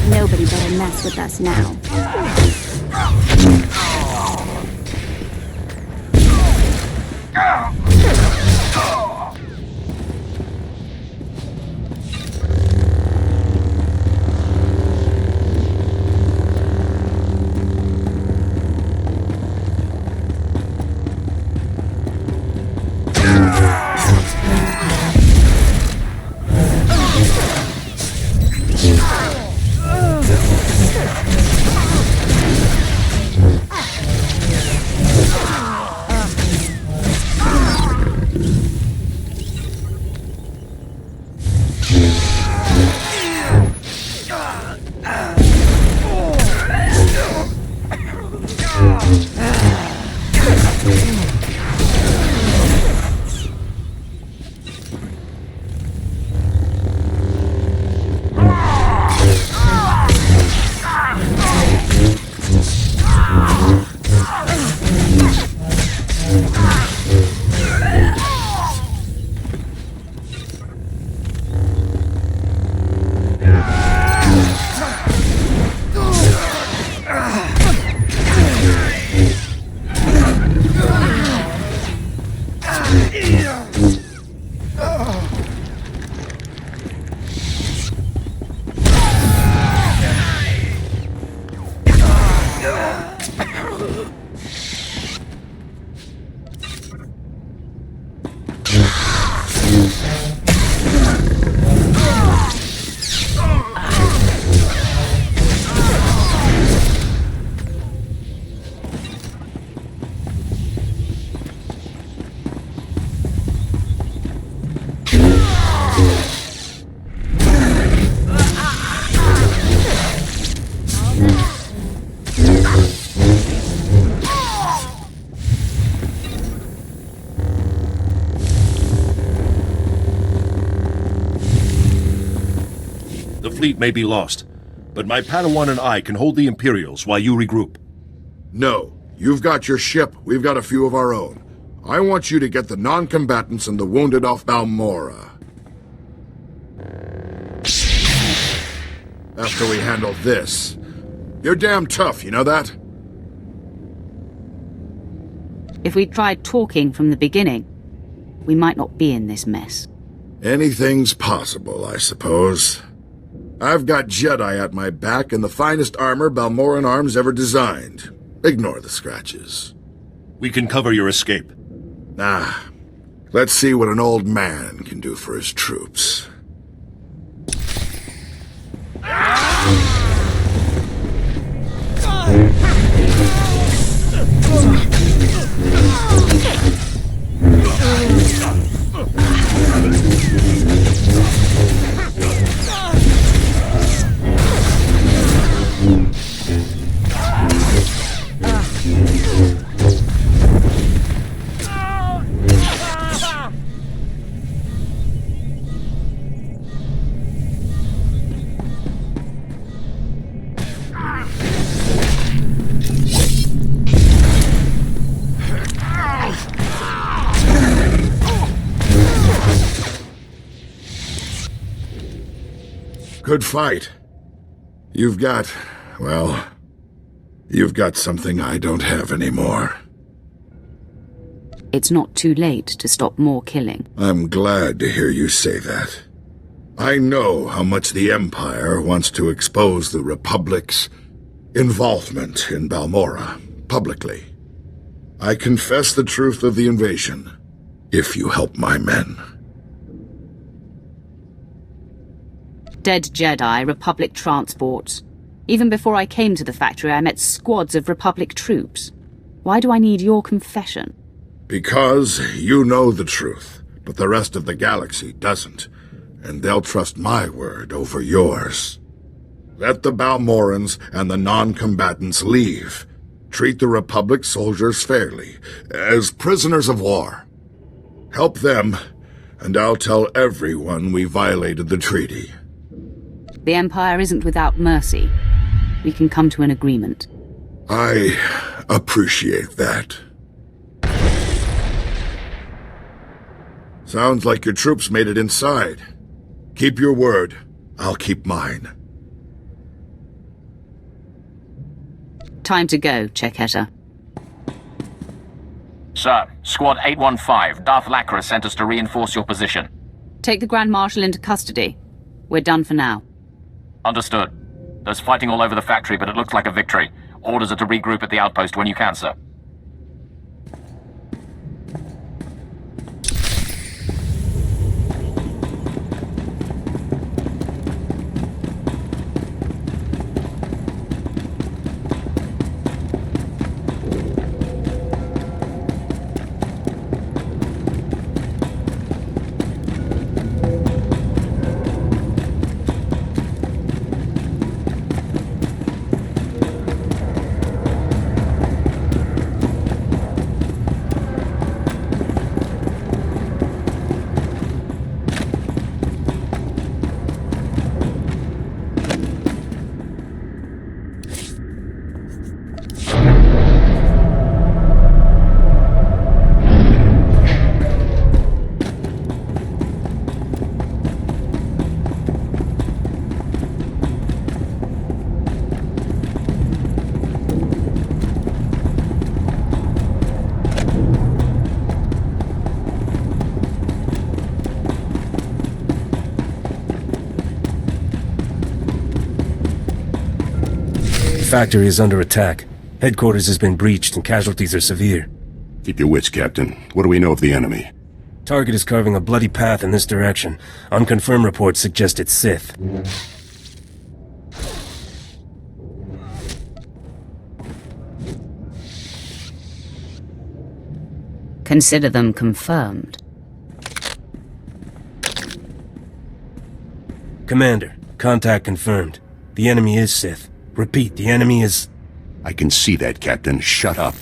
Nobody better mess with us now. fleet may be lost, but my Padawan and I can hold the Imperials while you regroup. No. You've got your ship, we've got a few of our own. I want you to get the non-combatants and the wounded off Balmora. After we handle this. You're damn tough, you know that? If we'd tried talking from the beginning, we might not be in this mess. Anything's possible, I suppose. I've got Jedi at my back and the finest armor Balmoran Arms ever designed. Ignore the scratches. We can cover your escape. Let's see what an old man can do for his troops. Good fight. You've got something I don't have anymore. It's not too late to stop more killing. I'm glad to hear you say that. I know how much the Empire wants to expose the Republic's involvement in Balmora publicly. I confess the truth of the invasion, if you help my men. Dead Jedi, Republic transports. Even before I came to the factory, I met squads of Republic troops. Why do I need your confession? Because you know the truth, but the rest of the galaxy doesn't, and they'll trust my word over yours. Let the Balmorans and the non-combatants leave. Treat the Republic soldiers fairly, as prisoners of war. Help them, and I'll tell everyone we violated the treaty. The Empire isn't without mercy. We can come to an agreement. I appreciate that. Sounds like your troops made it inside. Keep your word. I'll keep mine. Time to go, Checketta. Sir, Squad 815, Darth Lacra sent us to reinforce your position. Take the Grand Marshal into custody. We're done for now. Understood. There's fighting all over the factory, but it looks like a victory. Orders are to regroup at the outpost when you can, sir. The factory is under attack. Headquarters has been breached and casualties are severe. Keep your wits, Captain. What do we know of the enemy? Target is carving a bloody path in this direction. Unconfirmed reports suggest it's Sith. Consider them confirmed. Commander, contact confirmed. The enemy is Sith. Repeat, the enemy is... I can see that, Captain. Shut up.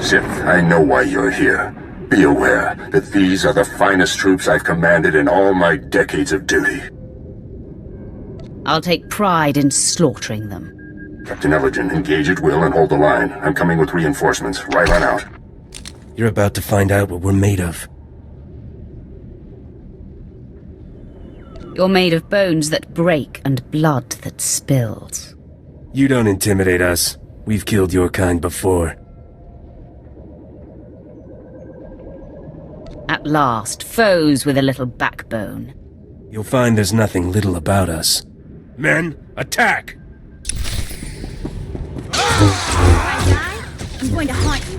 Sith, I know why you're here. Be aware that these are the finest troops I've commanded in all my decades of duty. I'll take pride in slaughtering them. Captain Elgin, engage at will and hold the line. I'm coming with reinforcements. Right on out. You're about to find out what we're made of. You're made of bones that break and blood that spills. You don't intimidate us. We've killed your kind before. At last, foes with a little backbone. You'll find there's nothing little about us. Men, attack! I'm going to haunt you.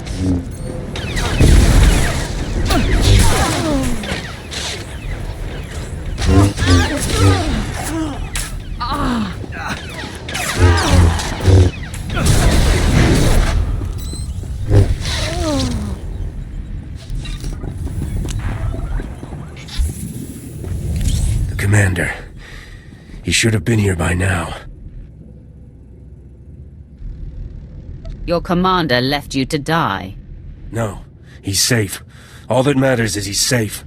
The commander. He should have been here by now. Your commander left you to die. No, he's safe. All that matters is he's safe.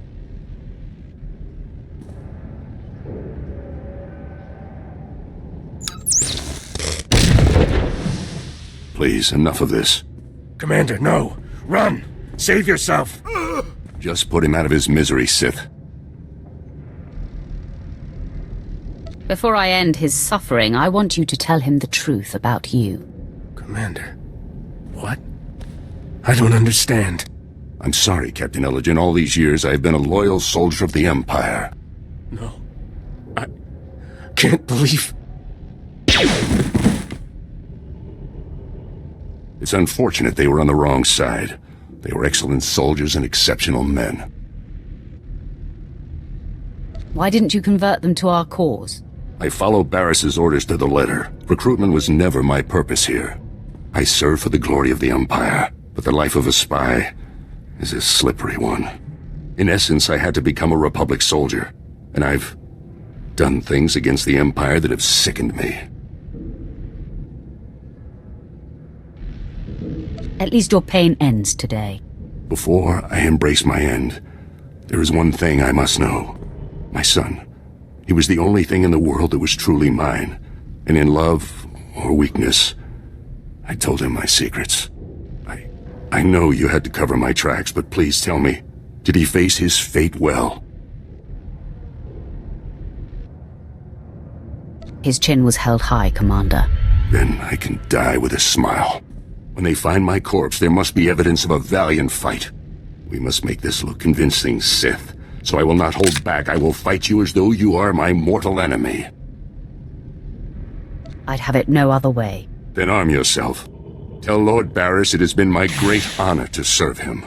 Please, enough of this. Commander, no! Run! Save yourself! Just put him out of his misery, Sith. Before I end his suffering, I want you to tell him the truth about you. Commander, what? I don't understand. I'm sorry, Captain Elgin. All these years I've been a loyal soldier of the Empire. No. I can't believe... It's unfortunate they were on the wrong side. They were excellent soldiers and exceptional men. Why didn't you convert them to our cause? I followed Barris's orders to the letter. Recruitment was never my purpose here. I serve for the glory of the Empire, but the life of a spy is a slippery one. In essence, I had to become a Republic soldier, and I've done things against the Empire that have sickened me. At least your pain ends today. Before I embrace my end, there is one thing I must know. My son. He was the only thing in the world that was truly mine, and in love or weakness, I told him my secrets. I know you had to cover my tracks, but please tell me, did he face his fate well? His chin was held high, Commander. Then I can die with a smile. When they find my corpse, there must be evidence of a valiant fight. We must make this look convincing, Sith. So I will not hold back. I will fight you as though you are my mortal enemy. I'd have it no other way. Then arm yourself. Tell Lord Barris it has been my great honor to serve him.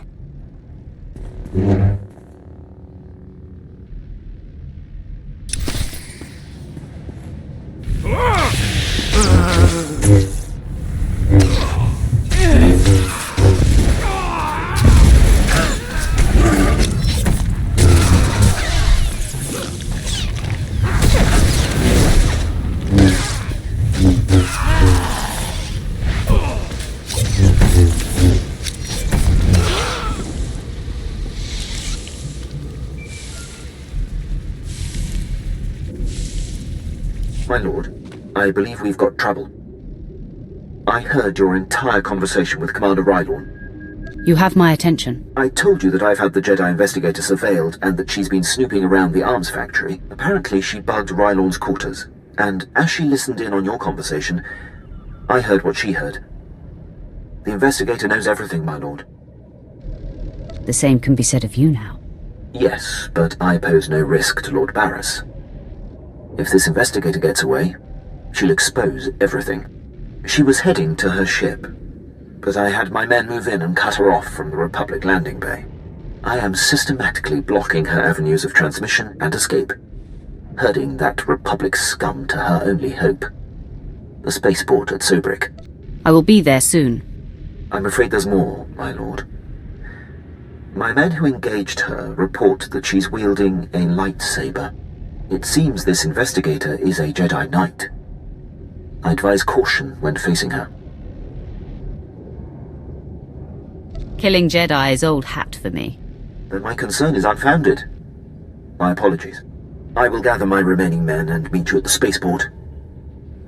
My lord, I believe we've got trouble. I heard your entire conversation with Commander Rylorn. You have my attention. I told you that I've had the Jedi investigator surveilled and that she's been snooping around the arms factory. Apparently she bugged Rylorn's quarters, and as she listened in on your conversation, I heard what she heard. The investigator knows everything, my lord. The same can be said of you now. Yes, but I pose no risk to Lord Barris. If this investigator gets away, she'll expose everything. She was heading to her ship, but I had my men move in and cut her off from the Republic landing bay. I am systematically blocking her avenues of transmission and escape, herding that Republic scum to her only hope, the spaceport at Sobrik. I will be there soon. I'm afraid there's more, my lord. My men who engaged her report that she's wielding a lightsaber. It seems this investigator is a Jedi Knight. I advise caution when facing her. Killing Jedi is old hat for me. Then my concern is unfounded. My apologies. I will gather my remaining men and meet you at the spaceport.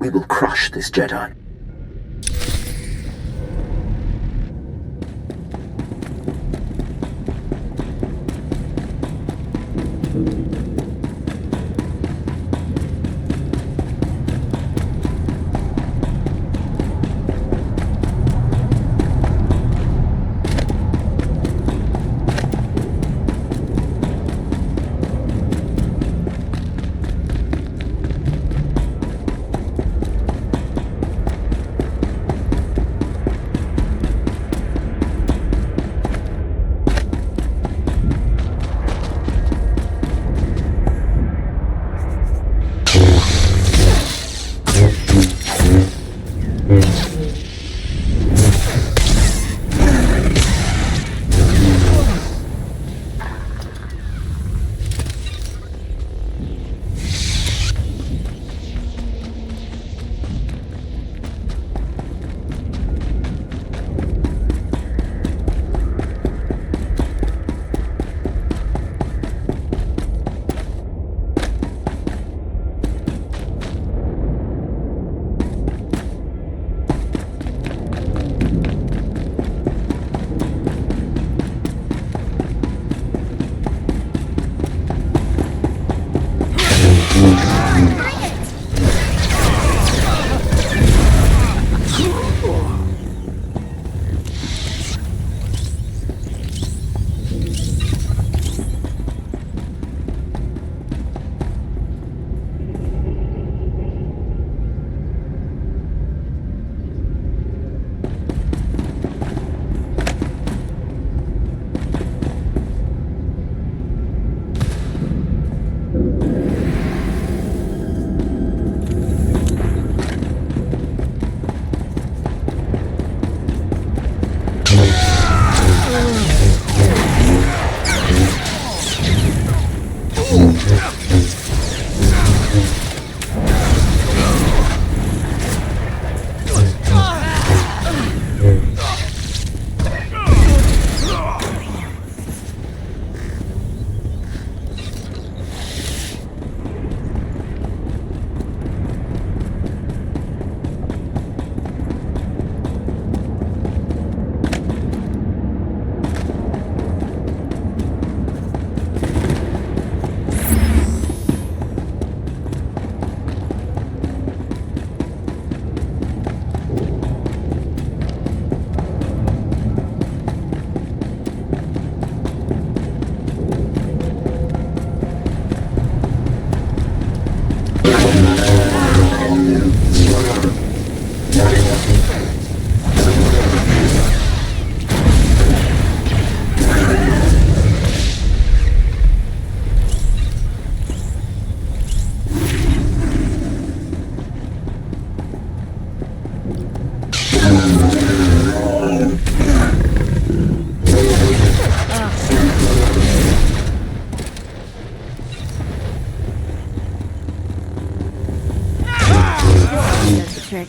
We will crush this Jedi. trick.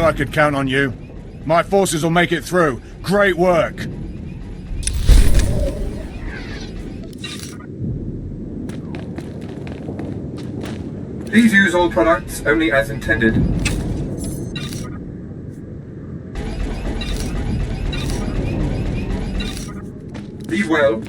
I could count on you. My forces will make it through. Great work. Please use all products only as intended. Be well.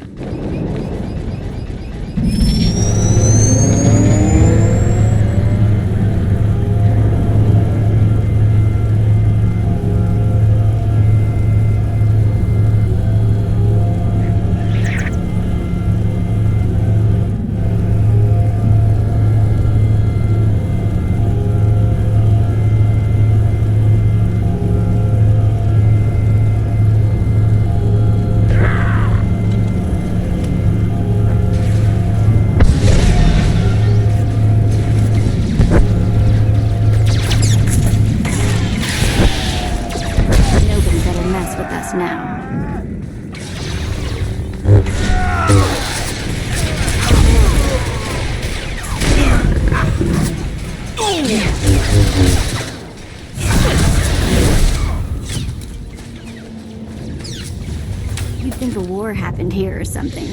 You'd think a war happened here or something.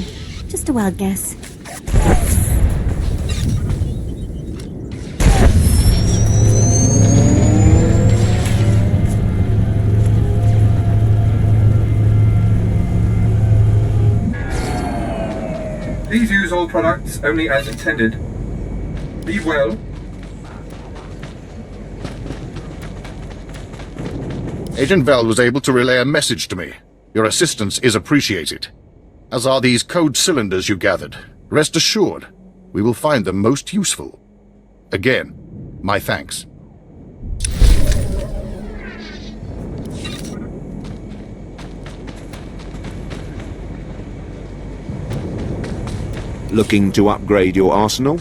Just a wild guess. Please use all products only as intended. Be well. Agent Veld was able to relay a message to me. Your assistance is appreciated. As are these code cylinders you gathered. Rest assured, we will find them most useful. Again, my thanks. Looking to upgrade your arsenal?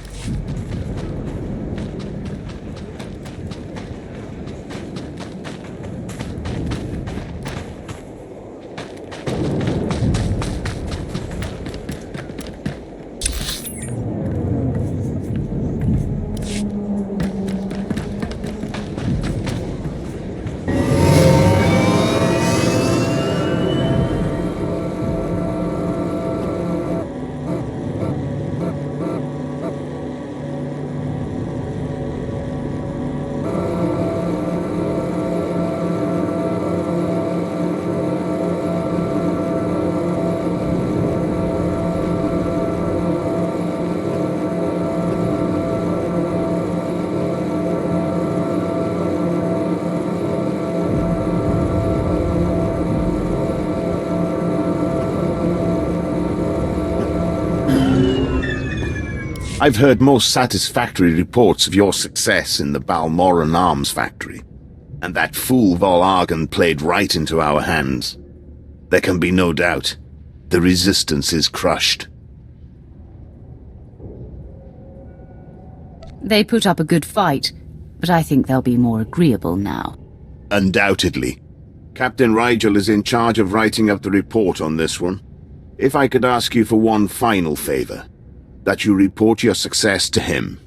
I've heard most satisfactory reports of your success in the Balmoran arms factory, and that fool Vol-Argon played right into our hands. There can be no doubt. The Resistance is crushed. They put up a good fight, but I think they'll be more agreeable now. Undoubtedly. Captain Rigel is in charge of writing up the report on this one. If I could ask you for one final favor, that you report your success to him.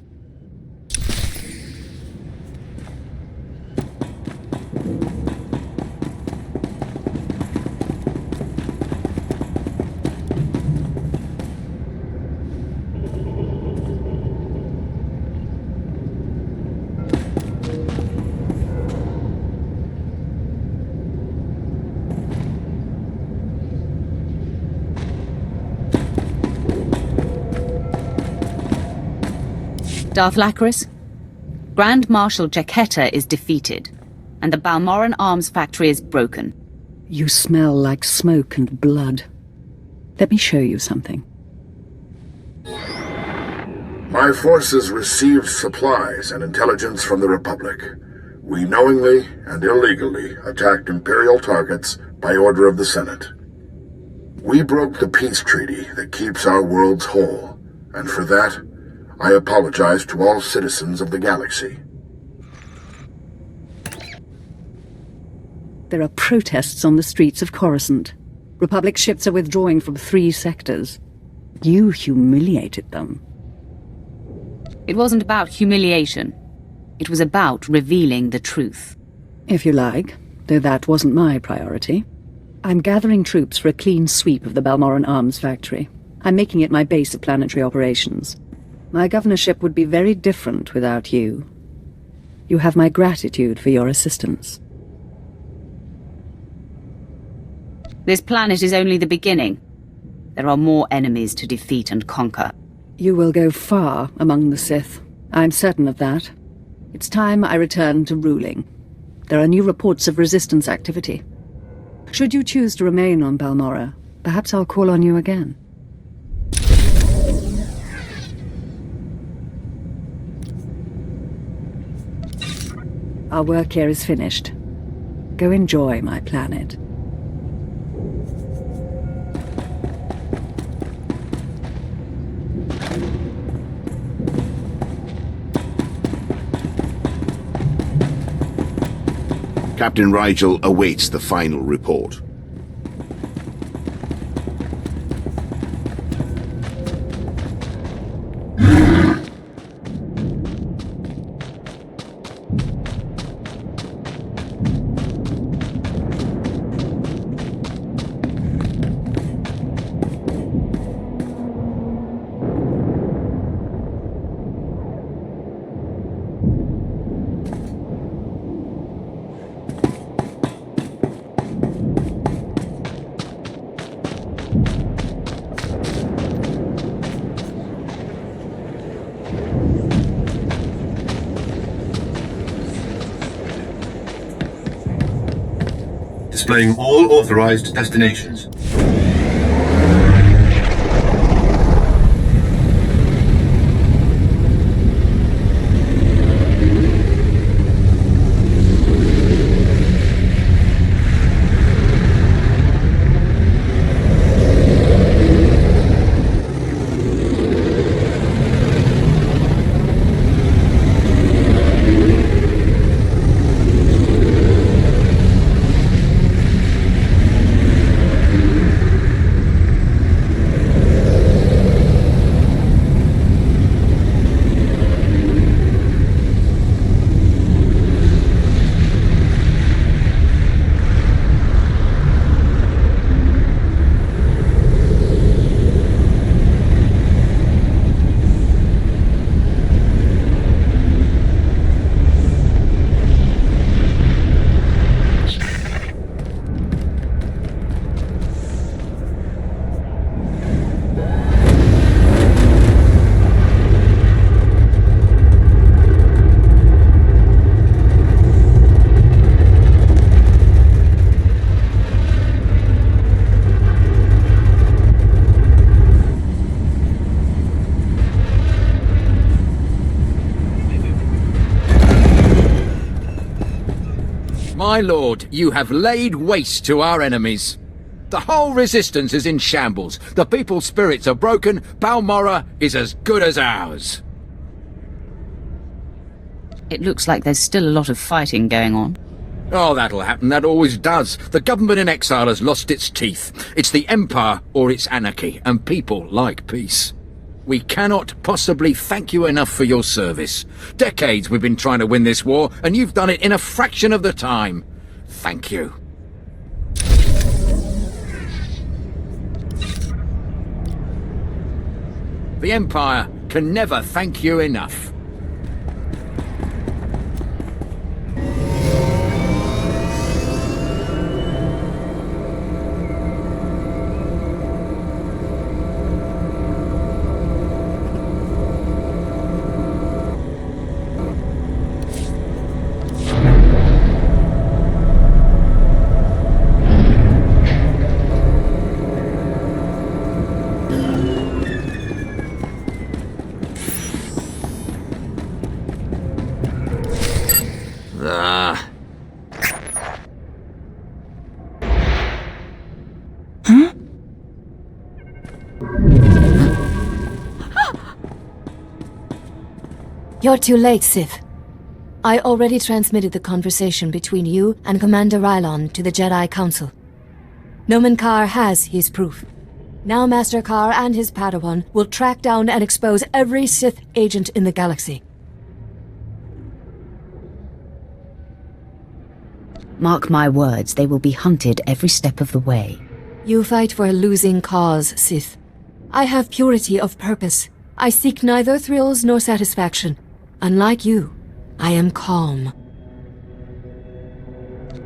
Darth Lacris? Grand Marshal Jaquetta is defeated, and the Balmoran arms factory is broken. You smell like smoke and blood. Let me show you something. My forces received supplies and intelligence from the Republic. We knowingly and illegally attacked Imperial targets by order of the Senate. We broke the peace treaty that keeps our worlds whole, and for that, I apologize to all citizens of the galaxy. There are protests on the streets of Coruscant. Republic ships are withdrawing from 3 sectors. You humiliated them. It wasn't about humiliation. It was about revealing the truth. If you like, though that wasn't my priority. I'm gathering troops for a clean sweep of the Balmoran Arms factory. I'm making it my base of planetary operations. My governorship would be very different without you. You have my gratitude for your assistance. This planet is only the beginning. There are more enemies to defeat and conquer. You will go far among the Sith. I'm certain of that. It's time I return to ruling. There are new reports of resistance activity. Should you choose to remain on Balmorra, perhaps I'll call on you again. Our work here is finished. Go enjoy my planet. Captain Rigel awaits the final report. Displaying all authorized destinations. My lord, you have laid waste to our enemies. The whole resistance is in shambles. The people's spirits are broken. Balmorra is as good as ours. It looks like there's still a lot of fighting going on. Oh, that'll happen. That always does. The government in exile has lost its teeth. It's the Empire or it's anarchy, and people like peace. We cannot possibly thank you enough for your service. Decades we've been trying to win this war, and you've done it in a fraction of the time. Thank you. The Empire can never thank you enough. You're too late, Sith. I already transmitted the conversation between you and Commander Rylon to the Jedi Council. Nomen Karr has his proof. Now Master Karr and his Padawan will track down and expose every Sith agent in the galaxy. Mark my words, they will be hunted every step of the way. You fight for a losing cause, Sith. I have purity of purpose. I seek neither thrills nor satisfaction. Unlike you, I am calm.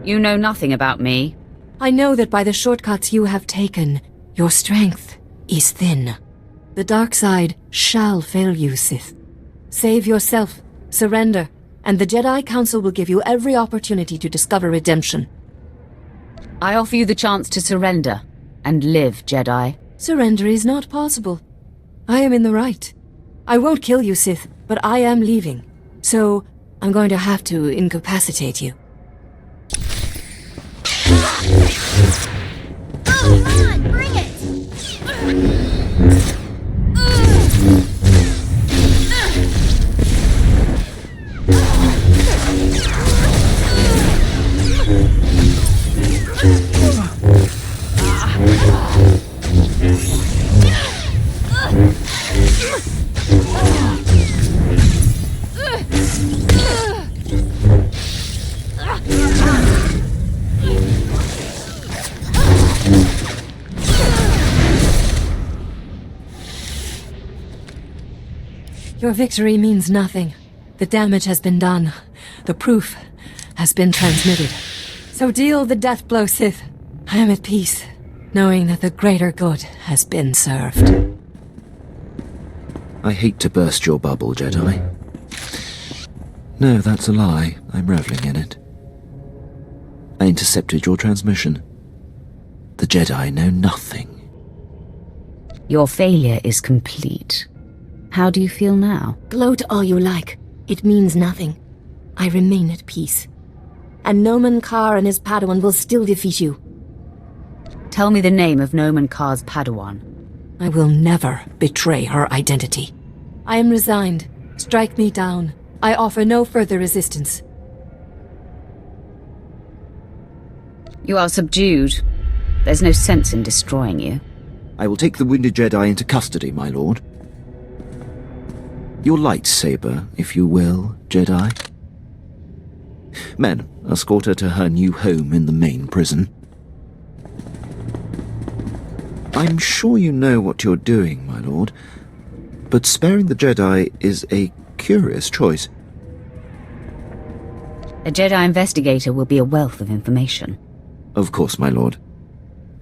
You know nothing about me. I know that by the shortcuts you have taken, your strength is thin. The dark side shall fail you, Sith. Save yourself, surrender, and the Jedi Council will give you every opportunity to discover redemption. I offer you the chance to surrender and live, Jedi. Surrender is not possible. I am in the right. I won't kill you, Sith, but I am leaving. So, I'm going to have to incapacitate you. Oh, on, bring it! Your victory means nothing. The damage has been done. The proof has been transmitted. So deal the death blow, Sith. I am at peace, knowing that the greater good has been served. I hate to burst your bubble, Jedi. No, that's a lie. I'm reveling in it. I intercepted your transmission. The Jedi know nothing. Your failure is complete. How do you feel now? Gloat all you like. It means nothing. I remain at peace. And Noman Karr and his Padawan will still defeat you. Tell me the name of Noman Karr's Padawan. I will never betray her identity. I am resigned. Strike me down. I offer no further resistance. You are subdued. There's no sense in destroying you. I will take the wounded Jedi into custody, my lord. Your lightsaber, if you will, Jedi. Men, escort her to her new home in the main prison. I'm sure you know what you're doing, my lord, but sparing the Jedi is a curious choice. A Jedi investigator will be a wealth of information. Of course, my lord.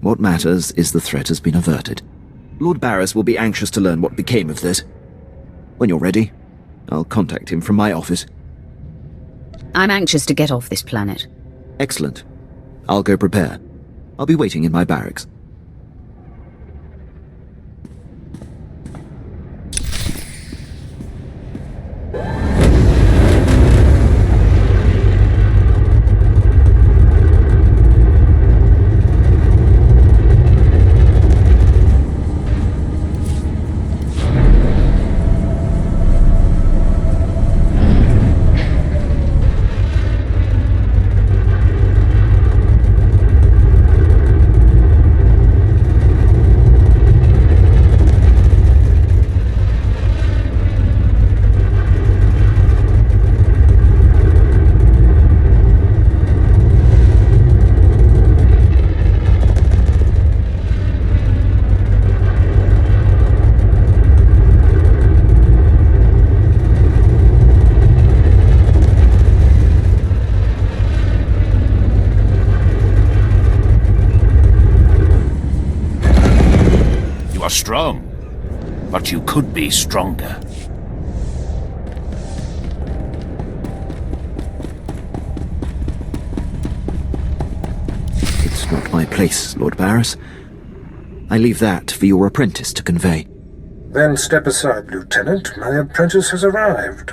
What matters is the threat has been averted. Lord Barriss will be anxious to learn what became of this. When you're ready, I'll contact him from my office. I'm anxious to get off this planet. Excellent. I'll go prepare. I'll be waiting in my barracks. Strong, but you could be stronger. It's not my place, Lord Barriss. I leave that for your apprentice to convey. Then step aside, Lieutenant. My apprentice has arrived.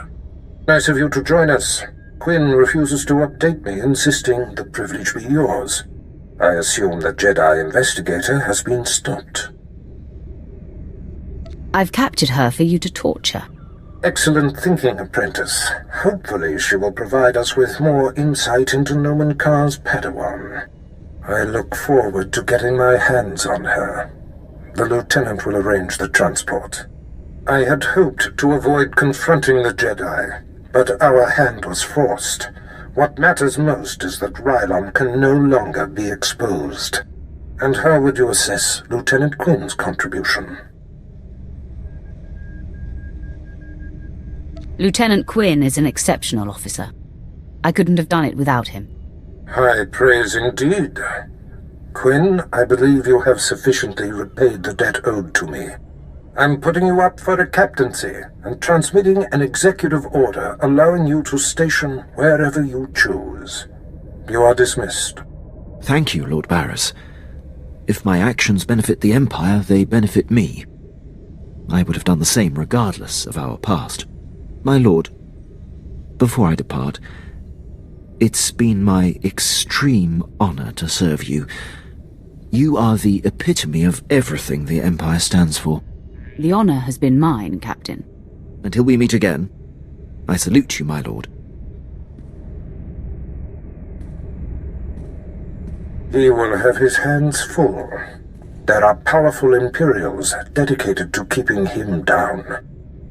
Nice of you to join us. Quinn refuses to update me, insisting the privilege be yours. I assume the Jedi investigator has been stopped. I've captured her for you to torture. Excellent thinking, apprentice. Hopefully she will provide us with more insight into Noman Karr's Padawan. I look forward to getting my hands on her. The lieutenant will arrange the transport. I had hoped to avoid confronting the Jedi, but our hand was forced. What matters most is that Rylon can no longer be exposed. And how would you assess Lieutenant Quinn's contribution? Lieutenant Quinn is an exceptional officer. I couldn't have done it without him. High praise indeed. Quinn, I believe you have sufficiently repaid the debt owed to me. I'm putting you up for a captaincy and transmitting an executive order allowing you to station wherever you choose. You are dismissed. Thank you, Lord Barris. If my actions benefit the Empire, they benefit me. I would have done the same regardless of our past. My lord, before I depart, it's been my extreme honor to serve you. You are the epitome of everything the Empire stands for. The honor has been mine, Captain. Until we meet again, I salute you, my lord. He will have his hands full. There are powerful Imperials dedicated to keeping him down.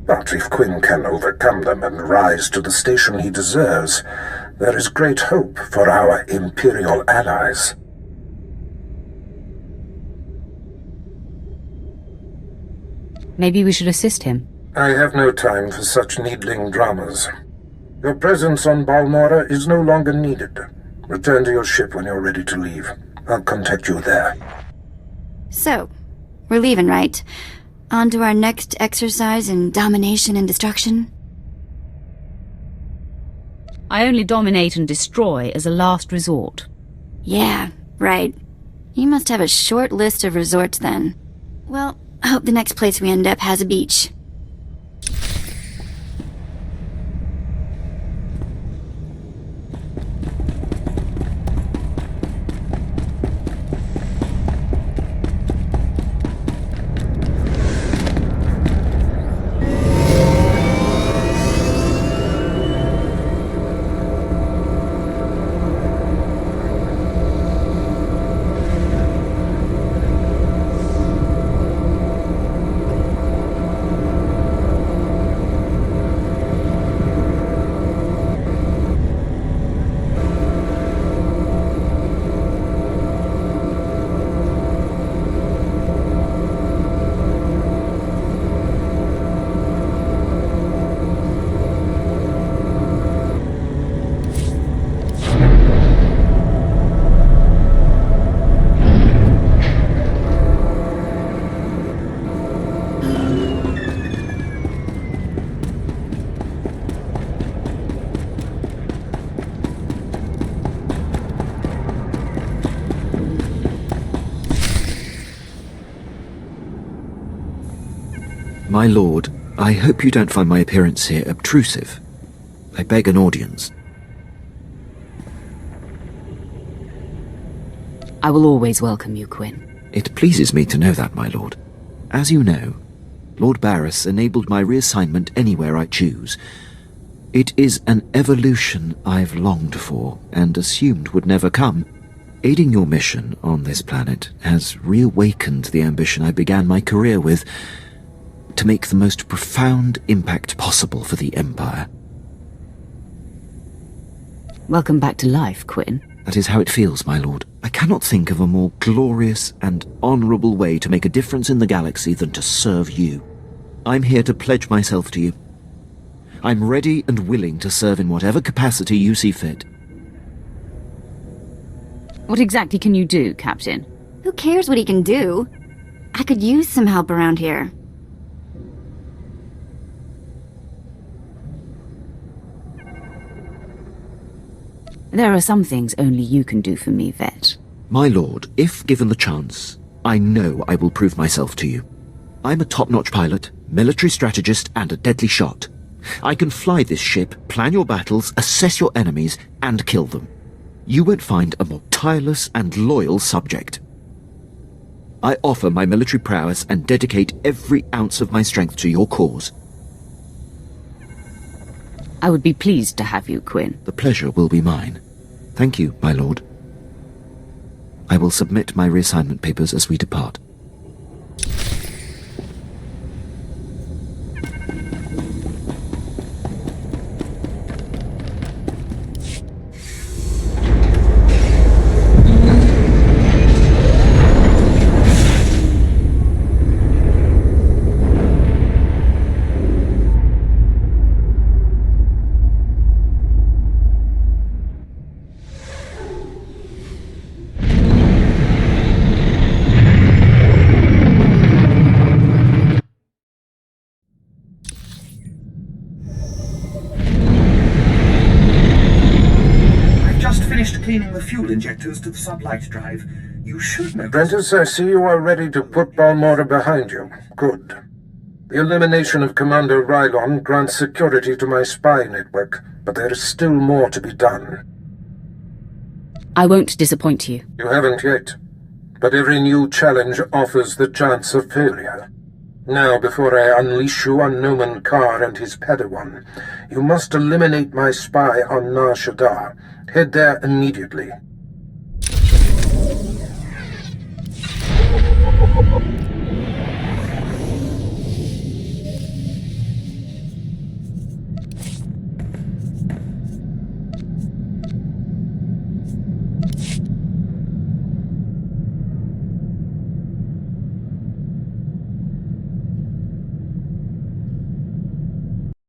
But if Quinn can overcome them and rise to the station he deserves, there is great hope for our Imperial allies. Maybe we should assist him. I have no time for such needling dramas. Your presence on Balmora is no longer needed. Return to your ship when you're ready to leave. I'll contact you there. So, we're leaving, right? On to our next exercise in domination and destruction? I only dominate and destroy as a last resort. Yeah, right. You must have a short list of resorts then. Well, I hope the next place we end up has a beach. My lord, I hope you don't find my appearance here obtrusive. I beg an audience. I will always welcome you, Quinn. It pleases me to know that, my lord. As you know, Lord Barris enabled my reassignment anywhere I choose. It is an evolution I've longed for and assumed would never come. Aiding your mission on this planet has reawakened the ambition I began my career with, to make the most profound impact possible for the Empire. Welcome back to life, Quinn. That is how it feels, my lord. I cannot think of a more glorious and honorable way to make a difference in the galaxy than to serve you. I'm here to pledge myself to you. I'm ready and willing to serve in whatever capacity you see fit. What exactly can you do, Captain? Who cares what he can do? I could use some help around here. There are some things only you can do for me, Vet. My lord, if given the chance, I know I will prove myself to you. I'm a top-notch pilot, military strategist, and a deadly shot. I can fly this ship, plan your battles, assess your enemies, and kill them. You won't find a more tireless and loyal subject. I offer my military prowess and dedicate every ounce of my strength to your cause. I would be pleased to have you, Quinn. The pleasure will be mine. Thank you, my lord. I will submit my reassignment papers as we depart. cleaning the fuel injectors to the sublight drive. You should know. Apprentice, I see you are ready to put Balmorra behind you. Good. The elimination of Commander Rylon grants security to my spy network, but there is still more to be done. I won't disappoint you. You haven't yet, but every new challenge offers the chance of failure. Now, before I unleash you on Noman Carr and his Padawan, you must eliminate my spy on Nar Shaddaa. Head there immediately.